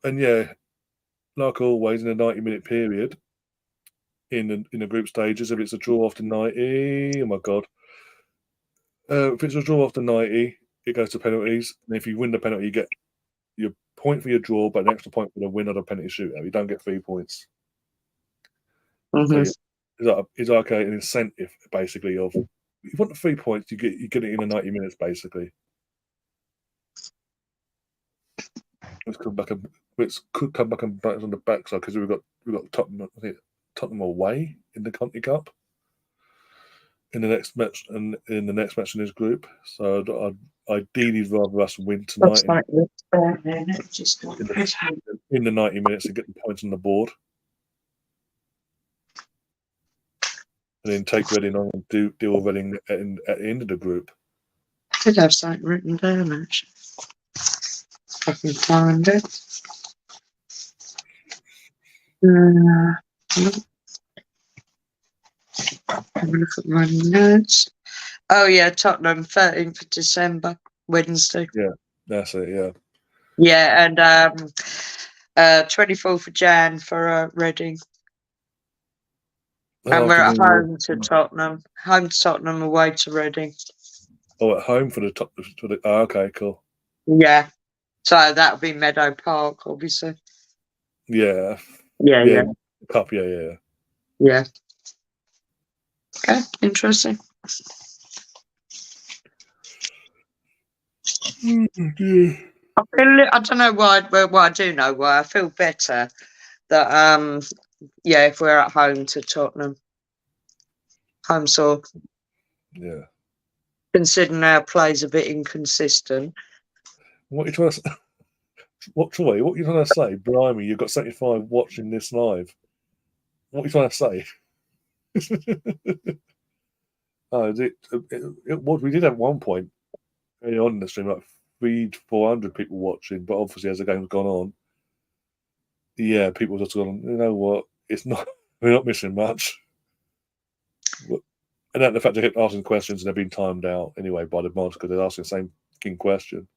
yeah, like always, in a 90-minute period, in the group stages, if it's a draw after 90, oh my god. If it's a draw after 90, it goes to penalties. And if you win the penalty, you get your point for your draw, but an extra point for the win of the penalty shootout. You don't get 3 points. So it's like an incentive, basically, of if you want the 3 points, you get it in the 90 minutes, basically. It could come back and bite us on the backside because we've got Tottenham away in the Conti Cup in the next match and in the next match in this group. So I'd ideally rather us win tonight in the 90 minutes and get the points on the board, and then take Reading on and deal with Reading at the end of the group. I did have something written down actually. I can find it. Have a look at my notes. Oh yeah, Tottenham, 13th of December, Wednesday. Yeah, that's it. Yeah. Yeah, and 24th of Jan for Reading. And we're at home to Tottenham. Home to Tottenham, away to Reading. Oh, at home for the top. Oh, okay, cool. Yeah. So that would be Meadow Park, obviously. Yeah. Yeah. Cup, yeah. Yeah. Okay, interesting. Yeah. I don't know why. Well, I do know why. I feel better that if we're at home to Tottenham, home sore. Yeah. Considering our play's a bit inconsistent. What are you trying to say? What are you trying to say? Blimey, you've got 75 watching this live. What are you trying to say? We did have one point early on in the stream, like 300-400 people watching, but obviously as the game's gone on, yeah, people just gone, you know what, we're not missing much. And then the fact they kept asking questions and they're being timed out anyway by the mods because they're asking the same fucking question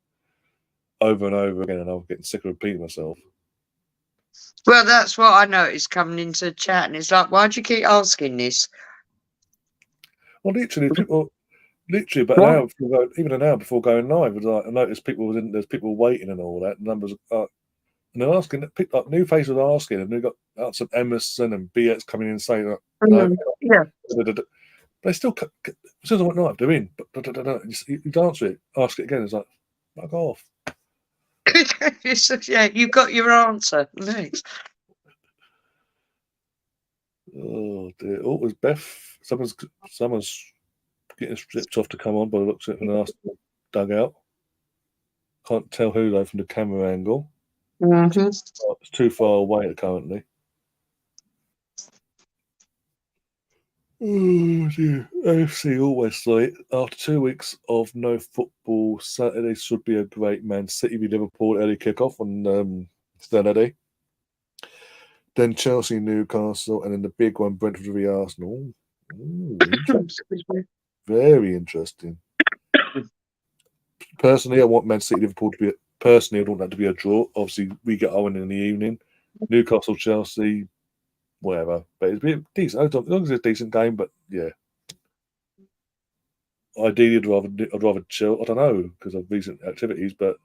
over and over again, and I'm getting sick of repeating myself. Well, that's what I noticed coming into the chat, and it's like, why do you keep asking this? Well, but even an hour before going live, I noticed there's people waiting and all that. Numbers and they're asking, like, new faces are asking, and they've got some Emerson and BX coming in saying that. Yeah. They still don't know what they're in, but you answer it, ask it again. It's like, fuck off. Yeah, you got your answer. Next. Oh dear! Oh, it was Beth. Someone's getting stripped off to come on, by the looks of it from the last dugout. Can't tell who though from the camera angle. It's too far away currently. Oh dear. AFC always say after 2 weeks of no football, Saturday should be a great Man City v Liverpool early kickoff on Saturday. Then Chelsea, Newcastle, and then the big one, Brentford v Arsenal. Ooh, very interesting. Personally, I want Man City Liverpool to be. Personally, I want that to be a draw. Obviously, we get Owen in the evening. Newcastle, Chelsea, whatever. But it'd be decent. As long as it's a decent game, but yeah. Ideally, I'd rather chill. I don't know because of recent activities, but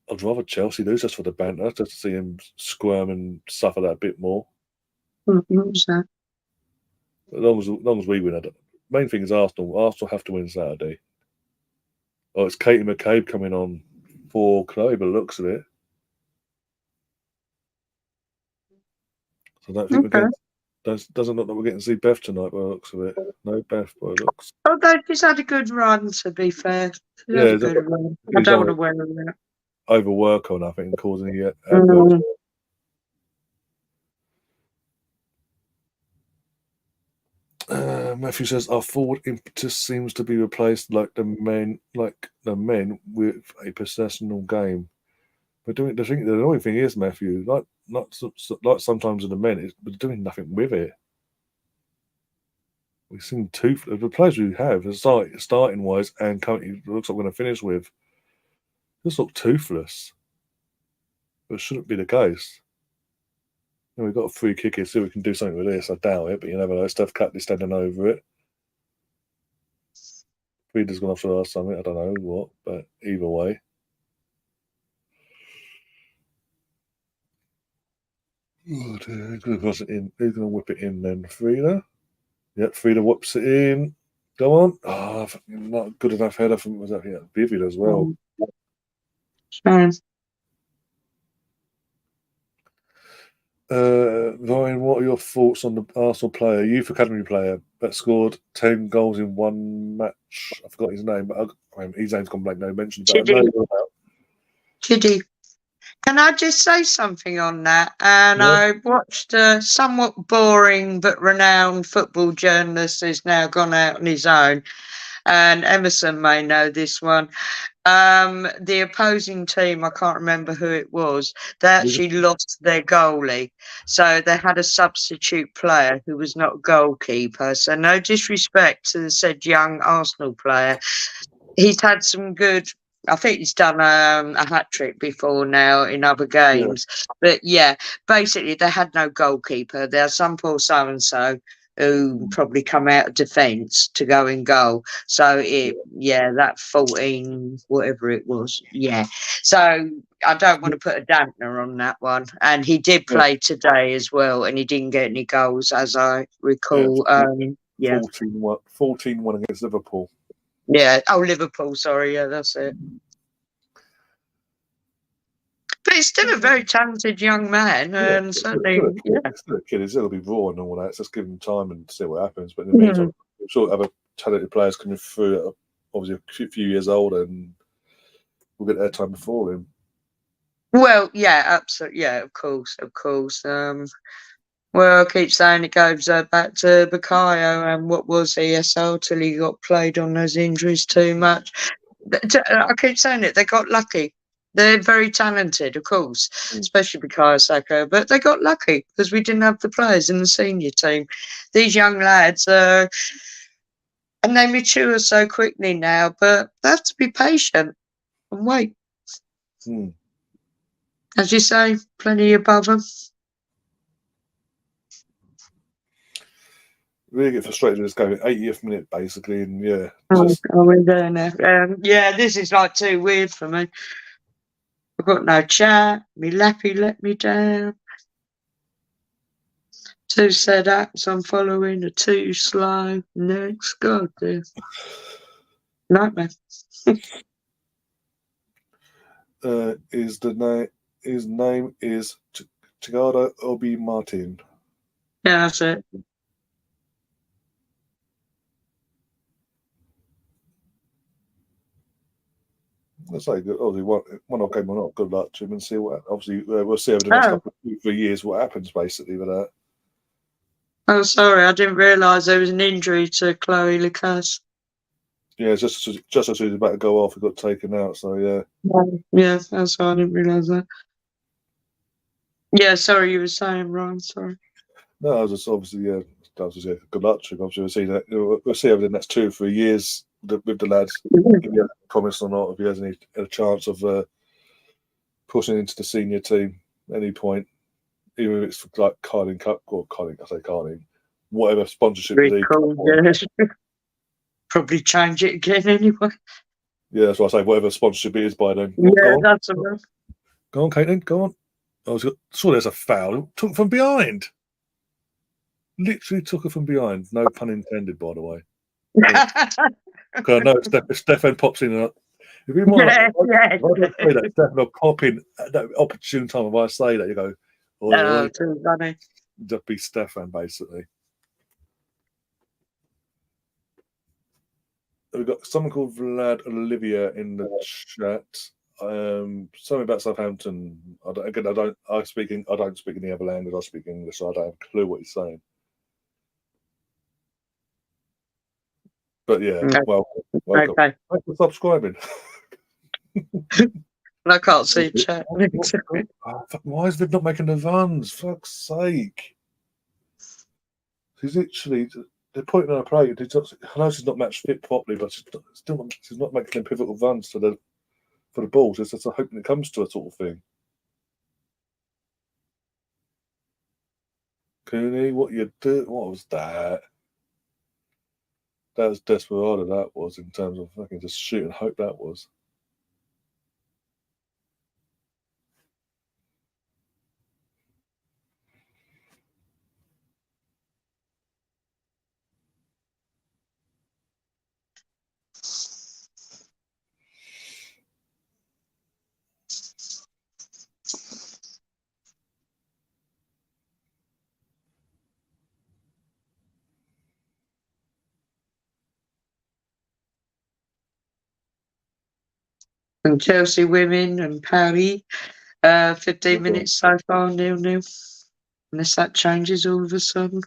I'd rather Chelsea lose just for the banter, just to see him squirm and suffer that a bit more. What was that? As long as we win, main thing is Arsenal. Arsenal have to win Saturday. Oh, it's Katie McCabe coming on for Chloe, by the looks of it. So I don't think Doesn't look like we're getting to see Beth tonight by the looks of it. No Beth by the looks. Although she's had a good run, to be fair. She's had a good run. I don't want to wear her out. Overwork or nothing and causing any Mm. Matthew says our forward impetus seems to be replaced like the men with a possessional game. But the annoying thing is, Matthew, like sometimes in the men, we're doing nothing with it. We seem the players we have, starting wise, and currently looks like we're going to finish with, just look toothless. But it shouldn't be the case. We've got a free kick here, see if we can do something with this. I doubt it, but you never know. Steph Catley standing over it. Reader's gone off to ask something. I don't know what, but either way. Oh dear, who's going to whip it in then? Frida? Yep, Frida whips it in. Go on. Oh, not good enough header from, was that here? Vivian as well. Ryan, what are your thoughts on the Arsenal player, youth academy player that scored 10 goals in one match? I forgot his name, but his name's gone blank. No mention. Chidi. Can I just say something on that? And I watched a somewhat boring but renowned football journalist who's now gone out on his own, and Emerson may know this one. The opposing team, I can't remember who it was, they actually lost their goalie. So they had a substitute player who was not a goalkeeper. So no disrespect to the said young Arsenal player. He's had some good, I think he's done a hat-trick before now in other games. But yeah, basically they had no goalkeeper. There's some poor so-and-so who probably come out of defence to go in goal. So that 14, whatever it was. Yeah. So I don't want to put a dampener on that one. And he did play today as well, and he didn't get any goals, as I recall. 14-1 against Liverpool. Yeah. Oh, Liverpool. Sorry. Yeah, that's it. But he's still a very talented young man, and certainly, still a kid. It'll be raw and all that. It's just give him time and see what happens. But in the meantime, I'm sure other talented players coming through, obviously a few years older, and we'll get their time before him. Well, yeah, absolutely, yeah, of course. Well, I keep saying it goes back to Bukayo and what was ESL till he got played on those injuries too much. I keep saying it, they got lucky. They're very talented, of course, especially Bukayo Saka, but they got lucky because we didn't have the players in the senior team. These young lads, and they mature so quickly now, but they have to be patient and wait. As you say, plenty above them. Really get frustrated with this game at 80th minute, basically, and we're there now. This is like too weird for me. I've got no chat. Me lappy let me down. 2 set ups I'm following, 2 slow. Next, God, dear. Nightmare. His name is Chigada Obi Martin. Yeah, that's it. That's like obviously one game or not. Good luck to him and see what. Obviously, we'll see over the next couple of 3 years what happens basically with that. Oh, sorry, I didn't realise there was an injury to Chloe Lucas. Yeah, just as he was about to go off, he got taken out. So yeah. Yeah, that's why I didn't realise that. Yeah, sorry, you were saying, Ryan. Sorry. No, I was just obviously good luck to him. Obviously, we'll see over the next 2 or 3 years with the lads. If he has a promise or not, if he has a chance of pushing into the senior team at any point, even if it's like Carling Cup or Carling, whatever sponsorship league. Probably change it again anyway. Yeah, that's what I say. Whatever sponsorship it is by then. Yeah, that's enough. Go on, Caitlin. Go on. I saw there's a foul. Took from behind. Literally took her from behind. No pun intended, by the way. I know Stefan pops in. If you mind, say that Stefan will pop in at that opportune time. If I say that, you go, "Oh, too funny." just be Stefan, basically. We've got someone called Vlad Olivia in the chat. Something about Southampton. I don't speak any other language. I speak English, so I don't have a clue what he's saying. But yeah, welcome. Okay. Thanks for subscribing. I can't see a chat. Why is Viv not making the runs? Fuck's sake! She's literally. They're putting her on a play. I know she's not match fit properly, but she's not making them pivotal runs for the balls. It's just hoping it comes to a sort of thing. Cooney, what you do? What was that? That was desperado. That was in terms of fucking just shoot and hope. That was. And Chelsea women and Paris, 15 minutes so far, 0-0. Unless that changes all of a sudden.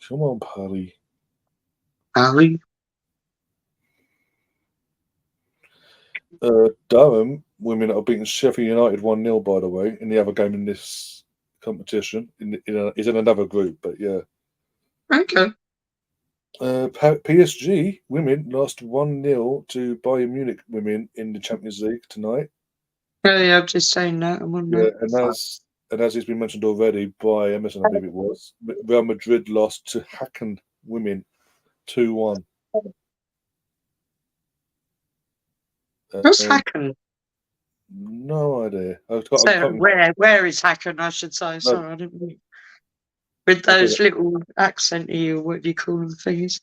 Come on, Paddy. Paris. Durham women are beating Sheffield United 1-0, by the way, in the other game in this competition. Is in another group, but yeah. Okay. PSG women lost 1-0 to Bayern Munich women in the Champions League tonight. Yeah, I've just seen that. And as it's been mentioned already by Emerson, I believe it was, Real Madrid lost to Hacken women 2-1. What's Hacken? No idea. Where is Hacken, I should say. Sorry, I didn't know. With those little accenty, or what do you call them, things?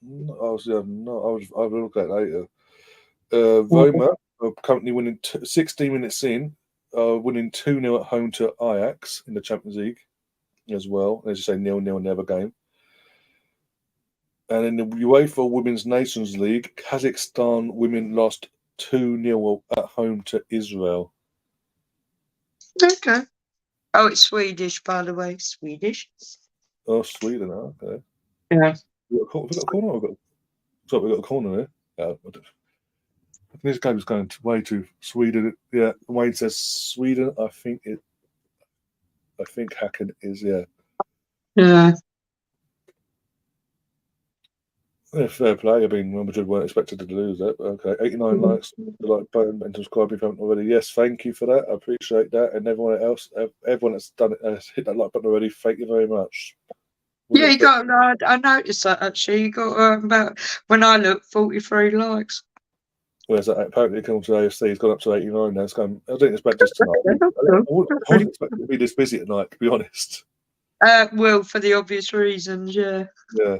I'll look at it later. Roma are currently winning 16 minutes in, winning 2-0 at home to Ajax in the Champions League as well. As you say, 0-0 in the other game. And in the UEFA Women's Nations League, Kazakhstan women lost 2-0 at home to Israel. Okay. Oh, it's Swedish, by the way. Swedish. Oh, Sweden. Okay. Yeah. We've got a corner. We've got a corner here. This game is going way too Sweden. Yeah, Wayne says Sweden. I think Hacken is, yeah. Yeah. Yeah, fair play. I mean, Real Madrid weren't expected to lose that. But okay, 89 likes. Like button and subscribe if you haven't already. Yes, thank you for that. I appreciate that. And everyone that's done it, has hit that like button already. Thank you very much. Yeah, you got. I noticed that actually. You got about, when I looked, 43 likes. Whereas that apparently comes to AFC, he's gone up to 89 now. It's going. I didn't expect this tonight. I wasn't expecting to be this busy at night, to be honest. Well, for the obvious reasons, yeah. Yeah.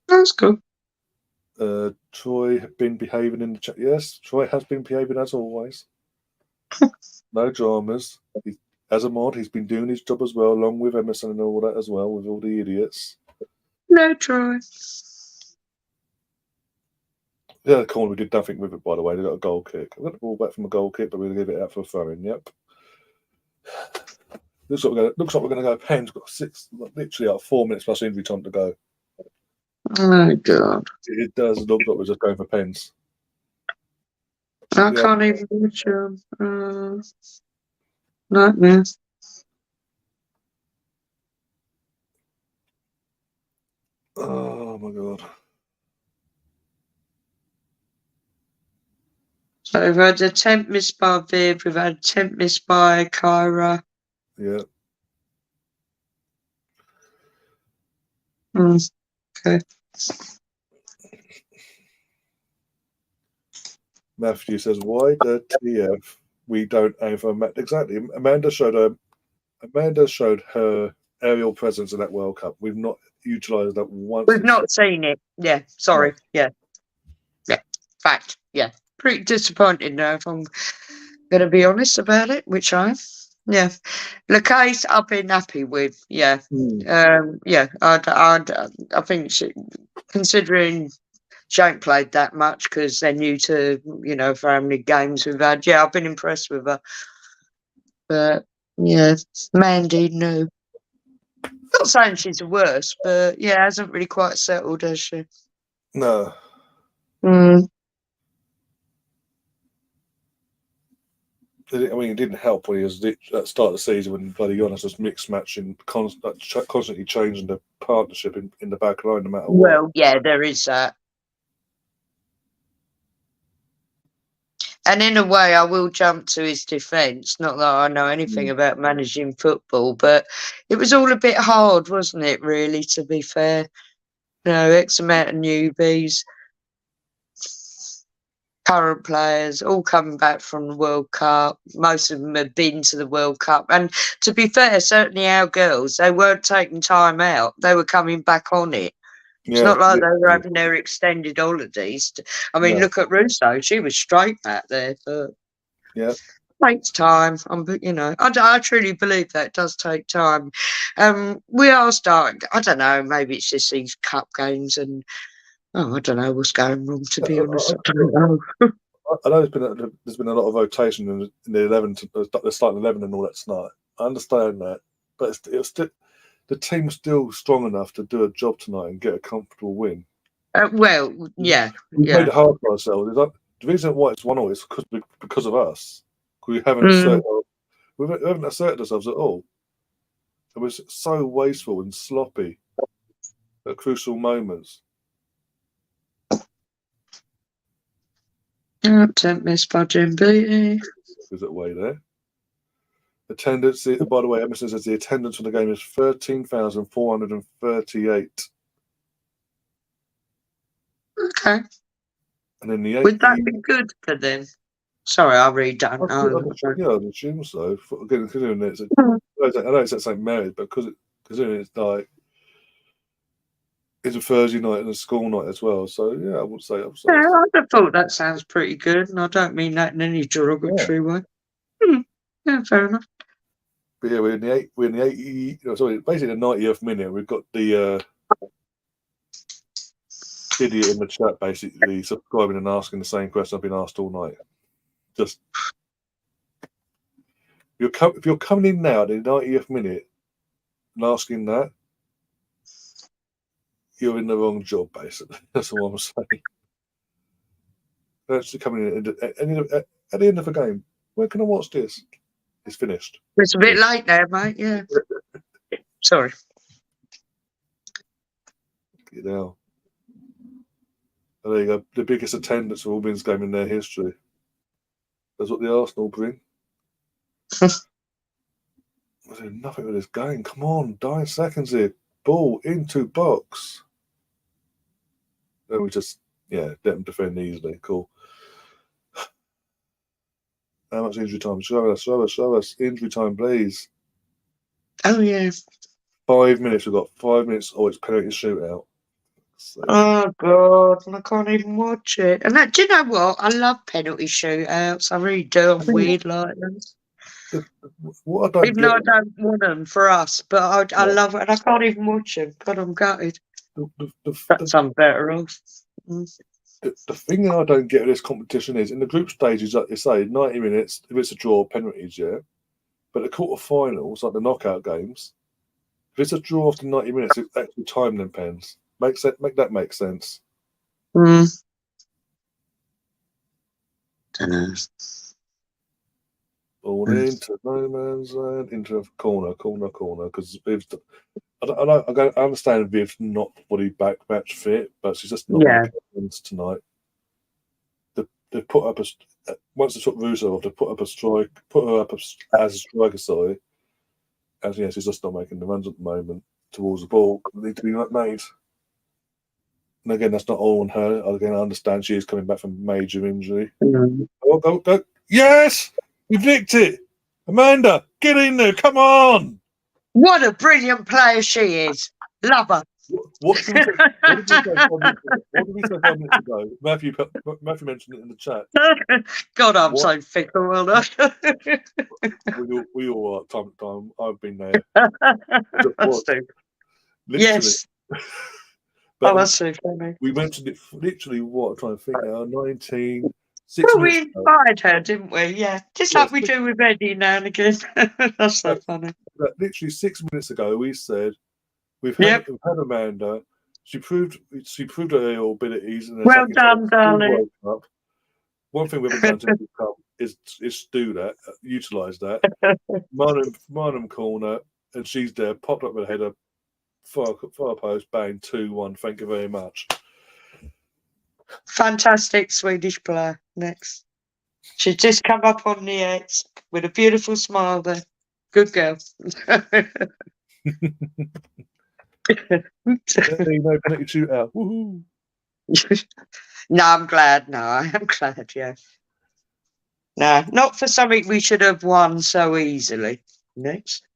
That's cool. Troy have been behaving in the chat. Yes, Troy has been behaving as always. No dramas. As a mod, he's been doing his job as well, along with Emerson and all that as well, with all the idiots. No, Troy. Yeah, the corner, we did nothing with it, by the way. They got a goal kick. I got the ball back from a goal kick, but we're going to give it out for a throw-in. Yep. Looks like we're going to go pens. We've got literally 4 minutes plus injury time to go. Oh, God. It does look like we're just going for pens. I can't even watch nightmare. Oh, my God. So we've had a attempt missed by Viv, we've had an attempt missed by Kyra. Yeah. Okay. Matthew says, why the TF we don't aim for Matt? Exactly. Amanda showed her aerial presence in that World Cup. We've not utilised that once. We've not seen it. Yeah, sorry. No. Yeah. Fact. Yeah. Pretty disappointed now, if I'm going to be honest about it, which I am. yeah. The case I've been happy with. Yeah. Mm. Yeah. I think considering she ain't played that much because they're new to, for how many games we've had. Yeah, I've been impressed with her. But yeah, Mandy, no. Not saying she's the worst, but yeah, hasn't really quite settled, has she? No. Mm. I mean, it didn't help when he was at the start of the season when bloody Giannis was mixed matching, constantly changing the partnership in the back line no matter what. Well, yeah, there is that. And in a way, I will jump to his defence. Not that I know anything about managing football, but it was all a bit hard, wasn't it, really, to be fair? X amount of newbies, current players, all coming back from the World Cup. Most of them had been to the World Cup. And to be fair, certainly our girls, they weren't taking time out. They were coming back on it. It's Yeah, not like they were having their extended holidays. I mean, no. look at Russo. She was straight back there, but Yeah, takes time. I truly believe that it does take time. We are starting. I don't know. Maybe it's just these cup games, and I don't know what's going wrong. To be honest, I don't know. I know there's been a lot of rotation in the 11 the starting 11 and all that tonight. I understand that, but it's still, the team's still strong enough to do a job tonight and get a comfortable win. Well, yeah, We yeah. made it hard for ourselves. The reason why it's 1-1 is because of us. We haven't asserted ourselves at all. It was so wasteful and sloppy at crucial moments. Don't miss Budging Beauty. Is that way there? Attendance, by the way, Emerson says the attendance for the game is 13,438. Okay. And then the Would that be good for them? Sorry, I really don't know. Yeah, I assume so. Again, considering it's I know it's at St Mary's, but considering it's like it's a Thursday night and a school night as well. So yeah, I would say. Yeah, I'd have thought that sounds pretty good, and I don't mean that in any derogatory way. Yeah, fair enough. But yeah, we're in the 80. Basically the 90th minute. We've got the idiot in the chat basically subscribing and asking the same question I've been asked all night. Just if you're coming in now at the 90th minute and asking that, you're in the wrong job, basically. That's all I'm saying. They're actually coming in at the end of the game. Where can I watch this? It's finished. It's a bit late now, mate. Yeah. Sorry. You know. And there you go. The biggest attendance for a women's game in their history. That's what the Arsenal bring. I said nothing with this game. Come on, 9 seconds here. Ball into box. And we just, let them defend easily. Cool. How much injury time? Show us. Injury time, please. Oh, yeah. 5 minutes. We've got 5 minutes. Oh, it's penalty shootout. So. Oh, God. I can't even watch it. And do you know what? I love penalty shootouts. I really do. I'm weird like them. What I don't Even though I don't want them for us, but I love it. And I can't even watch them. God, I'm gutted. Perhaps I'm better off. The thing I don't get with this competition is in the group stages, like you say, 90 minutes, if it's a draw, penalties, yeah. But the quarterfinals, like the knockout games, if it's a draw after 90 minutes, it's actually time then pens. Make that make sense. Don't know. Ball into no man's land, into a corner, because I understand Viv's not fully back match fit, but she's just not making sense tonight. They put up once they took Russo off, they put her up as a striker, sorry. And she's just not making the runs at the moment towards the ball. They need to be made. And again, that's not all on her. Again, I understand she is coming back from major injury. Go. Yes! We've nicked it! Amanda, get in there, come on! What a brilliant player she is. Love her. What did we say? What did we say 5 minutes ago? What did we say 5 minutes ago? Matthew mentioned it in the chat. God, I'm What? so fickle, aren't I? We all are time to time. I've been there. That's too. Literally. Yes. But That's so funny. we mentioned it literally, what, I'm trying to think now, 6 Well, we minutes ago. inspired her, didn't we? Yeah. Just like we do with Eddie now and again. That's so funny. Literally 6 minutes ago, we said we've Yep. had Amanda. She proved her abilities in the Well second done, darling. World Cup. One thing we haven't done to become is do that, utilise that. Marnham corner, and she's there, popped up with a header, far post, bang, 2-1. Thank you very much. Fantastic Swedish player. Next. She's just come up on the X with a beautiful smile there. Good girl. Hey, no penalty shootout. Woohoo! No, I'm glad. No, I am glad, yeah. No, not for something we should have won so easily. Next.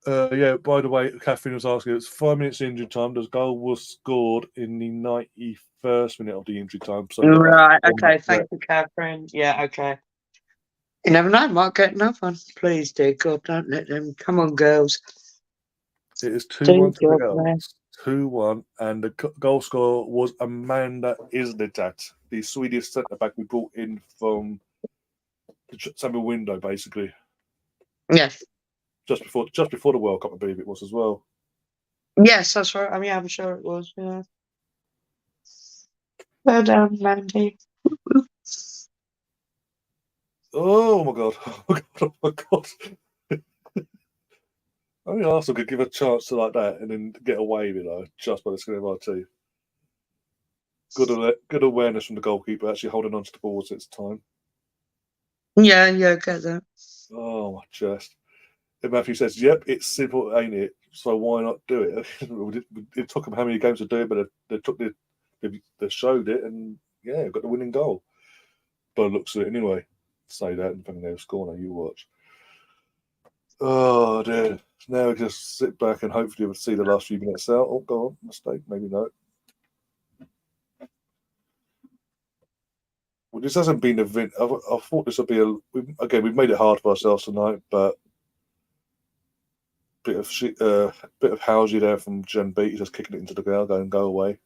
Yeah, by the way, Catherine was asking, it's 5 minutes injury time. The goal was scored in the 91st minute of the injury time. So Right, okay, thank you, Catherine. Yeah, okay. You never know, might get another one. Please, dear God, don't let them. Come on, girls. it is 2-1 to the God, girls. 2-1, and the goal scorer was Amanda Isletat, the Swedish centre back we brought in from the summer window, basically. Yes. Just before the World Cup, I believe it was as well. Yes, that's right. I mean, I'm sure it was, yeah. Well done, Mandy. Oh my god! Oh my god! Oh my god! Only Arsenal could give a chance to like that and then get away with it, just by the skin of our teeth. Good awareness from the goalkeeper, actually holding on to the balls at its time. Yeah, get that. Oh my chest! And Matthew says, "Yep, it's simple, ain't it? So why not do it?" It took them how many games to do it, but they showed it, and yeah, got the winning goal. But looks at it anyway. Say that and think they'll score now. You watch. Oh dear. Now we just sit back and hopefully we'll see the last few minutes out. Oh, go on. Mistake. Maybe no. Well, this hasn't been a event. I thought this would be we've made it hard for ourselves tonight, but bit of Housey there from Jen Beat, just kicking it into the ground, going go away.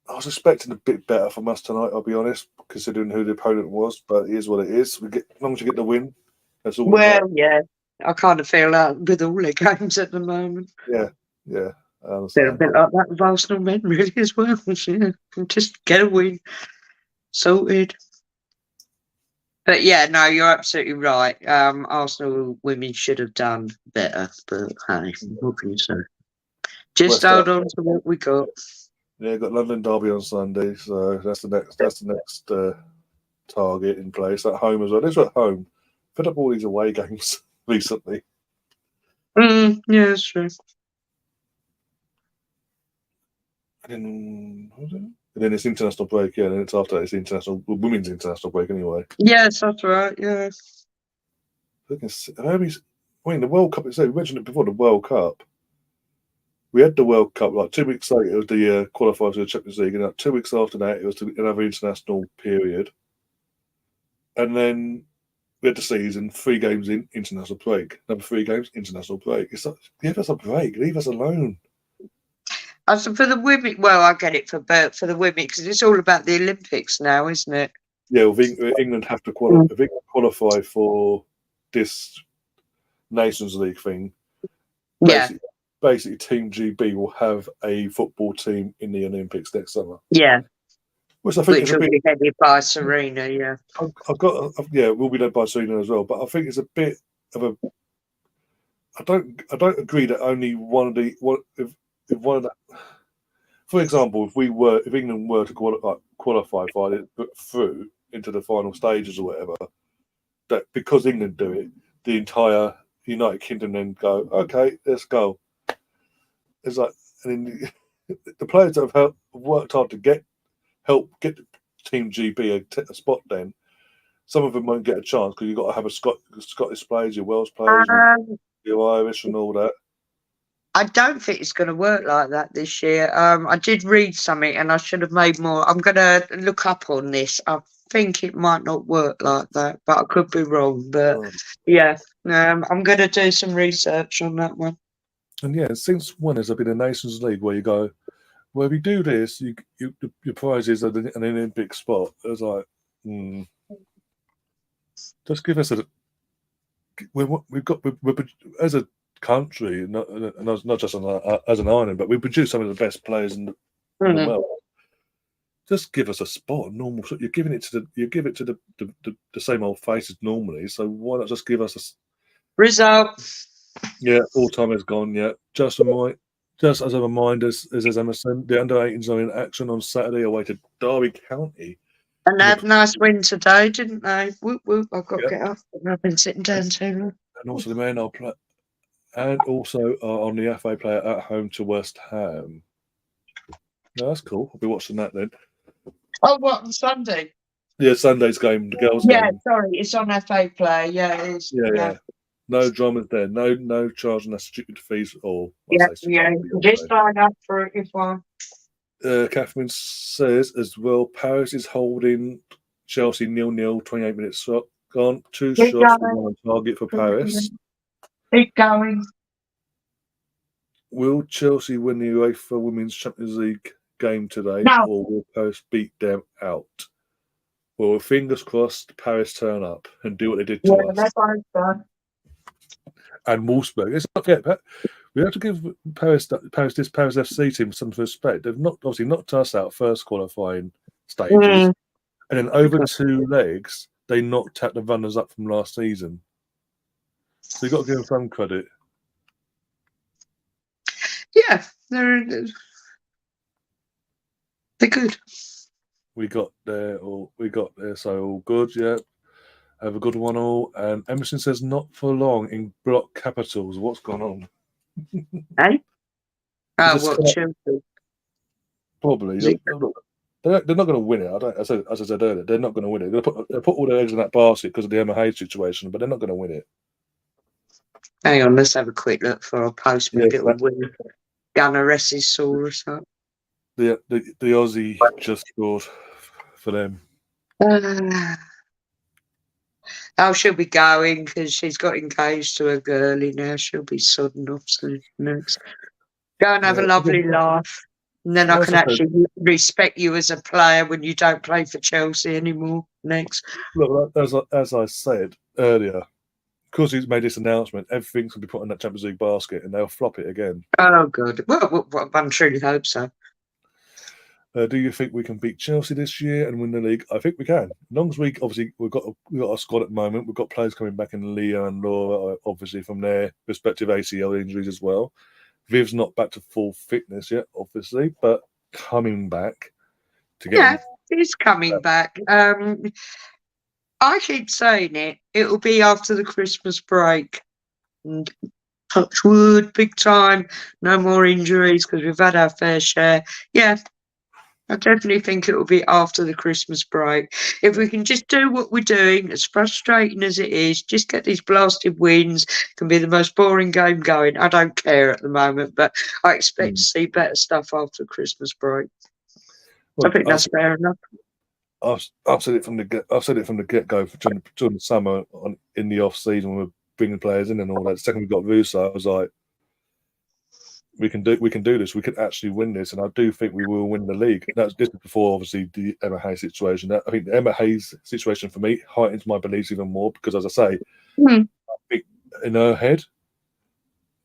I was expecting a bit better from us tonight, I'll be honest, considering who the opponent was, but it is what it is. As long as we get the win, that's all. Well, yeah, I kind of feel that with all the games at the moment. Yeah, I They're a understand. bit like that with Arsenal men, really, as well. Yeah, just get a win, sorted. But yeah, no, you're absolutely right. Arsenal women should have done better, but hey, what can you say? Just hold on to what we got. Yeah, got London Derby on Sunday, so that's the next target in place at home as well. This was at home. Fed up all these away games recently. Yeah, that's true. And then it's international break, yeah, and then it's after it's women's international break anyway. Yes, that's right. Yeah. The World Cup itself. We mentioned it before. The World Cup. We had the World Cup like 2 weeks later. It was the qualifiers for the Champions League, and like 2 weeks after that, it was another international period. And then we had the season, 3 games in international break. Another 3 games international break. It's like, give us a break. Leave us alone. So for the women, well, I get it for the women because it's all about the Olympics now, isn't it? Yeah, well, England have to qualify. If England qualify for this Nations League thing, basically Team GB will have a football team in the Olympics next summer. Yeah. Which I think is will be headed by Serena, yeah. We'll be led by Serena as well. But I think it's a bit of a. I don't agree that only one of the for example, if England were to qualify through into the final stages or whatever, that because England do it, the entire United Kingdom then go, okay, let's go. It's like, and then the players that have worked hard to help get Team GB a spot. Then some of them won't get a chance because you've got to have Scottish players, your Welsh players, your Irish, and all that. I don't think it's going to work like that this year. I did read something and I should have made more. I'm going to look up on this. I think it might not work like that, but I could be wrong. But yeah, I'm going to do some research on that one. And yeah, since when has there been a Nations League where you go, well, if you do this, your prize is an Olympic spot? It's like, just give us a. We've got as a country, not just as an island, but we produce some of the best players in the world. Just give us a spot, normal. You're giving it to the same old faces normally. So why not just give us a result? Yeah, all time is gone. Yeah, just as a reminder, as Emerson, the under-18s are in action on Saturday away to Derby County. And they had a nice win today, didn't they? Whoop whoop! I've got to Yep. get up. I've been sitting down too long. And also the men are on the FA player at home to West Ham. No, that's cool. I'll be watching that then. Oh, what, on Sunday? Yeah, Sunday's game, the girls' game. Yeah, sorry, it's on FA play. Yeah, it is. Yeah. No dramas there. No charging us stupid fees or. Just sign up for it if I. Catherine says as well, Paris is holding Chelsea 0-0, 28 minutes gone. 2 shots for one target for Paris. Keep going. Will Chelsea win the UEFA Women's Champions League game today, or will Paris beat them out? Well, fingers crossed, Paris turn up and do what they did to us. That's fine. And Wolfsburg. Let's not forget, we have to give Paris FC team some respect. They've obviously knocked us out first qualifying stages, and then over 2 legs they knocked out the runners up from last season. So you've got to give them some credit. Yeah, they're good. We got there, so all good. Yeah, have a good one all. And Emerson says not for long in block capitals. What's gone on? Hey? What Chelsea? Probably. They're not going to win it. As I said earlier, they're not going to win it. They'll put all their eggs in that basket because of the Emma Hayes situation, but they're not going to win it. Hang on, let's have a quick look for our post. Maybe it'll win. Gunneresses saw us up. The Aussie just scored for them. She'll be going because she's got engaged to a girlie now. She'll be sudden off soon. Next. Go and have a lovely laugh. And then I can actually respect you as a player when you don't play for Chelsea anymore. Next. Look, as I said earlier, because he's made this announcement, everything's going to be put in that Champions League basket and they'll flop it again. Oh, good. Well, I truly hope so. Do you think we can beat Chelsea this year and win the league? I think we can. As long as we've got a squad at the moment. We've got players coming back in Leah and Laura, obviously from their respective ACL injuries as well. Viv's not back to full fitness yet, obviously, but coming back to get. Yeah, he's coming back. I keep saying it. It'll be after the Christmas break. And touch wood, big time. No more injuries because we've had our fair share. Yeah. I definitely think it will be after the Christmas break. If we can just do what we're doing, as frustrating as it is, just get these blasted wins. It can be the most boring game going. I don't care at the moment, but I expect to see better stuff after Christmas break. Well, I think that's fair enough. I've said it from the get-go during the summer in the off season when we're bringing players in and all that. The second we got Russo, I was like, we can do this. We could actually win this, and I do think we will win the league. This is before, obviously, the Emma Hayes situation. I think the Emma Hayes situation for me heightens my beliefs even more because, as I say, I think in her head,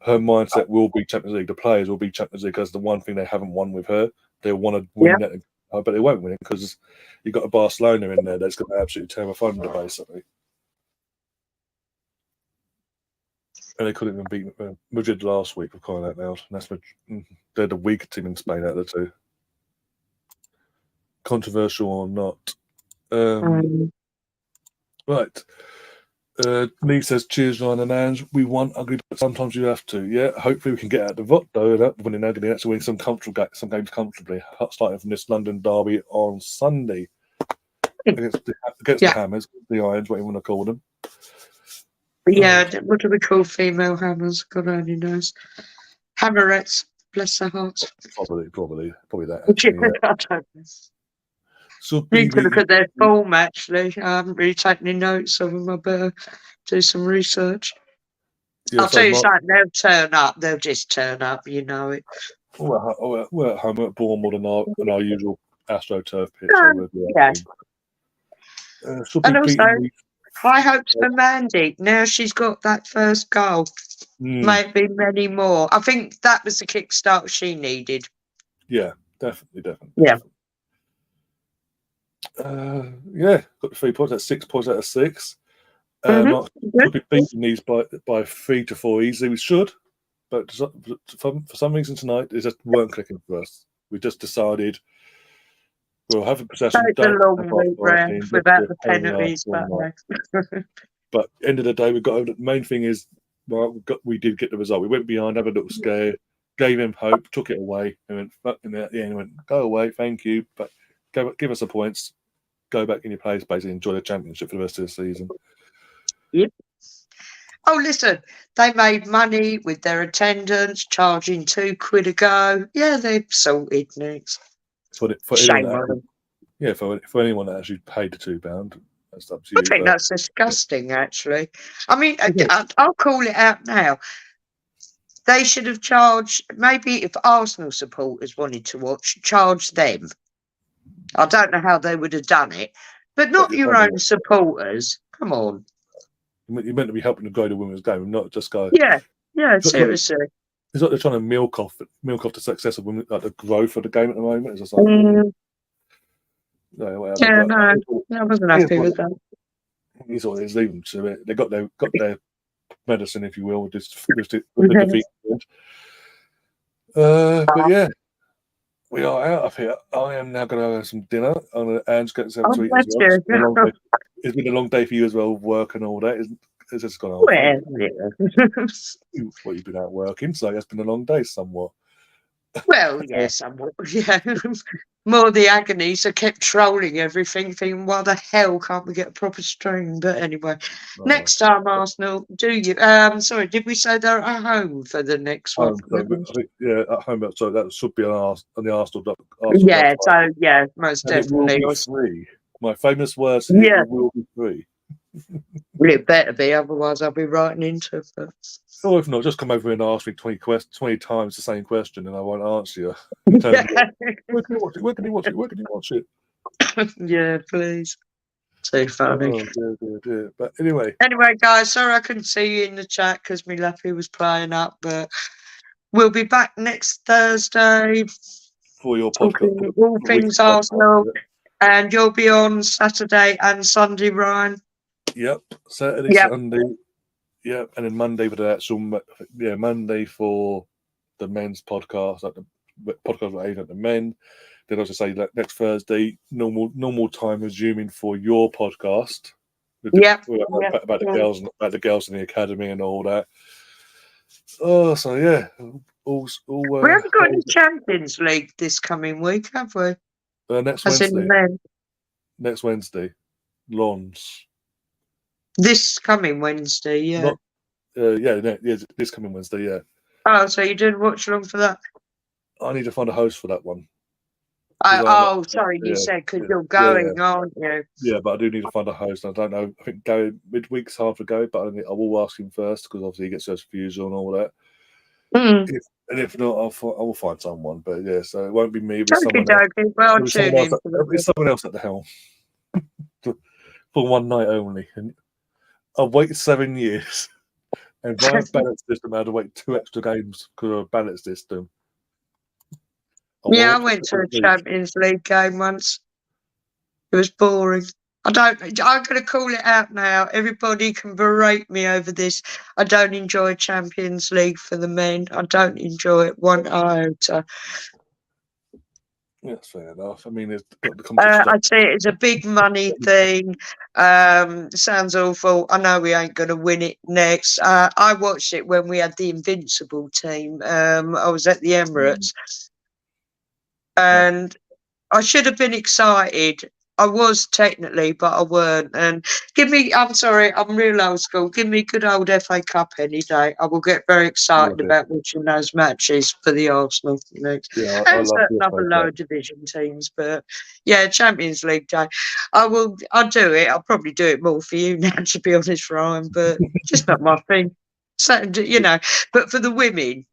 her mindset will be Champions League. The players will be Champions League because the one thing they haven't won with her, they want to win that, but they won't win it because you've got a Barcelona in there that's going to absolutely tear her thunder, basically. And they couldn't even beat Madrid last week, for crying out loud. They're the weaker team in Spain out of the two. Controversial or not. Right. Lee says, cheers, Ryan and Ange. We won ugly, but sometimes you have to. Yeah, hopefully we can get out the vote, though, winning now, getting out to win some games comfortably, starting from this London derby on Sunday. Against the Hammers, the Irons, what you want to call them. Yeah, what do we call female hammers? God only knows. Hammerettes, bless their hearts. Probably that actually. Yeah. I don't know. Should Need be to look at their form, actually. I haven't really taken any notes of them. I better do some research. Yeah, I'll so tell you Mark, something, they'll turn up. They'll just turn up, you know it. we're at home at Bournemouth on our usual AstroTurf pitch. So we'll be Yes. should be And also, beating high hopes for Mandy. Now she's got that first goal. Maybe many more. I think that was the kickstart she needed. Yeah, definitely. Yeah. Yeah, got the 3 points. That's 6 points out of 6. Mark should be beating these by 3 to 4 easily. We should, but for some reason tonight, it just weren't clicking for us. We just decided we'll have a possession. It's a long week round without the penalties, but end of the day, the main thing is, well, we did get the result. We went behind, had a little scare, gave him hope, took it away, and then went, go away, thank you, but give us the points, go back in your place, basically enjoy the championship for the rest of the season. Yep. Oh, listen, they made money with their attendance, charging £2 a go. Yeah, they've sorted next. For anyone for anyone that actually paid the £2, that's up to you. I think that's disgusting, actually. I mean, I'll call it out now. They should have charged, maybe if Arsenal supporters wanted to watch, charge them. I don't know how they would have done it, but not your own supporters. Come on. You're meant to be helping to grow the women's game, not just go. Yeah, seriously. It's like they're trying to milk off the success of women, like the growth of the game at the moment. It's just like, I wasn't happy with that. It's all it is. Leave them to it. They got their medicine, if you will, with the defeat. But yeah, we are out of here. I am now going to have some dinner. Anne's going to have to eat as well. It's been a long day for you as well, work and all that. It's just gone on. Well, you've been out working, so it's been a long day somewhat. Well, yes, yeah. More the agonies. I kept trolling everything, thinking, why the hell can't we get a proper stream? But anyway, next time, Arsenal, do you? Sorry, did we say they're at home for the next one? I think, yeah, at home. So that should be on the Arsenal. Yeah, so yeah, most definitely. It will be free. My famous words. It will be free. Well, it better be, otherwise I'll be writing into it. But... Or if not, just come over and ask me 20 times the same question, and I won't answer you. Where can you watch it? Where can you watch it? Where can you watch it? Yeah, please. Too funny. Oh, dear. But anyway, guys, sorry I couldn't see you in the chat because my lappy was playing up, but we'll be back next Thursday for your podcast, all things Arsenal, and you'll be on Saturday and Sunday, Ryan. Yep, Saturday, Sunday. Yep, and then Monday for the actual. Monday for the men's podcast, like the podcast with Aidan at the men. Then I was say that next Thursday, normal time resuming for your podcast. About the girls in the academy and all that. Oh, so yeah, all we haven't got any Champions League this coming week, have we? Next Wednesday. Next Wednesday, Lons. This coming Wednesday, yeah. This coming Wednesday, yeah. Oh, so you did Watchalong for that? I need to find a host for that one. Sorry, you said because you're going, aren't you? Yeah, but I do need to find a host. I don't know. I think Gary midweek's hard to go, but I will ask him first because obviously he gets his views on all that. If not, I will find someone. But yeah, so it won't be me. But someone else at the helm for one night only. And I've waited 7 years, and via ballot system, I had to wait 2 extra games because of a ballot system. I went to a Champions League game once. It was boring. I'm going to call it out now. Everybody can berate me over this. I don't enjoy Champions League for the men. I don't enjoy it one iota. Yeah, that's fair enough. I mean, I see it as a big money thing. Sounds awful. I know we ain't going to win it next. I watched it when we had the Invincible team. I was at the Emirates. And I should have been excited. I was technically, but I weren't. And I'm sorry, I'm real old school. Give me good old FA Cup any day. I will get very excited Love it. about watching those matches for the Arsenal, Yeah, I and love certain the other FA lower Cup. division teams. But yeah, Champions League day. I'll do it. I'll probably do it more for you now, to be honest, Ryan, but just not my thing. So, but for the women,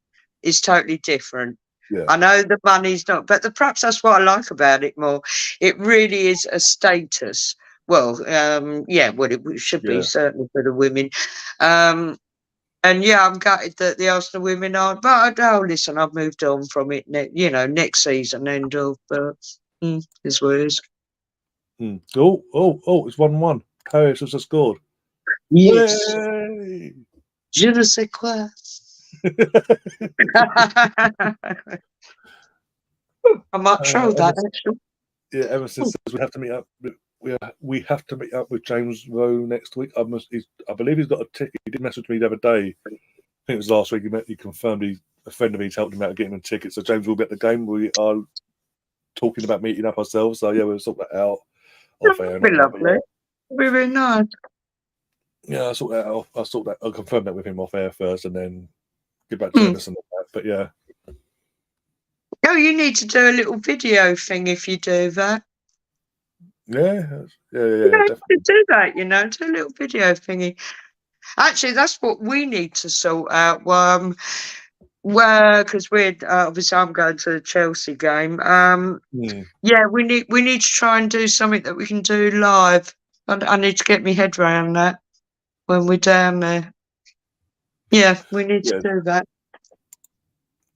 it's totally different. Yeah, I know the money's not, but perhaps that's what I like about it more. It really is a status. Well, well, it should be yeah. certainly for the women. And yeah, I'm gutted that the Arsenal women aren't. But listen, I've moved on from it. Next season, end of. But it's what it is. It's 1-1. Paris has just scored. Yes, Yay! je ne sais quoi. I might troll that actually. Yeah, Emerson says we have to meet up. We have to meet up with James Rowe next week. I believe he's got a ticket. He did message me the other day. I think it was last week. He confirmed a friend of his helped him out getting him tickets. So James will be at the game. We are talking about meeting up ourselves. So yeah, we'll sort that out off air. Be lovely. Be very nice. Yeah, I'll sort that out. I'll confirm that with him off air first, and then get back to Emerson on that. But yeah. Oh, you need to do a little video thing if you do that. Yeah, definitely. Do that, do a little video thingy. Actually, that's what we need to sort out. Because we're obviously I'm going to the Chelsea game. Yeah, we need to try and do something that we can do live. I need to get my head around that when we're down there. Yeah, we need to do that.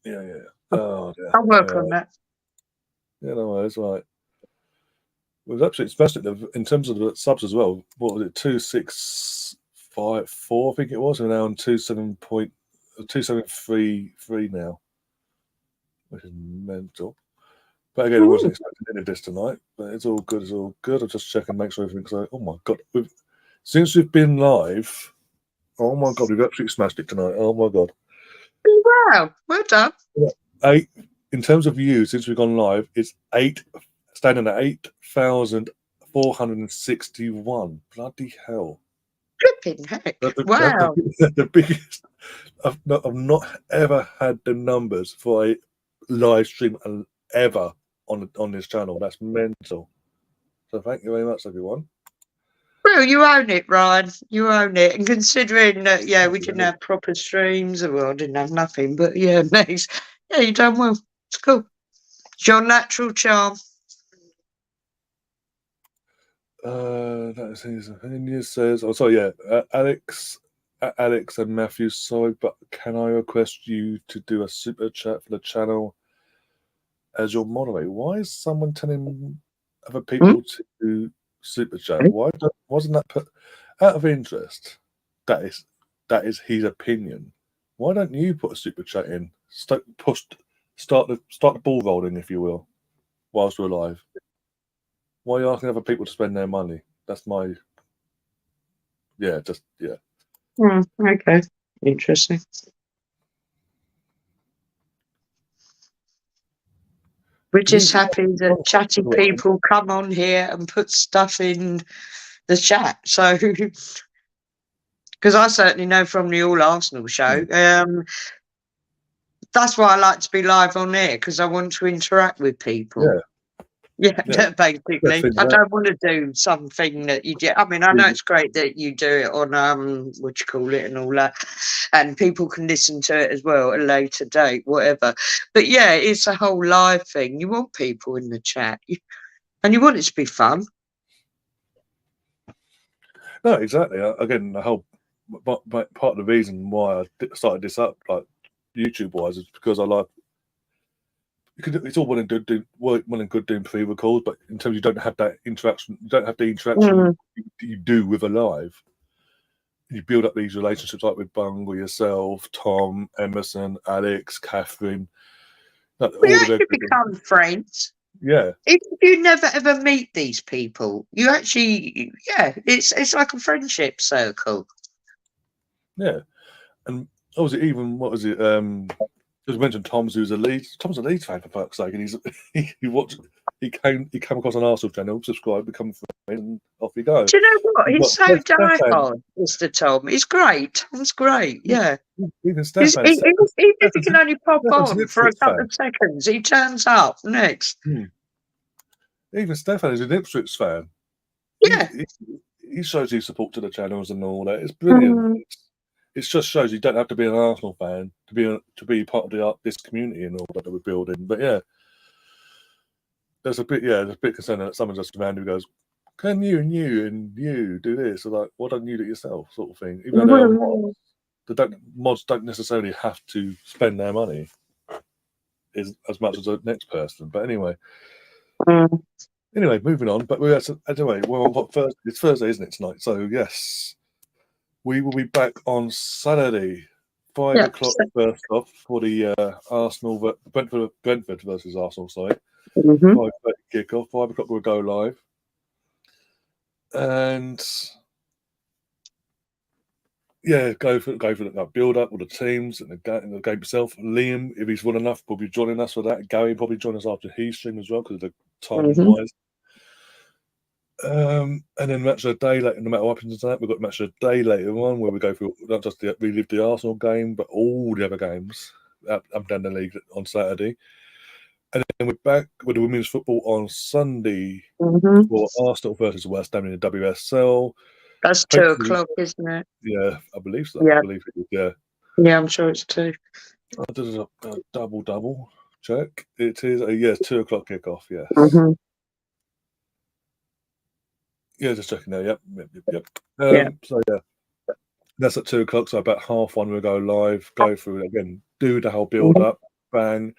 Yeah. Oh, yeah. I'll work on that. Yeah, no, that's right. It was absolutely fantastic in terms of the subs as well. What was it? 2,654, I think it was. We're now on 2,733 now, which is mental. But again, I wasn't expecting any of this tonight. But it's all good. It's all good. I'll just check and make sure everything's like. Oh my god! Since we've been live, oh my god, we've absolutely smashed it tonight. Oh my god! Wow, well done. 8 in terms of views since we've gone live. It's 8. Standing at 8,461. Bloody hell! Flipping heck! Wow. That's the biggest. I've not ever had the numbers for a live stream ever on this channel. That's mental. So thank you very much, everyone. Well, you own it, Ryan. You own it. And considering that, we didn't have proper streams, I didn't have nothing. But yeah, nice. Yeah, you done well. It's cool. It's your natural charm. That is his opinion. Says, oh, sorry, yeah, Alex and Matthew. Sorry, but can I request you to do a super chat for the channel as your moderator? Why is someone telling other people to do super chat? Why wasn't that put out of interest? That is his opinion. Why don't you put a super chat in? Start the ball rolling, if you will, whilst we're live. Why are you asking other people to spend their money? That's my... Yeah. Okay. Interesting. We're just happy that chatty people come on here and put stuff in the chat. So, because I certainly know from the All Arsenal show, that's why I like to be live on air, because I want to interact with people. Yeah, basically. I don't want to do something that you do. I mean, I know it's great that you do it on what you call it and all that, and people can listen to it as well at a later date, whatever. But yeah, it's a whole live thing. You want people in the chat, and you want it to be fun. No, exactly. Again, the whole part of the reason why I started this up, like YouTube-wise, is because I like. It's all well and good doing pre-record, but in terms you don't have that interaction, you don't have the interaction you do with a live. You build up these relationships like with Bungle, yourself, Tom, Emerson, Alex, Catherine. We actually become friends. Yeah. If you never ever meet these people, you actually, it's like a friendship circle. Yeah, and obviously, even what was it? As mentioned, Tom's a Leeds fan for fuck's sake, and he watched he came across an Arsenal channel, subscribed, become a friend, and off you go. Do you know what? You've He's got so Stefan. diehard, Mr. Tom. He's great. Tom's great. Yeah. Even He's, Stefan. he, even if he Stefan's can only pop Stefan's an on for a Ipswich couple fan. of seconds, he turns up next. Even Stefan is an Ipswich fan. Yeah. He shows his support to the channels and all that. It's brilliant. It just shows you don't have to be an Arsenal fan to be part of this community and all that we're building. But yeah, there's a bit concerned that someone just around who goes, "Can you and you do this?" Or like, "Why don't you do it yourself?" Sort of thing. Even though mods don't necessarily have to spend their money as much as the next person. But anyway. Anyway, moving on. But anyway, it's Thursday, isn't it, tonight? So yes, we will be back on Saturday, 5 o'clock first off for the Arsenal Brentford versus Arsenal side. 5:30 kickoff. 5 o'clock we'll go live, and yeah, go for the build up with the teams and the game itself. Liam, if he's well enough, will be joining us for that. Gary will probably join us after his stream as well because of the timing wise. And then match of the day later, no matter what happens tonight, we've got match of the day later on where we go through not just relive the Arsenal game, but all the other games up down the league on Saturday. And then we're back with the women's football on Sunday for Arsenal versus West Ham in the WSL. That's 2 o'clock, isn't it? Yeah, I believe so. Yeah. I believe it is, yeah. Yeah, I'm sure it's 2. I did a double check. It is 2 o'clock kickoff, yes. Yeah, just checking there. Yep. So yeah, that's at 2 o'clock. So about 1:30 we'll go live, go through it again, do the whole build up, bang,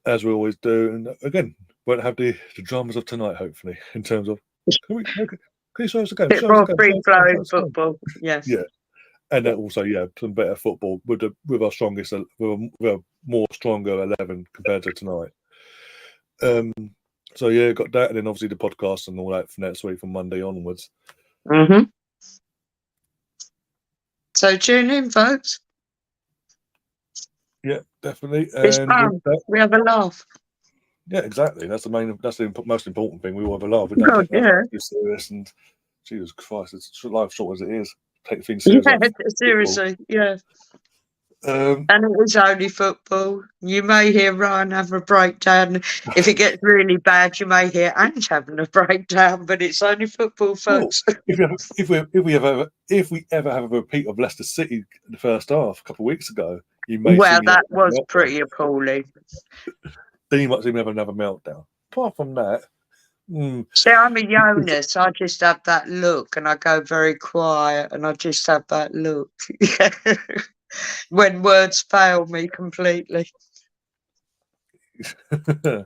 as we always do, and again won't have the dramas of tonight. Hopefully, in terms of can you show us a game? Bit more free flowing football. Yes. Yeah, and then also some better football with our strongest, with a more stronger 11 compared to tonight. So yeah, got that, and then obviously the podcast and all that for next week from Monday onwards. So tune in, folks. Yeah, definitely. It's fun. We have a laugh. Yeah, exactly. That's the most important thing. We all have a laugh. We don't take that too serious. And Jesus Christ, it's life short as it is. Take things seriously. Yeah, seriously. Yeah. And it is only football. You may hear Ryan have a breakdown. If it gets really bad, you may hear Ange having a breakdown. But it's only football, folks. Well, if we ever have a repeat of Leicester City in the first half a couple of weeks ago, you may. Well, that was pretty appalling. Then you might see me have another meltdown. Apart from that. See, I'm a Jonas. I just have that look, and I go very quiet, and I just have that look. When words fail me completely. My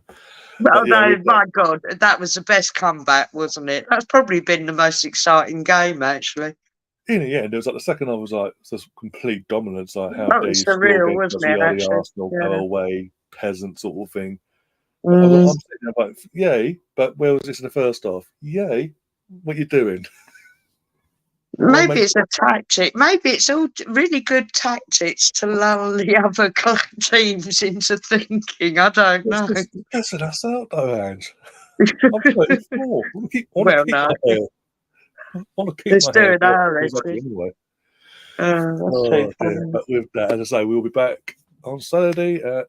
God, that was the best comeback, wasn't it? That's probably been the most exciting game, actually. In the end, it was like the second half was like this complete dominance, like how dare you surreal, wasn't it? The Arsenal go away, peasant sort of thing. I'm sitting there like, yay! But where was this in the first half? Yay! What are you doing? Maybe it's a tactic. Maybe it's all really good tactics to lull the other teams into thinking. I don't know. That's us out, though, Ange. I'm 34. I want to keep my hair. I want to keep my hair. Anyway. But with that, as I say, we'll be back on Saturday at,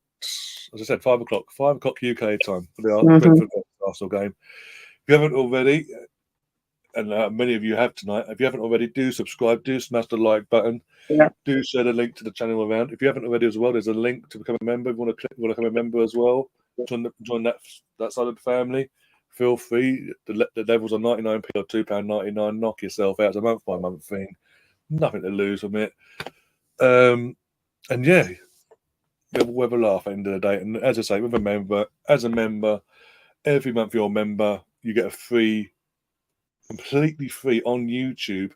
as I said, 5 o'clock. 5 o'clock UK time for the Brentford Arsenal game. If you haven't already, and many of you have tonight, if you haven't already, do subscribe, do smash the like button, do share the link to the channel around. If you haven't already as well, there's a link to become a member. If you want to become a member as well, join that side of the family. Feel free. The levels are 99p or £2.99. Knock yourself out. It's a month-by-month thing. Nothing to lose from it. And yeah, we'll have a laugh at the end of the day. And as I say, as a member, every month you're a member, you get a completely free on YouTube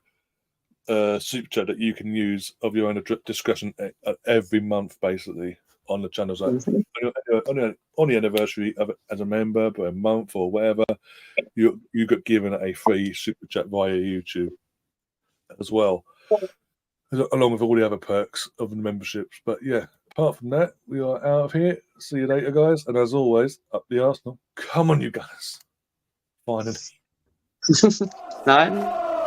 super chat that you can use of your own discretion every month, basically, on the channels. On the anniversary of it as a member, for a month or whatever, you got given a free super chat via YouTube as well, along with all the other perks of the memberships. But yeah, apart from that, we are out of here. See you later, guys. And as always, up the Arsenal. Come on, you guys. Finally. No.